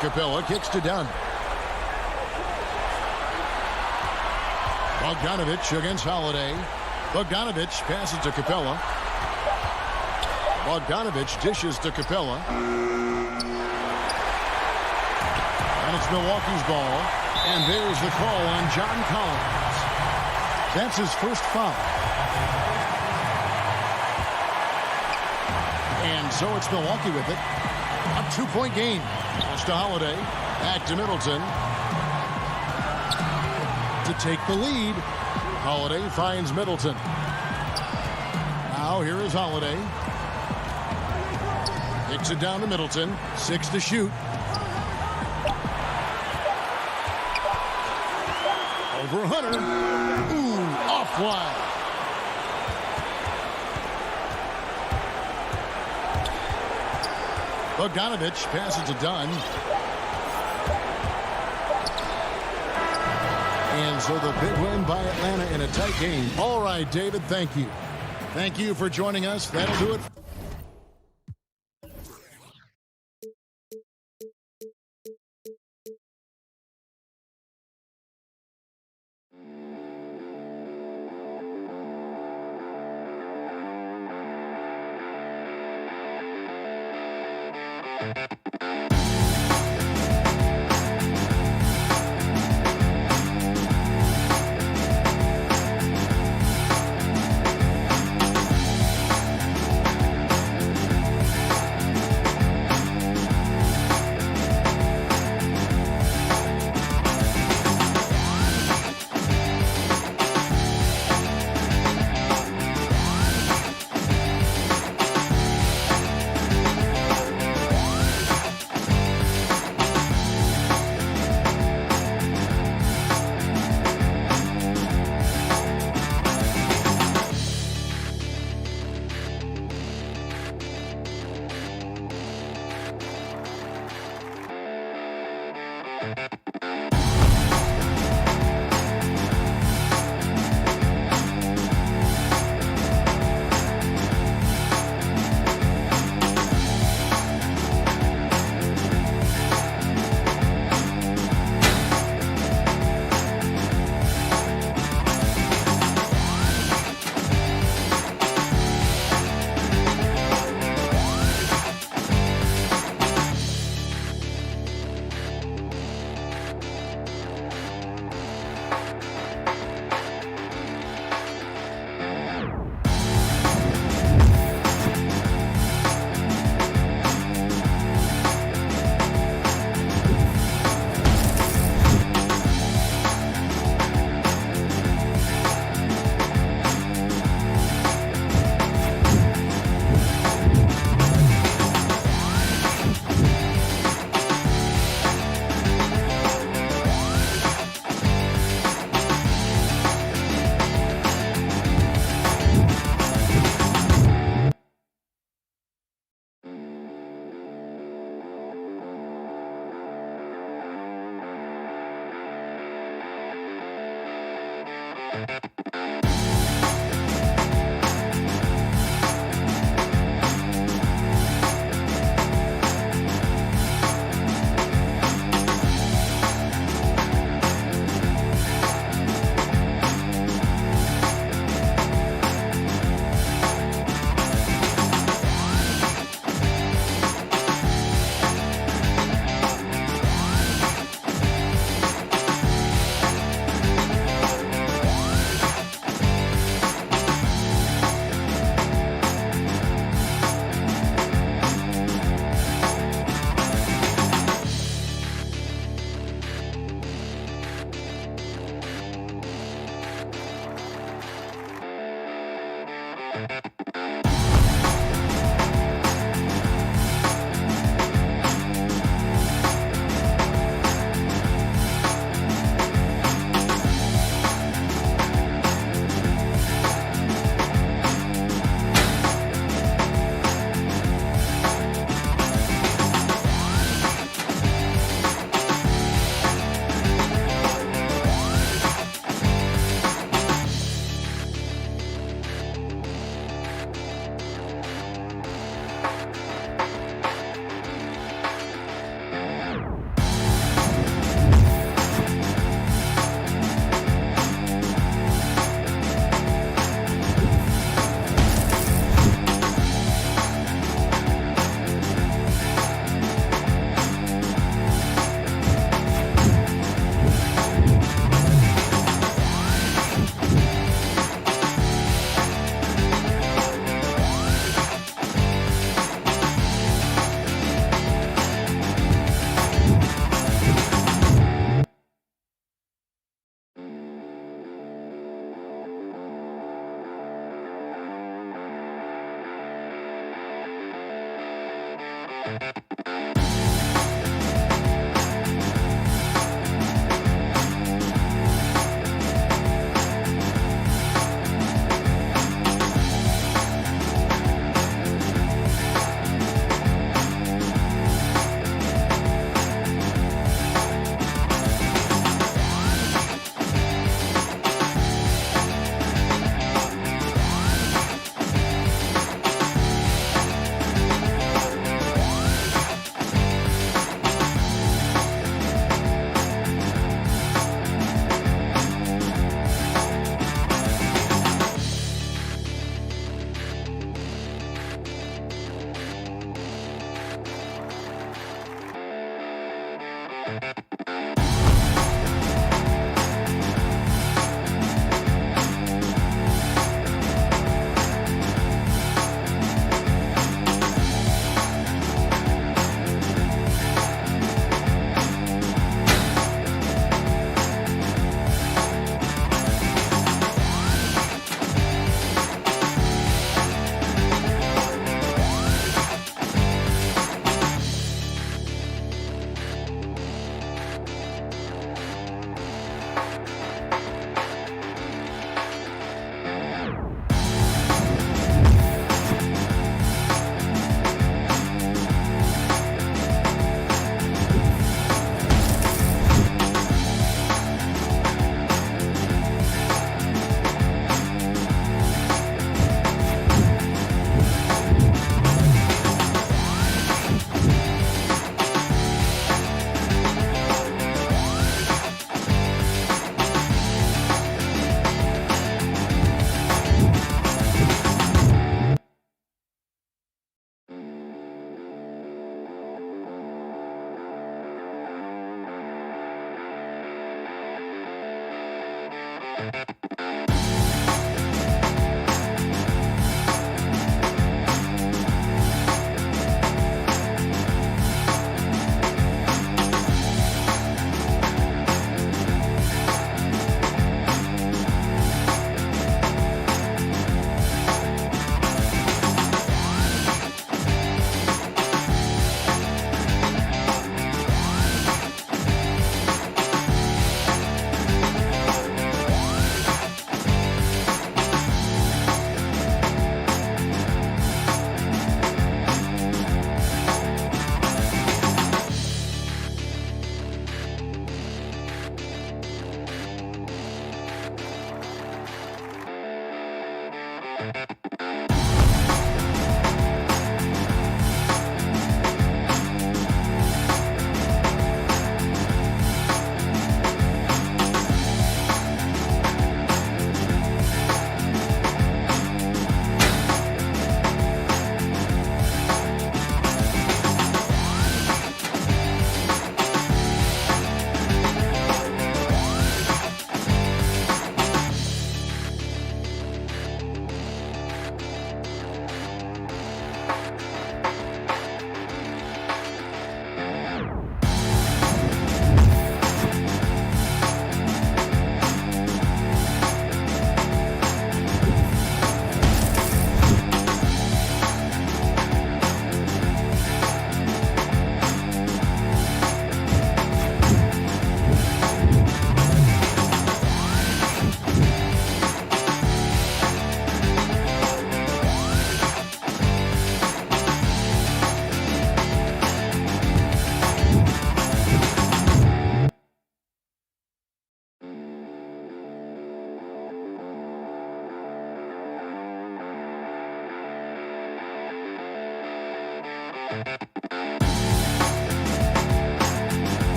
Capella kicks to Dunn. Bogdanovich against Holiday. Bogdanovich passes to Capella. Bogdanovich dishes to Capella. And it's Milwaukee's ball. And there's the call on John Collins. That's his first foul. And so it's Milwaukee with it. A 2-point game. Pass to Holiday. Back to Middleton. To take the lead. Holiday finds Middleton. Now here is Holiday. Kicks it down to Middleton. 6 to shoot. Over Hunter. Ooh, off wide. Bogdanovich passes to Dunn. And so the big win by Atlanta in a tight game. All right, David, thank you. Thank you for joining us. That'll do it.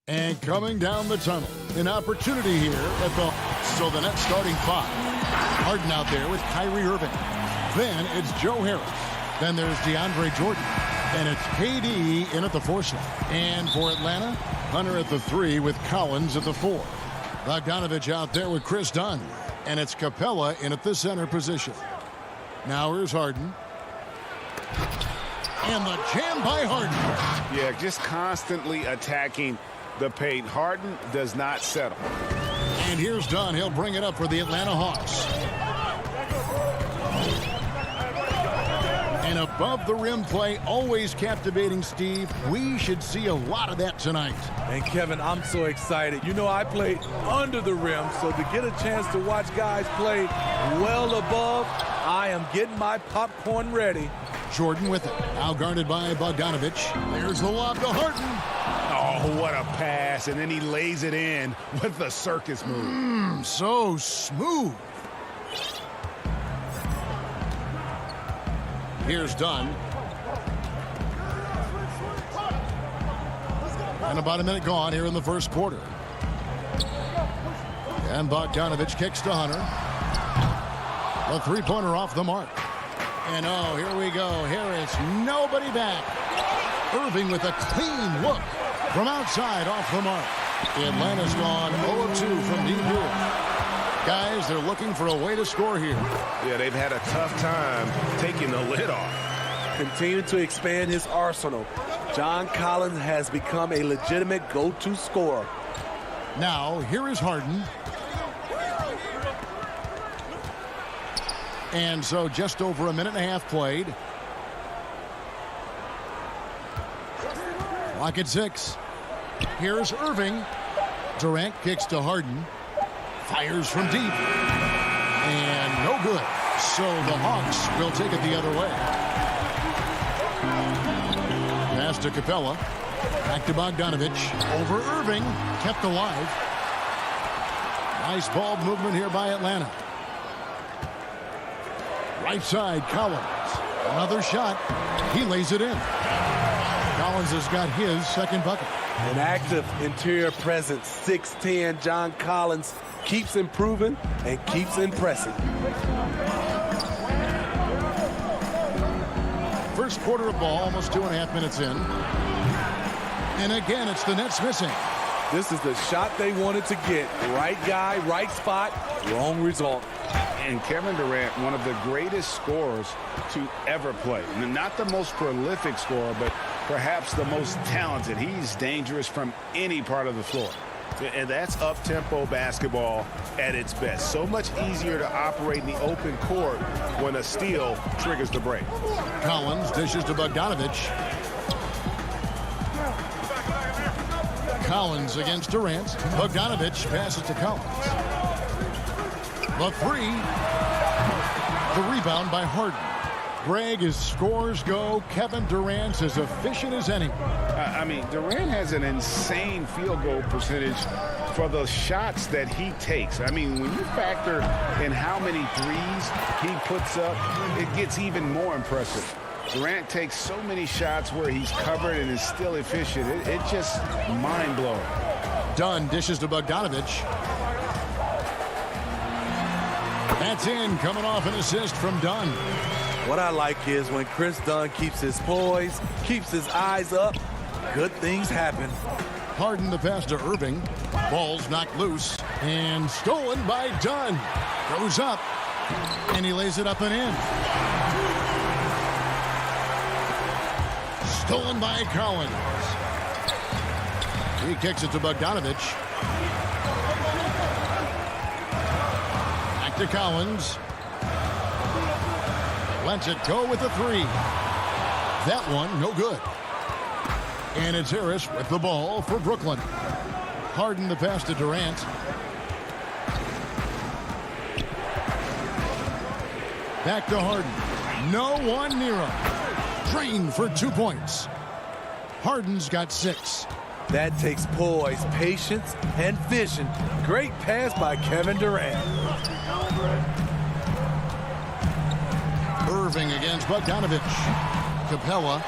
And coming down the tunnel, an opportunity here at the net starting 5. Harden out there with Kyrie Irving. Then it's Joe Harris. Then there's DeAndre Jordan. And it's KD in at the 4 slot. And for Atlanta, Hunter at the 3 with Collins at the 4. Bogdanovich out there with Chris Dunn. And it's Capella in at the center position. Now here's Harden. And the jam by Harden. Yeah, just constantly attacking the paint. Harden does not settle. And here's Dunn. He'll bring it up for the Atlanta Hawks. And above the rim play, always captivating, Steve. We should see a lot of that tonight. And Kevin, I'm so excited. You know, I played under the rim, so to get a chance to watch guys play well above, I am getting my popcorn ready. Jordan with it. Now guarded by Bogdanovich. There's the lob to Harden. Oh, what a pass. And then he lays it in with the circus move. So smooth. Here's Dunn. And about a minute gone here in the first quarter. And Bogdanovich kicks to Hunter. A three-pointer off the mark. And oh, here we go. Harris, nobody back. Irving with a clean look from outside off the mark. Atlanta's gone 0-2 from deep here. Guys, they're looking for a way to score here. Yeah, they've had a tough time taking the lid off. Continue to expand his arsenal. John Collins has become a legitimate go-to scorer. Now, here is Harden. And so just over a minute and a half played. Clock at 6. Here's Irving. Durant kicks to Harden. Fires from deep. And no good. So the Hawks will take it the other way. Pass to Capella. Back to Bogdanovich. Over Irving. Kept alive. Nice ball movement here by Atlanta. Right side, Collins. Another shot. He lays it in. Collins has got his second bucket. An active interior presence. 6'10" John Collins keeps improving and keeps impressing. First quarter of ball, almost 2.5 minutes in. And again, it's the Nets missing. This is the shot they wanted to get. Right guy, right spot, wrong result. And Kevin Durant, one of the greatest scorers to ever play. Not the most prolific scorer, but perhaps the most talented. He's dangerous from any part of the floor. And that's up-tempo basketball at its best. So much easier to operate in the open court when a steal triggers the break. Collins dishes to Bogdanovich. Collins against Durant. Bogdanovich passes to Collins. The three. The rebound by Harden. Greg, as scores go, Kevin Durant's as efficient as anyone. I mean, Durant has an insane field goal percentage for the shots that he takes. I mean, when you factor in how many threes he puts up, it gets even more impressive. Durant takes so many shots where he's covered and is still efficient. It's just mind-blowing. Dunn dishes to Bogdanovich. That's in, coming off an assist from Dunn. What I like is when Chris Dunn keeps his poise, keeps his eyes up, good things happen. Harden the pass to Irving. Ball's knocked loose and stolen by Dunn. Goes up and he lays it up and in. Stolen by Collins. He kicks it to Bogdanovich. Back to Collins. Lets it go with the three. That one, no good. And it's Harris with the ball for Brooklyn. Harden the pass to Durant. Back to Harden. No one near him. Drained for 2 points. Harden's got 6. That takes poise, patience, and vision. Great pass by Kevin Durant. Irving against Bogdanovich. Capella,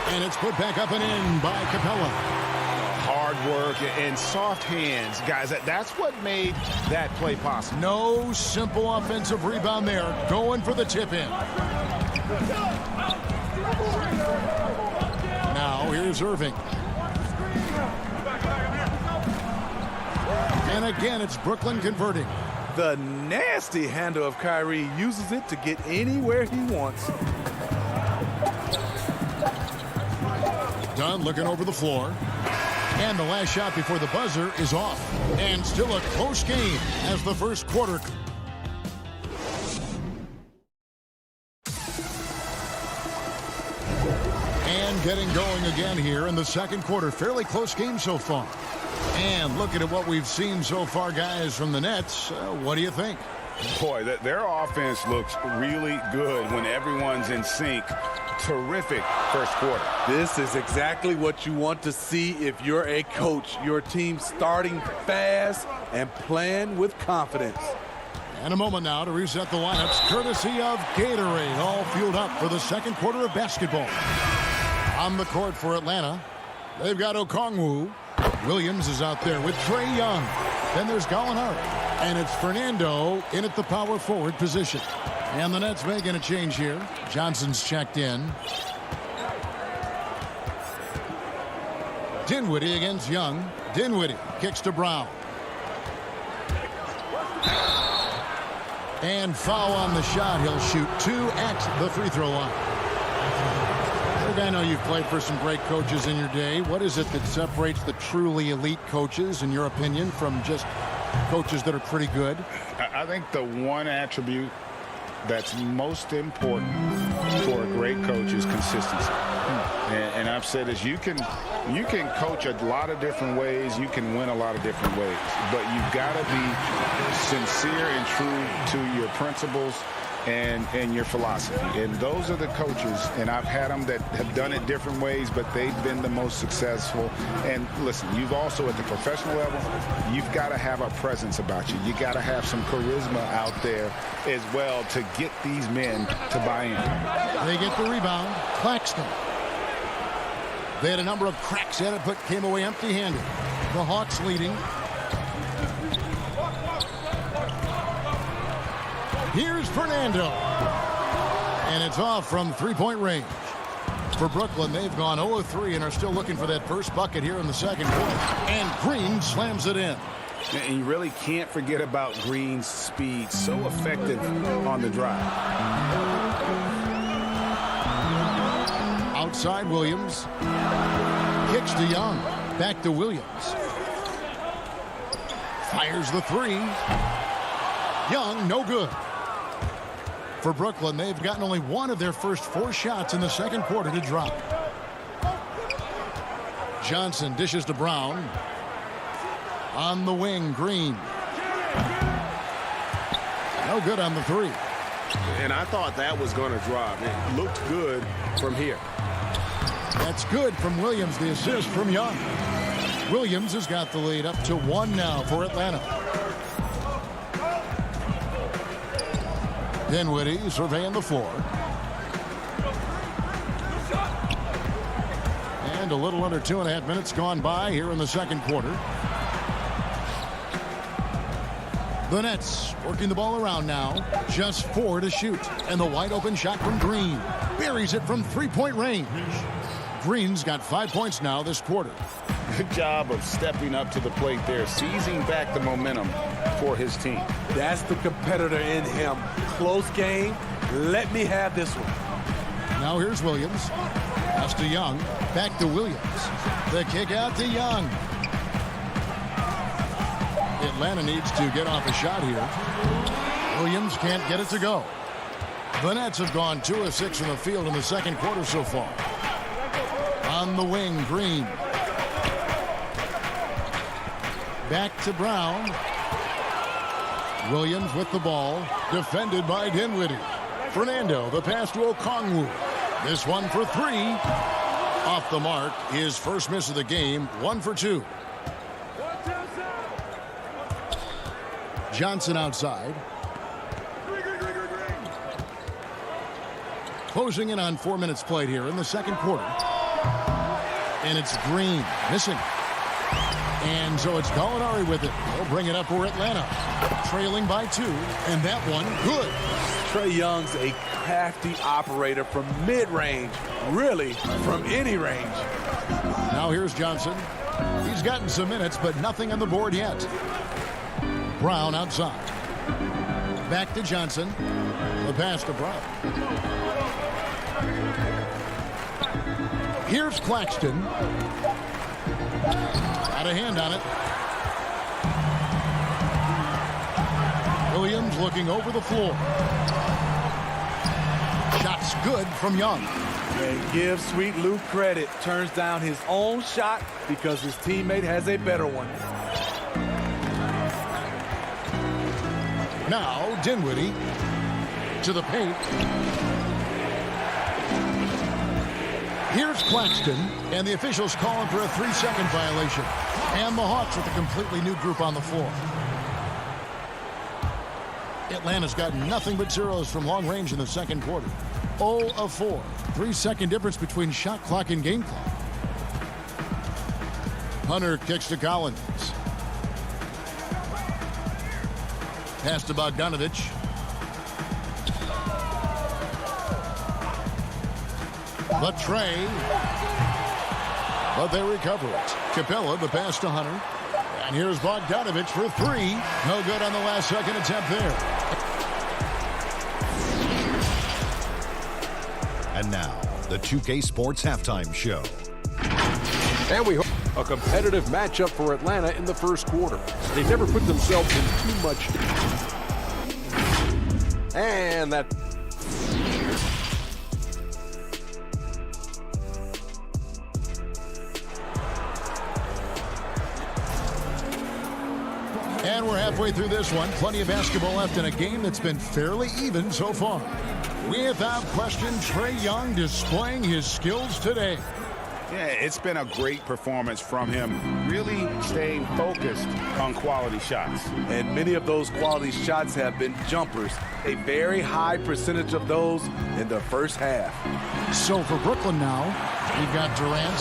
and it's put back up and in by Capella. Hard work and soft hands, guys. That's what made that play possible. No simple offensive rebound there. Going for the tip in. Now here's Irving. And again, it's Brooklyn converting. The nasty handle of Kyrie uses it to get anywhere he wants. Dunn looking over the floor. And the last shot before the buzzer is off. And still a close game as the first quarter. And getting going again here in the second quarter. Fairly close game so far. And looking at what we've seen so far, guys, from the Nets, what do you think? Boy, their offense looks really good when everyone's in sync. Terrific first quarter. This is exactly what you want to see if you're a coach. Your team starting fast and playing with confidence. And a moment now to reset the lineups, courtesy of Gatorade, all fueled up for the second quarter of basketball. On the court for Atlanta, they've got Okongwu. Williams is out there with Trae Young. Then there's Gallinari. And it's Fernando in at the power forward position. And the Nets making a change here. Johnson's checked in. Dinwiddie against Young. Dinwiddie kicks to Brown. And foul on the shot. He'll shoot 2 at the free throw line. Look, I know you've played for some great coaches in your day. What is it that separates the truly elite coaches, in your opinion, from just coaches that are pretty good? I think the one attribute that's most important for a great coach is consistency. And I've said this, you can coach a lot of different ways, you can win a lot of different ways, but you've got to be sincere and true to your principles and your philosophy. And those are the coaches, and I've had them that have done it different ways, but they've been the most successful. And listen, you've also at the professional level, you've got to have a presence about you. You got to have some charisma out there as well to get these men to buy in. They get the rebound. Claxton. They had a number of cracks at it, but came away empty-handed. The Hawks leading. Here's Fernando. And it's off from three-point range. For Brooklyn, they've gone 0-3 and are still looking for that first bucket here in the second quarter. And Green slams it in. And you really can't forget about Green's speed. So effective on the drive. Outside Williams. Kicks to Young. Back to Williams. Fires the three. Young, no good. For Brooklyn, they've gotten only one of their first 4 shots in the second quarter to drop. Johnson dishes to Brown. On the wing, Green. No good on the three. And I thought that was going to drop. It looked good from here. That's good from Williams, the assist from Young. Williams has got the lead up to 1 now for Atlanta. Dinwiddie surveying the floor. And a little under 2.5 minutes gone by here in the second quarter. The Nets working the ball around now. Just 4 to shoot. And the wide open shot from Green. Buries it from 3-point range. Green's got 5 points now this quarter. Good job of stepping up to the plate there, seizing back the momentum for his team. That's the competitor in him. Close game. Let me have this one. Now here's Williams. Pass to Young. Back to Williams. The kick out to Young. Atlanta needs to get off a shot here. Williams can't get it to go. The Nets have gone 2 of 6 from the field in the second quarter so far. On the wing, Green. Back to Brown. Williams with the ball. Defended by Dinwiddie. Fernando, the pass to Okongwu. This one for 3. Off the mark. His first miss of the game. 1 for 2. Johnson outside. Closing in on 4 minutes played here in the second quarter. And it's Green missing. And so it's Gallinari with it. They'll bring it up for Atlanta. Trailing by 2. And that one good. Trae Young's a crafty operator from mid-range. Really, from any range. Now here's Johnson. He's gotten some minutes, but nothing on the board yet. Brown outside. Back to Johnson. The pass to Brown. Here's Claxton. Got a hand on it. Williams looking over the floor. Shot's good from Young. And give Sweet Lou credit. Turns down his own shot because his teammate has a better one. Now Dinwiddie to the paint. Here's Claxton, and the officials calling for a 3-second violation. And the Hawks with a completely new group on the floor. Atlanta's got nothing but zeros from long range in the second quarter. 0 of 4. 3-second difference between shot clock and game clock. Hunter kicks to Collins. Pass to Bogdanovich. But Trey. But they recover it. Capella, the pass to Hunter. And here's Bogdanovich for 3. No good on the last second attempt there. And now, the 2K Sports Halftime Show. And we hope a competitive matchup for Atlanta in the first quarter. They never put themselves in too much. And that. And we're halfway through this one. Plenty of basketball left in a game that's been fairly even so far. Without question, Trae Young displaying his skills today. Yeah, it's been a great performance from him, really staying focused on quality shots. And many of those quality shots have been jumpers. A very high percentage of those in the first half. So for Brooklyn now, we've got Durant.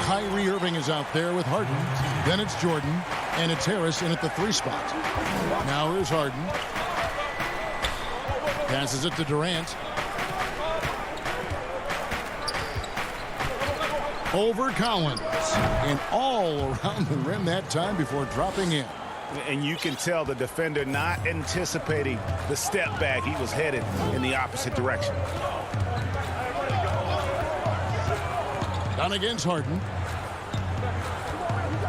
Kyrie Irving is out there with Harden. Then it's Jordan, and it's Harris in at the 3 spot. Now here's Harden. Passes it to Durant. over Collins. And all around the rim that time before dropping in. And you can tell the defender not anticipating the step back. He was headed in the opposite direction. Down against Harden.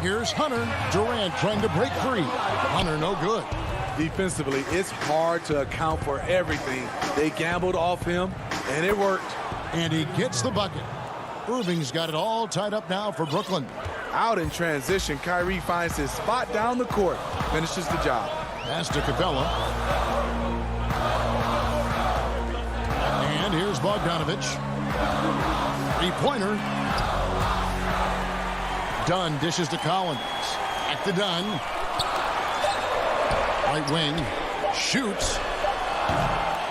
Here's Hunter. Durant trying to break free. Hunter no good. Defensively, it's hard to account for everything. They gambled off him, and it worked. And he gets the bucket. Irving's got it all tied up now for Brooklyn. Out in transition, Kyrie finds his spot down the court. Finishes the job. Pass to Capella. And here's Bogdanovich. Three-pointer. Dunn dishes to Collins. Back to Dunn. Right wing. Shoots.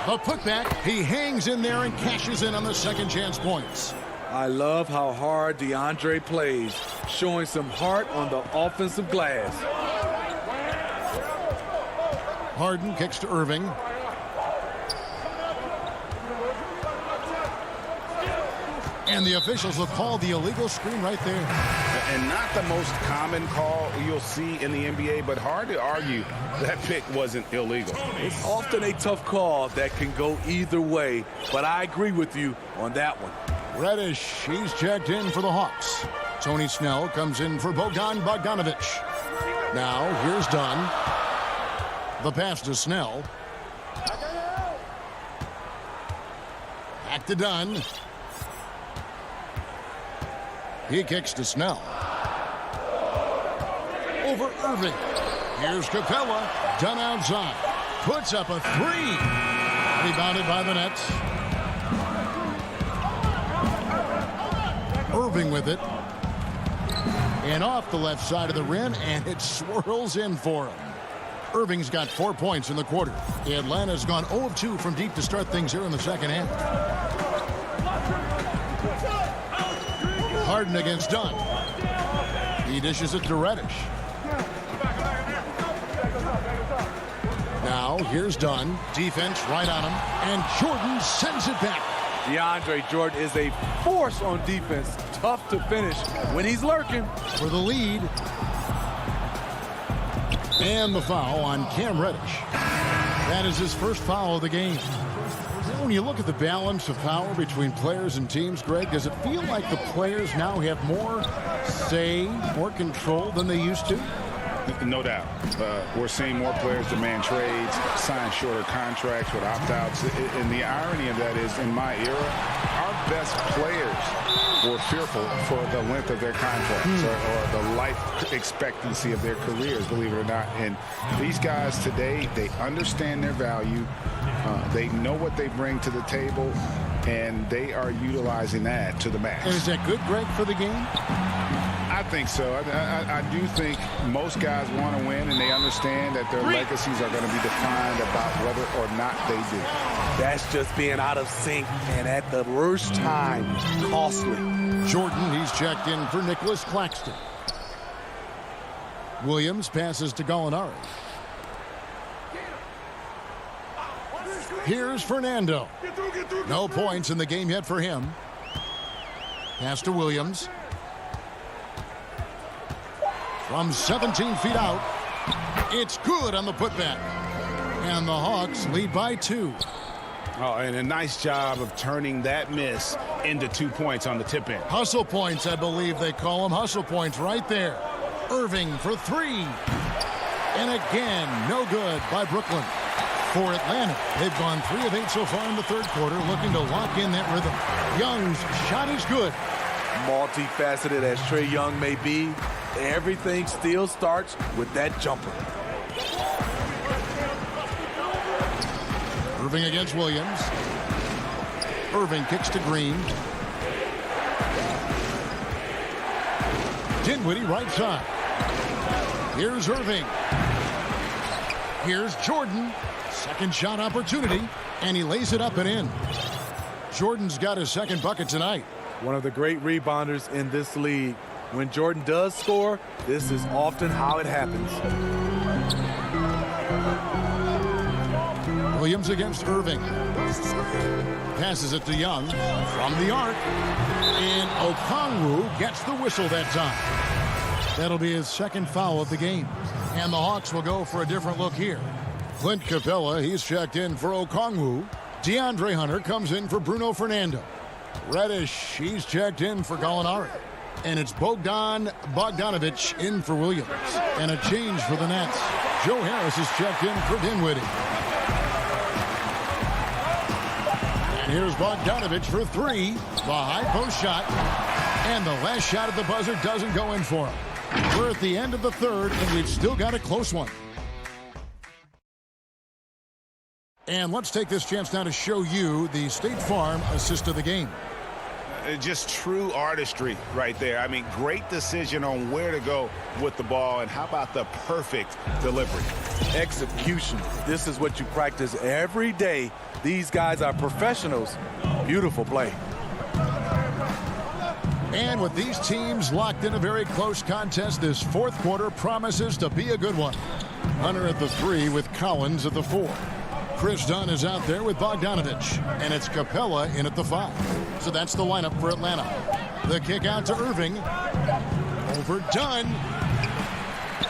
The putback. He hangs in there and cashes in on the second chance points. I love how hard DeAndre plays, showing some heart on the offensive glass. Harden kicks to Irving. And the officials have called the illegal screen right there. And not the most common call you'll see in the NBA, but hard to argue that pick wasn't illegal. It's often a tough call that can go either way, but I agree with you on that one. Reddish, he's checked in for the Hawks. Tony Snell comes in for Bogdanovich. Now, here's Dunn. The pass to Snell. Back to Dunn. He kicks to Snell. Over Irving. Here's Capella. Dunn outside. Puts up a three. Rebounded by the Nets. Irving with it. And off the left side of the rim, and it swirls in for him. Irving's got 4 points in the quarter. Atlanta's gone 0 of 2 from deep to start things here in the second half. Harden against Dunn. He dishes it to Reddish. Now, here's Dunn. Defense right on him. And Jordan sends it back. DeAndre Jordan is a force on defense. Tough to finish when he's lurking. For the lead. And the foul on Cam Reddish. That is his first foul of the game. When you look at the balance of power between players and teams, Greg, does it feel like the players now have more say, more control than they used to? No doubt. We're seeing more players demand trades, sign shorter contracts with opt-outs. And the irony of that is, in my era, our best players were fearful for the length of their contracts or the life expectancy of their careers, believe it or not. And these guys today, they understand their value. They know what they bring to the table, and they are utilizing that to the max. And is that good, Greg, for the game? I think so. I do think most guys want to win, and they understand that their legacies are going to be defined about whether or not they do. That's just being out of sync, and at the worst time, costly. Jordan, he's checked in for Nicholas Claxton. Williams passes to Gallinari. Here's Fernando. No points in the game yet for him. Pass to Williams. From 17 feet out, it's good on the putback. And the Hawks lead by 2. Oh, and a nice job of turning that miss into 2 points on the tip in. Hustle points, I believe they call them. Hustle points right there. Irving for 3. And again, no good by Brooklyn. For Atlanta, they've gone 3 of 8 so far in the third quarter, looking to lock in that rhythm. Young's shot is good. Multifaceted as Trae Young may be, everything still starts with that jumper. Irving against Williams. Irving kicks to Green. Dinwiddie right side. Here's Irving. Here's Jordan. Second shot opportunity, and he lays it up and in. Jordan's got his second bucket tonight. One of the great rebounders in this league. When Jordan does score, this is often how it happens. Williams against Irving. Passes it to Young from the arc. And Okongwu gets the whistle that time. That'll be his second foul of the game. And the Hawks will go for a different look here. Clint Capella, he's checked in for Okongwu. DeAndre Hunter comes in for Bruno Fernando. Reddish, he's checked in for Gallinari. And it's Bogdan Bogdanovic in for Williams. And a change for the Nets. Joe Harris is checked in for Dinwiddie. And here's Bogdanovic for three. The high post shot. And the last shot at the buzzer doesn't go in for him. We're at the end of the third, and we've still got a close one. And let's take this chance now to show you the State Farm assist of the game. Just true artistry right there. I mean, great decision on where to go with the ball, and how about the perfect delivery? Execution. This is what you practice every day. These guys are professionals. Beautiful play. And with these teams locked in a very close contest, this fourth quarter promises to be a good one. Hunter at the 3 with Collins at the 4. Chris Dunn is out there with Bogdanovic, and it's Capella in at the 5. So that's the lineup for Atlanta. The kick out to Irving. Over Dunn.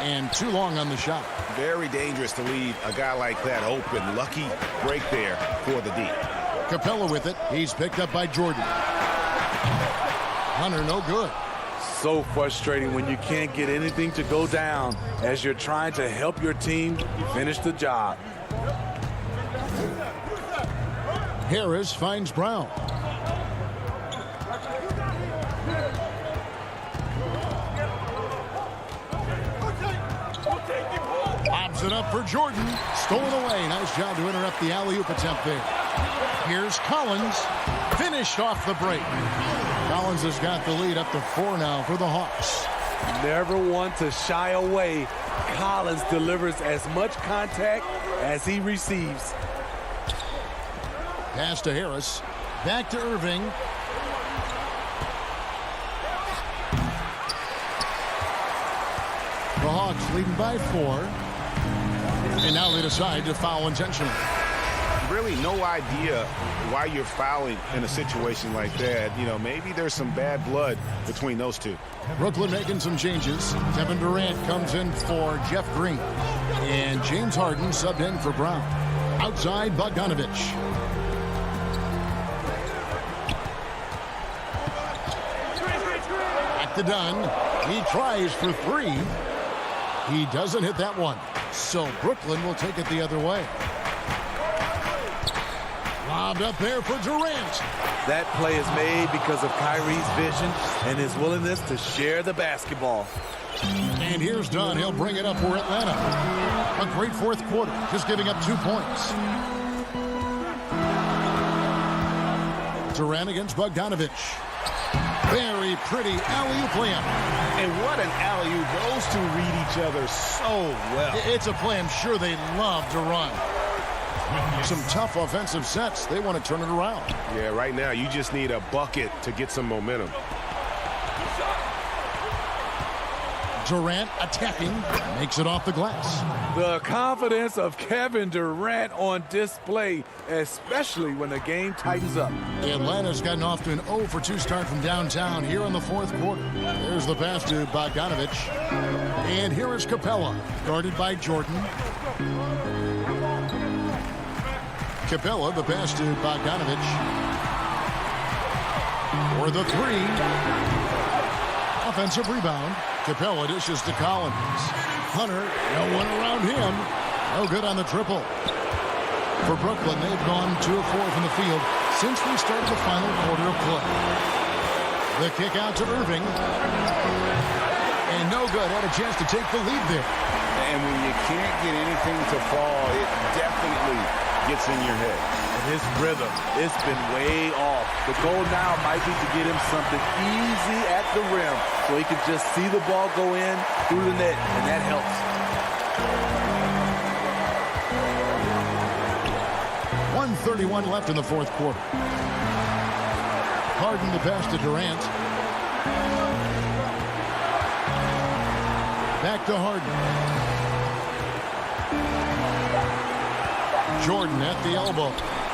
And too long on the shot. Very dangerous to leave a guy like that open. Lucky break there for the D. Capella with it. He's picked up by Jordan. Hunter no good. So frustrating when you can't get anything to go down as you're trying to help your team finish the job. Harris finds Brown. Lobs it up for Jordan. Stolen away. Nice job to interrupt the alley-oop attempt there. Here's Collins. Finished off the break. Collins has got the lead up to 4 now for the Hawks. Never one to shy away. Collins delivers as much contact as he receives. Pass to Harris. Back to Irving. The Hawks leading by 4. And now they decide to foul intentionally. Really no idea why you're fouling in a situation like that. You know, maybe there's some bad blood between those two. Brooklyn making some changes. Kevin Durant comes in for Jeff Green. And James Harden subbed in for Brown. Outside, Bogdanovic. Back to Dunn. He tries for 3. He doesn't hit that one. So Brooklyn will take it the other way. Lobbed up there for Durant. That play is made because of Kyrie's vision and his willingness to share the basketball. And here's Dunn. He'll bring it up for Atlanta. A great fourth quarter, just giving up 2 points. Durant against Bogdanovic. Very pretty alley-oop layup. And what an alley-oop. Those two read each other so well. It's a play I'm sure they love to run. Some tough offensive sets. They want to turn it around. Yeah, right now you just need a bucket to get some momentum. Durant attacking, makes it off the glass. The confidence of Kevin Durant on display, especially when the game tightens up. Atlanta's gotten off to an 0-for-2 start from downtown here in the fourth quarter. There's the pass to Bogdanovic. And here is Capella, guarded by Jordan. Capella, the pass to Bogdanovic. For the 3. Offensive rebound. Capella dishes to Collins. Hunter, no one around him. No good on the triple. For Brooklyn, they've gone 2 of 4 from the field since we started the final quarter of play. The kick out to Irving. And no good. Had a chance to take the lead there. And when you can't get anything to fall, it definitely gets in your head. His rhythm, it's been way off. The goal now might be to get him something easy at the rim so he can just see the ball go in through the net, and that helps. 1:31 left in the fourth quarter. Harden the pass to Durant. Back to Harden. Jordan at the elbow.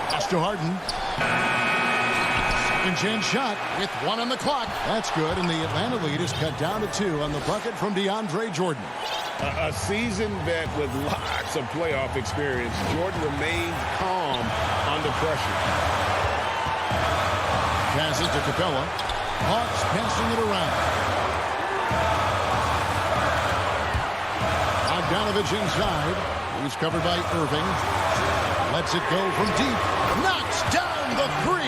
Pass to Harden. Second chance shot with 1 on the clock. That's good, and the Atlanta lead is cut down to 2 on the bucket from DeAndre Jordan. A seasoned vet with lots of playoff experience, Jordan remained calm under pressure. Passes to Capella. Hawks passing it around. Bogdanovich inside. He's covered by Irving. Lets it go from deep. Knocks down the 3.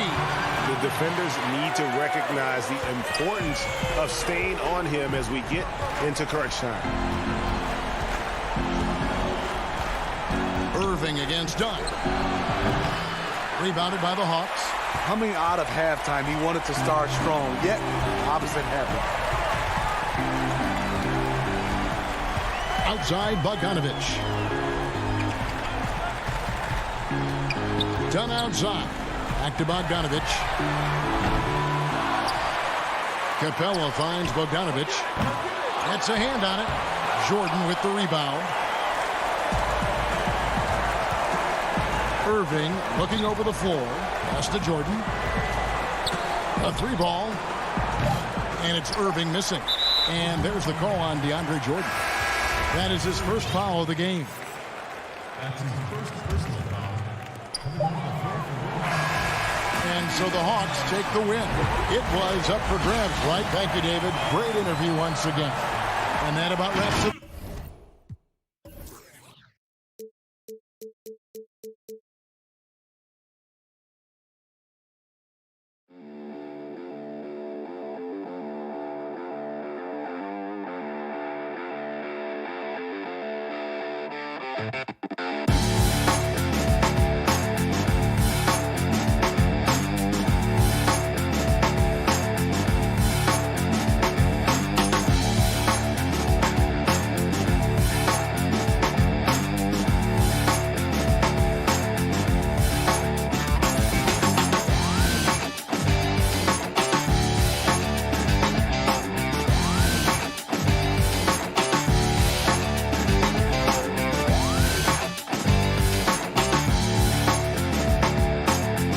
The defenders need to recognize the importance of staying on him as we get into crunch time. Irving against Dunn. Rebounded by the Hawks. Coming out of halftime, he wanted to start strong, yet opposite happened. Outside Bogdanovich. Dunn outside. Back to Bogdanovich. Capella finds Bogdanovich. Gets a hand on it. Jordan with the rebound. Irving looking over the floor. Pass to Jordan. A 3-ball. And it's Irving missing. And there's the call on DeAndre Jordan. That is his first foul of the game. That's his first personal foul. And so the Hawks take the win. It was up for grabs, right? Thank you, David. Great interview once again. And that about wraps it.